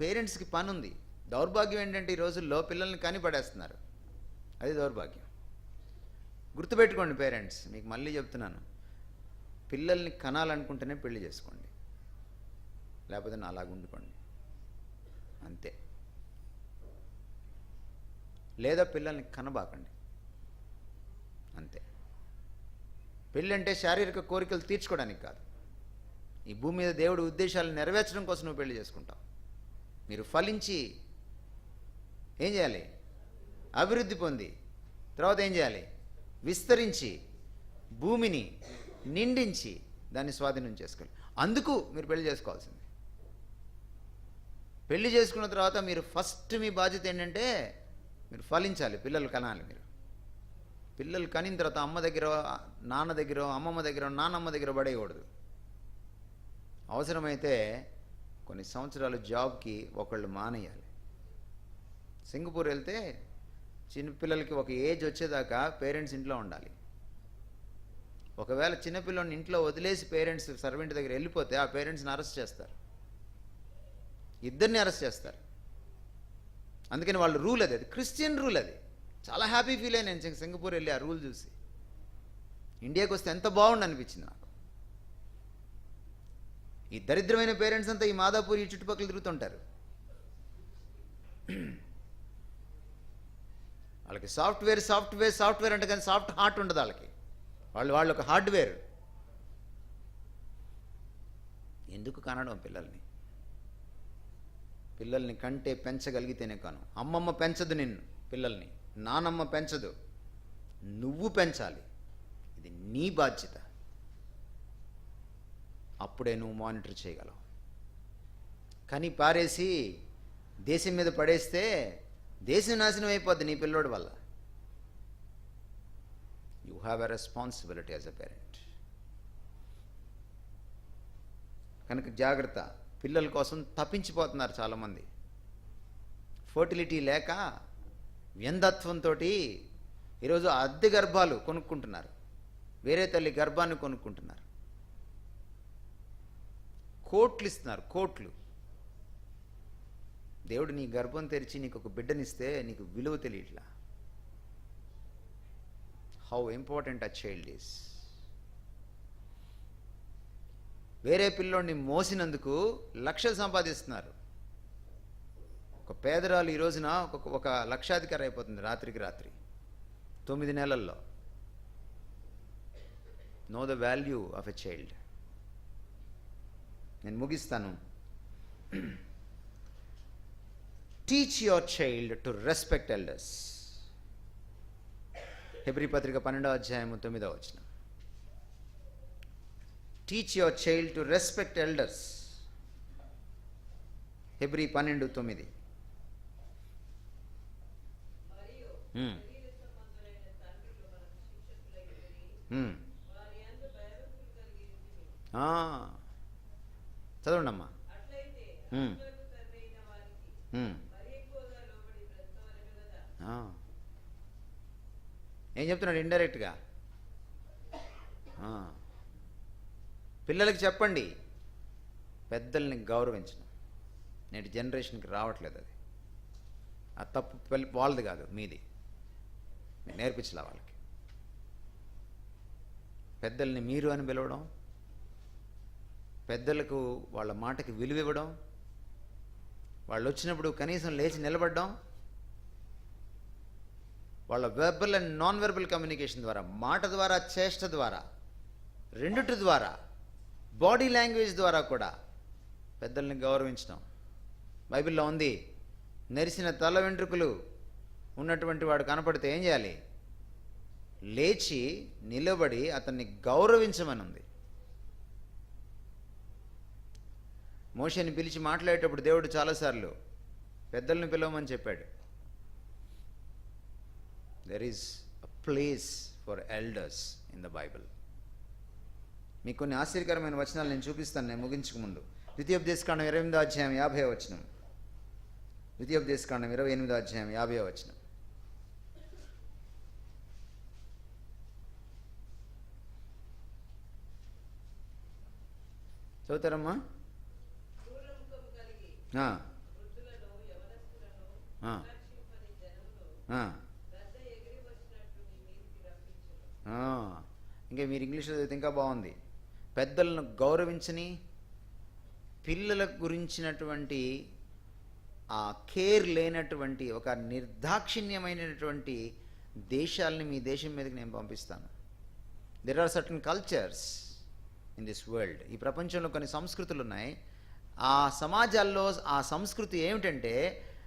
పేరెంట్స్కి పనుంది. దౌర్భాగ్యం ఏంటంటే ఈ రోజుల్లో పిల్లల్ని కనిపడేస్తున్నారు. అది దౌర్భాగ్యం. గుర్తుపెట్టుకోండి పేరెంట్స్, మీకు మళ్ళీ చెప్తున్నాను, పిల్లల్ని కనాలనుకుంటేనే పెళ్లి చేసుకోండి, లేకపోతే నా అలాగ ఉండుకోండి అంతే. లేదా పిల్లల్ని కనబాకండి అంతే. పెళ్ళి అంటే శారీరక కోరికలు తీర్చుకోవడానికి కాదు. ఈ భూమి మీద దేవుడి ఉద్దేశాలను నెరవేర్చడం కోసం నువ్వు పెళ్లి చేసుకుంటావు. మీరు ఫలించి ఏం చేయాలి? అభివృద్ధి పొంది తర్వాత ఏం చేయాలి? విస్తరించి భూమిని నిండించి దాన్ని స్వాధీనం చేసుకోవాలి. అందుకు మీరు పెళ్లి చేసుకోవాల్సింది. పెళ్లి చేసుకున్న తర్వాత మీరు ఫస్ట్ మీ బాధ్యత ఏంటంటే మీరు ఫలించాలి, పిల్లలు కనాలి. మీరు పిల్లలు కనిన తర్వాత అమ్మ దగ్గర, నాన్న దగ్గర, అమ్మమ్మ దగ్గర, నాన్నమ్మ దగ్గర పడేయకూడదు. అవసరమైతే కొన్ని సంవత్సరాలు జాబ్కి ఒకళ్ళు మానేయాలి. సింగపూర్ వెళ్తే చిన్నపిల్లలకి ఒక ఏజ్ వచ్చేదాకా పేరెంట్స్ ఇంట్లో ఉండాలి. ఒకవేళ చిన్నపిల్లని ఇంట్లో వదిలేసి పేరెంట్స్ సర్వెంట్ దగ్గర వెళ్ళిపోతే ఆ పేరెంట్స్ని అరెస్ట్ చేస్తారు, ఇద్దరిని అరెస్ట్ చేస్తారు. అందుకని వాళ్ళ రూల్ అది క్రిస్టియన్ రూల్. అది చాలా హ్యాపీ ఫీల్ అయ్యి నేను సింగపూర్ వెళ్ళి ఆ రూల్ చూసి. ఇండియాకి వస్తే ఎంత బాగుండు అనిపించింది నాకు. ఈ దరిద్రమైన పేరెంట్స్ అంతా ఈ మాదాపూర్ ఈ చుట్టుపక్కల తిరుగుతుంటారు. వాళ్ళకి సాఫ్ట్వేర్ అంటే కానీ సాఫ్ట్ హార్ట్ ఉండదు వాళ్ళకి. వాళ్ళు ఒక హార్డ్వేర్. ఎందుకు కనడం పిల్లల్ని కంటే పెంచగలిగితేనే కాను. అమ్మమ్మ పెంచదు నిన్ను, పిల్లల్ని నానమ్మ పెంచదు, నువ్వు పెంచాలి. ఇది నీ బాధ్యత. అప్పుడే నువ్వు మానిటర్ చేయగలవు. కానీ పారేసి దేశం మీద పడేస్తే దేశం నాశనం అయిపోద్ది నీ పిల్లోడి వల్ల. You have a responsibility as a parent. కనుక జాగ్రత్త. పిల్లల కోసం తప్పించిపోతున్నారు చాలామంది. ఫర్టిలిటీ లేక వ్యంధత్వంతో ఈరోజు అద్దె గర్భాలు కొనుక్కుంటున్నారు, వేరే తల్లి గర్భాన్ని కొనుక్కుంటున్నారు. కోట్లు ఇస్తున్నారు, కోట్లు. దేవుడు నీ గర్భం తెరిచి నీకు ఒక బిడ్డనిస్తే నీకు విలువ తెలియట్లా. హౌ ఇంపార్టెంట్ ఆ చైల్డ్ ఈస్. వేరే పిల్లోడిని మోసినందుకు లక్షలు సంపాదిస్తున్నారు. ఒక పేదరాలు ఈ రోజున ఒక లక్షాధికారి అయిపోతుంది రాత్రికి రాత్రి. 9 నెలల్లో. Know the value of a child. నేను ముగిస్తాను. Teach your child to respect elders. Hebrew పత్రిక 12వ అధ్యాయం 9వ వచనం. Teach your child to respect elders. Hebrew 12:9. మరియు మ్మ్. శరీర సంబంధులైన తండ్రులు మనకు శిక్షకులై ఉండి, వారి యందు భయభక్తులు కలిగి ఉండుము. చదవండమ్మా. అట్లయితే మ్మ్. ఆత్మలకు తండ్రైన వారికి మరి ఎక్కువగా లోబడి బ్రతకవలెను గదా. ఏం చెప్తున్నాడు ఇండైరెక్ట్గా? పిల్లలకి చెప్పండి, పెద్దల్ని గౌరవించడం. నేటి జనరేషన్కి రావట్లేదు అది. ఆ తప్పు వాళ్ళది కాదు, మీది. మీరు నేర్పించలే వాళ్ళకి. పెద్దల్ని మీరు అని పిలవడం, పెద్దలకు వాళ్ళ మాటకి విలువ ఇవ్వడం, వాళ్ళు వచ్చినప్పుడు కనీసం లేచి నిలబడడం, వాళ్ళ verbal and non verbal communication ద్వారా, మాట ద్వారా, చేష్ట ద్వారా, రెండిటి ద్వారా, బాడీ లాంగ్వేజ్ ద్వారా కూడా పెద్దల్ని గౌరవించడం. బైబిల్లో ఉంది, నెరిసిన తల వెంట్రుకలు ఉన్నటువంటి వాడు కనపడితే ఏం చేయాలి? లేచి నిలబడి అతన్ని గౌరవించమని ఉంది. మోషేని పిలిచి మాట్లాడేటప్పుడు దేవుడు చాలాసార్లు పెద్దల్ని పిలవమని చెప్పాడు. There is a place for elders in the Bible. మీకు కొన్ని ఆశ్చర్యకరమైన వచనాలు నేను చూపిస్తాను నేను ముగించక ముందు. ద్వితీయోపదేశకాండం 28వ అధ్యాయం 50వ వచనం. ద్వితీయోపదేశకాండం 28వ అధ్యాయం 50వ వచనం. చదువుతారమ్మా? క్రూరముఖము కలిగి ఆ, వృద్ధులను, యవనస్తులను ఆ, రక్షింపని జనమును ఆ, గద్ద ఎగిరి వచ్చినట్టు నీ మీదికి రప్పించును. ఆ. ఇంకా మీరు ఇంగ్లీష్లో చదివితే ఇంకా బాగుంది. పెద్దలను గౌరవించని, పిల్లల గురించినటువంటి ఆ కేర్ లేనటువంటి ఒక నిర్దాక్షిణ్యమైనటువంటి దేశాలని మీ దేశం మీదకి నేను పంపిస్తాను. There are certain cultures in this world. ఈ ప్రపంచంలో కొన్ని సంస్కృతులు ఉన్నాయి. ఆ సమాజాల్లో ఆ సంస్కృతి ఏమిటంటే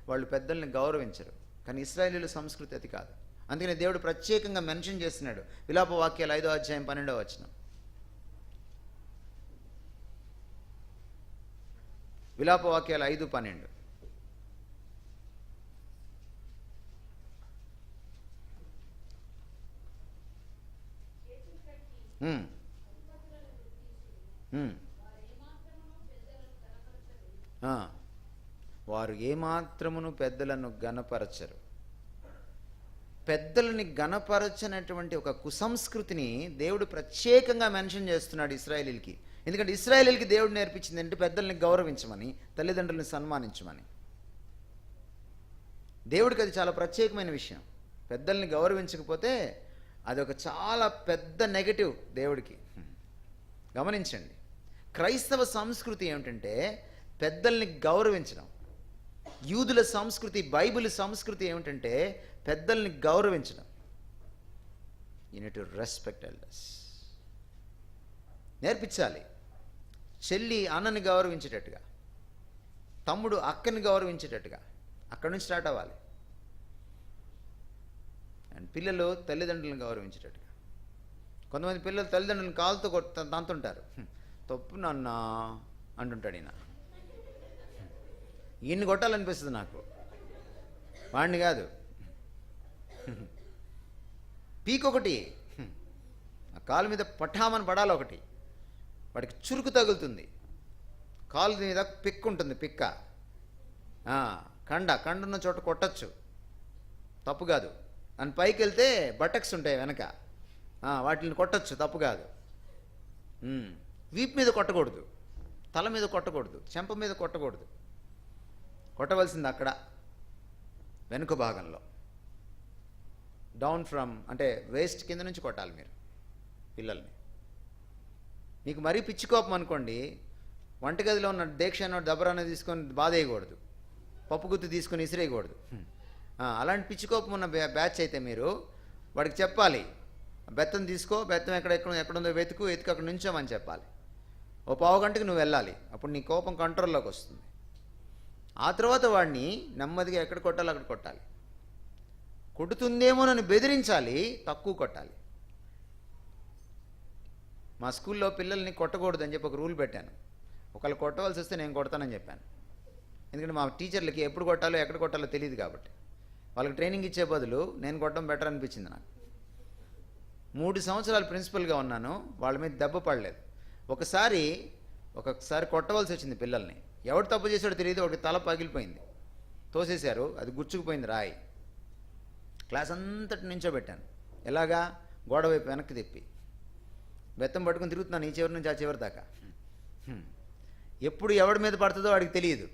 వాళ్ళు పెద్దల్ని గౌరవించరు. కానీ ఇశ్రాయేలీల సంస్కృతి అది కాదు. అందుకని దేవుడు ప్రత్యేకంగా మెన్షన్ చేస్తున్నాడు. విలాప వాక్యాలు 5వ అధ్యాయం 12వ వచనం. విలాప వాక్యాలు 5:12. వారు ఏమాత్రమును పెద్దలను గణపరచరు. పెద్దలని గణపరచనటువంటి ఒక కుసంస్కృతిని దేవుడు ప్రత్యేకంగా మెన్షన్ చేస్తున్నాడు ఇశ్రాయేలీలకి. ఎందుకంటే ఇశ్రాయేలీలకి దేవుడు నేర్పించింది అంటే పెద్దల్ని గౌరవించమని, తల్లిదండ్రులను సన్మానించమని. దేవుడికి అది చాలా ప్రత్యేకమైన విషయం. పెద్దల్ని గౌరవించకపోతే అదొక చాలా పెద్ద నెగటివ్ దేవుడికి. గమనించండి, క్రైస్తవ సంస్కృతి ఏమిటంటే పెద్దల్ని గౌరవించడం. యూదుల సంస్కృతి, బైబిల్ సంస్కృతి ఏమిటంటే పెద్దల్ని గౌరవించడం. You need to respect elders. నేర్పించాలి. చెల్లి అన్నని గౌరవించేటట్టుగా, తమ్ముడు అక్కని గౌరవించేటట్టుగా అక్కడి నుంచి స్టార్ట్ అవ్వాలి. అండ్ పిల్లలు తల్లిదండ్రులను గౌరవించేటట్టుగా. కొంతమంది పిల్లలు తల్లిదండ్రులను కాలుతో తంతుంటారు. తప్పు నాన్న అంటుంటాడు ఈయన. ఈయన్ని కొట్టాలనిపిస్తుంది నాకు, వాడిని కాదు. పీకొకటి, ఆ కాలు మీద పఠామని పడాలి ఒకటి, వాడికి చురుకు తగులుతుంది. కాలు మీద పిక్క ఉంటుంది, పిక్క కండున్న చోట కొట్టచ్చు, తప్పు కాదు. అని పైకి వెళ్తే బటక్స్ ఉంటాయి వెనక, వాటిని కొట్టచ్చు, తప్పు కాదు. వీపు మీద కొట్టకూడదు, తల మీద కొట్టకూడదు, చెంప మీద కొట్టకూడదు. కొట్టవలసింది అక్కడ వెనుక భాగంలో, డౌన్ ఫ్రమ్ అంటే వేస్ట్ కింద నుంచి కొట్టాలి మీరు పిల్లల్ని. మీకు మరీ పిచ్చి కోపం అనుకోండి, వంటగదిలో ఉన్న డేక్షను దబరాన్ని తీసుకొని బాధేయకూడదు, పప్పు గుత్తి తీసుకొని ఇసిరేయకూడదు. అలాంటి పిచ్చి కోపం ఉన్న బ్యాచ్ అయితే మీరు వాడికి చెప్పాలి, బెత్తం తీసుకో, బెత్తం ఎక్కడుందో వెతుకు అక్కడ నుంచోమని చెప్పాలి. ఓ పావు గంటకి నువ్వు వెళ్ళాలి, అప్పుడు నీ కోపం కంట్రోల్లోకి వస్తుంది. ఆ తర్వాత వాడిని నెమ్మదిగా ఎక్కడ కొట్టాలో అక్కడ కొట్టాలి. కొడుతుందేమోనని బెదిరించాలి, తక్కువ కొట్టాలి. మా స్కూల్లో పిల్లల్ని కొట్టకూడదని చెప్పి ఒక రూల్ పెట్టాను. ఒకళ్ళు కొట్టవలసి వస్తే నేను కొడతానని చెప్పాను. ఎందుకంటే మా టీచర్లకి ఎప్పుడు కొట్టాలో ఎక్కడ కొట్టాలో తెలియదు కాబట్టి వాళ్ళకి ట్రైనింగ్ ఇచ్చే బదులు నేను కొట్టడం బెటర్ అనిపించింది నాకు. 3 సంవత్సరాలు ప్రిన్సిపల్గా ఉన్నాను, వాళ్ళ మీద దెబ్బ పడలేదు. ఒకసారి కొట్టవలసి వచ్చింది పిల్లల్ని. ఎవడు తప్పు చేశాడో తెలియదు, ఒకటి తల పగిలిపోయింది, తోసేశారు, అది గుచ్చుకుపోయింది రాయి. క్లాస్ అంతటి నించోబెట్టాను. ఎలాగా? గోడ వైపు వెనక్కి తిప్పి బెత్తం పట్టుకుని తిరుగుతున్నాను ఈ చివరి నుంచి ఆ చివరి దాకా. ఎప్పుడు ఎవడి మీద పడుతుందో వాడికి తెలియదు.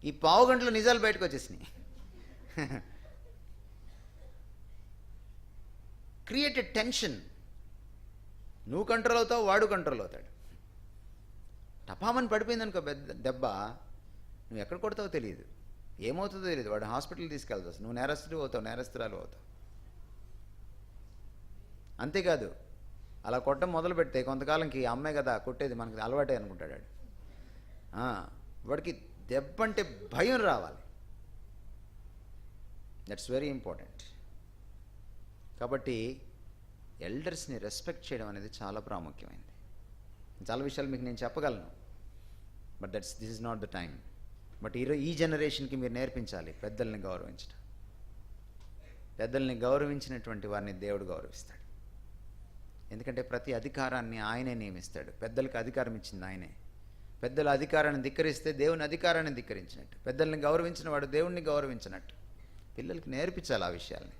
ఈ పావు గంటలో నిజాలు బయటకు వచ్చేసినాయి. Created tension. నువ్వు కంట్రోల్ అవుతావు, వాడు కంట్రోల్ అవుతాడు. టపామని పడిపోయింది అనుకో దెబ్బ, నువ్వు ఎక్కడ కొడతావో తెలియదు, ఏమవుతుందో తెలియదు. వాడు హాస్పిటల్ తీసుకెళ్తావు, నువ్వు నేరస్తుడు అవుతావు, నేరస్తురాలు అవుతావు. అంతేకాదు, అలా కొట్టడం మొదలు పెడితే కొంతకాలంకి అమ్మాయి కదా కొట్టేది, మనకి అలవాటే అనుకుంటాడు వాడు. వాడికి దెబ్బ అంటే భయం రావాలి. That's very important. కాబట్టి ఎల్డర్స్ని రెస్పెక్ట్ చేయడం అనేది చాలా ప్రాముఖ్యమైనది. చాలా విషయాలు మీకు నేను చెప్పగలను, but this is not the time. But ఈ జనరేషన్కి మీరు నేర్పించాలి పెద్దల్ని గౌరవించడం. పెద్దల్ని గౌరవించినటువంటి వారిని దేవుడు గౌరవిస్తాడు. ఎందుకంటే ప్రతి అధికారాన్ని ఆయనే నియమిస్తాడు. పెద్దలకు అధికారం ఇచ్చింది ఆయనే. పెద్దల అధికారాన్ని ధిక్కరిస్తే దేవుని అధికారాన్ని ధిక్కరించినట్టు, పెద్దల్ని గౌరవించిన వాడు దేవుణ్ణి గౌరవించినట్టు. పిల్లలకి నేర్పించాలి ఆ విషయాల్ని.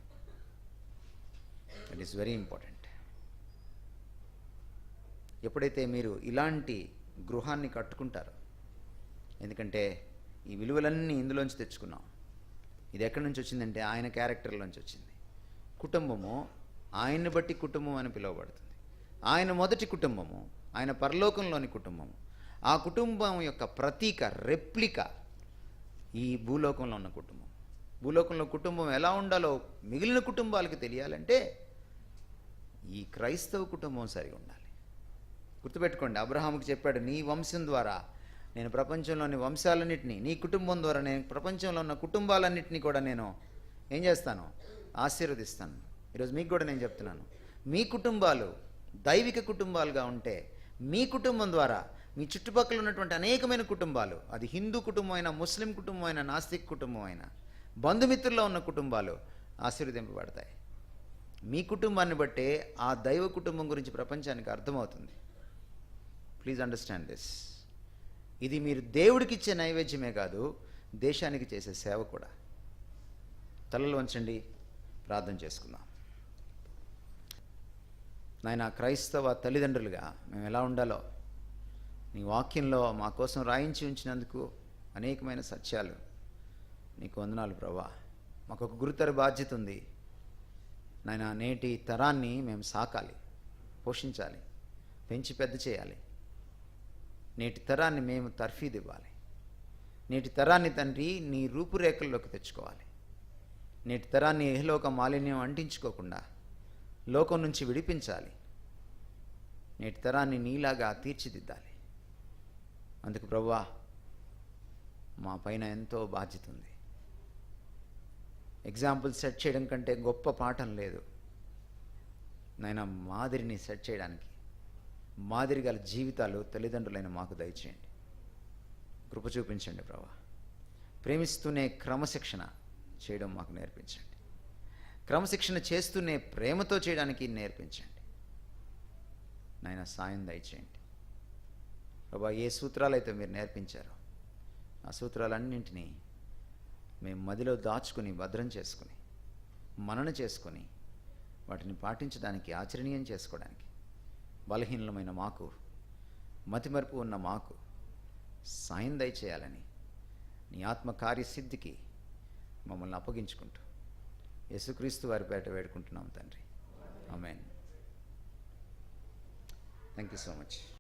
It is very important. ఎప్పుడైతే మీరు ఇలాంటి గృహాన్ని కట్టుకుంటారో, ఎందుకంటే ఈ విలువలన్నీ ఇందులోంచి తెచ్చుకున్నాం. ఇది ఎక్కడి నుంచి వచ్చిందంటే ఆయన క్యారెక్టర్లోంచి వచ్చింది. కుటుంబము ఆయన్ని బట్టి కుటుంబం అని పిలువబడుతుంది. ఆయన మొదటి కుటుంబము, ఆయన పరలోకంలోని కుటుంబము. ఆ కుటుంబం యొక్క ప్రతీక, రెప్లిక ఈ భూలోకంలో ఉన్న కుటుంబం. భూలోకంలో కుటుంబం ఎలా ఉండాలో మిగిలిన కుటుంబాలకు తెలియాలంటే ఈ క్రైస్తవ కుటుంబం సరిగా ఉండాలి. గుర్తుపెట్టుకోండి, అబ్రహాముకి చెప్పాడు, నీ వంశం ద్వారా నేను ప్రపంచంలోని వంశాలన్నింటినీ, నీ కుటుంబం ద్వారా నేను ప్రపంచంలో ఉన్న కుటుంబాలన్నింటినీ కూడా నేను ఏం చేస్తాను? ఆశీర్వదిస్తాను. ఈరోజు మీకు కూడా నేను చెప్తున్నాను, మీ కుటుంబాలు దైవిక కుటుంబాలుగా ఉంటే మీ కుటుంబం ద్వారా మీ చుట్టుపక్కల ఉన్నటువంటి అనేకమైన కుటుంబాలు, అది హిందూ కుటుంబం అయినా, ముస్లిం కుటుంబం అయినా, నాస్తిక్ కుటుంబం అయినా, బంధుమిత్రుల్లో ఉన్న కుటుంబాలు ఆశీర్వదింపబడతాయి. మీ కుటుంబాన్ని బట్టే ఆ దైవ కుటుంబం గురించి ప్రపంచానికి అర్థమవుతుంది. Please understand this. ఇది మీరు దేవుడికి ఇచ్చే నైవేద్యమే కాదు, దేశానికి చేసే సేవ కూడా. తలలు వంచండి, ప్రార్థన చేసుకుందాం. నాయన, క్రైస్తవ తల్లిదండ్రులుగా మేము ఎలా ఉండాలో నీ వాక్యంలో మా కోసం రాయించి ఉంచినందుకు అనేకమైన సత్యాలు నీకు వందనాలు ప్రభా. మాకు ఒక గురుతర బాధ్యత ఉంది నాయన. నేటి తరాన్ని మేము సాకాలి, పోషించాలి, పెంచి పెద్ద చేయాలి. నేటి తరాన్ని మేము తర్ఫీదు ఇవ్వాలి. నేటి తరాన్ని తండ్రి నీ రూపురేఖల్లోకి తెచ్చుకోవాలి. నేటి తరాన్ని ఇహలోక మాలిన్యం అంటించుకోకుండా లోకం నుంచి విడిపించాలి. నేటి తరాన్ని నీలాగా తీర్చిదిద్దాలి. అందుకు ప్రభువా, మా పైన ఎంతో బాధ్యత ఉంది. ఎగ్జాంపుల్ సెట్ చేయడం కంటే గొప్ప పాఠం లేదు నాయన. మాదిరిని సెట్ చేయడానికి మాదిరి గల జీవితాలు తల్లిదండ్రులైన మాకు దయచేయండి, కృప చూపించండి ప్రభువా. ప్రేమిస్తూనే క్రమశిక్షణ చేయడం మాకు నేర్పించండి. క్రమశిక్షణ చేస్తూనే ప్రేమతో చేయడానికి నేర్పించండి నాయన. సాయం దయచేయండి ప్రభా. ఏ సూత్రాలైతే మీరు నేర్పించారో ఆ సూత్రాలన్నింటినీ మేము మదిలో దాచుకుని, భద్రం చేసుకుని, మనన చేసుకొని, వాటిని పాటించడానికి, ఆచరణీయం చేసుకోవడానికి బలహీనమైన మాకు, మతిమరుపు ఉన్న మాకు సాయం దయచేయాలని నీ ఆత్మ కార్యసిద్ధికి మమ్మల్ని అప్పగించుకుంటూ యేసుక్రీస్తు వారి పేట వేడుకుంటున్నాం తండ్రి. ఆమేన్. Thank you so much.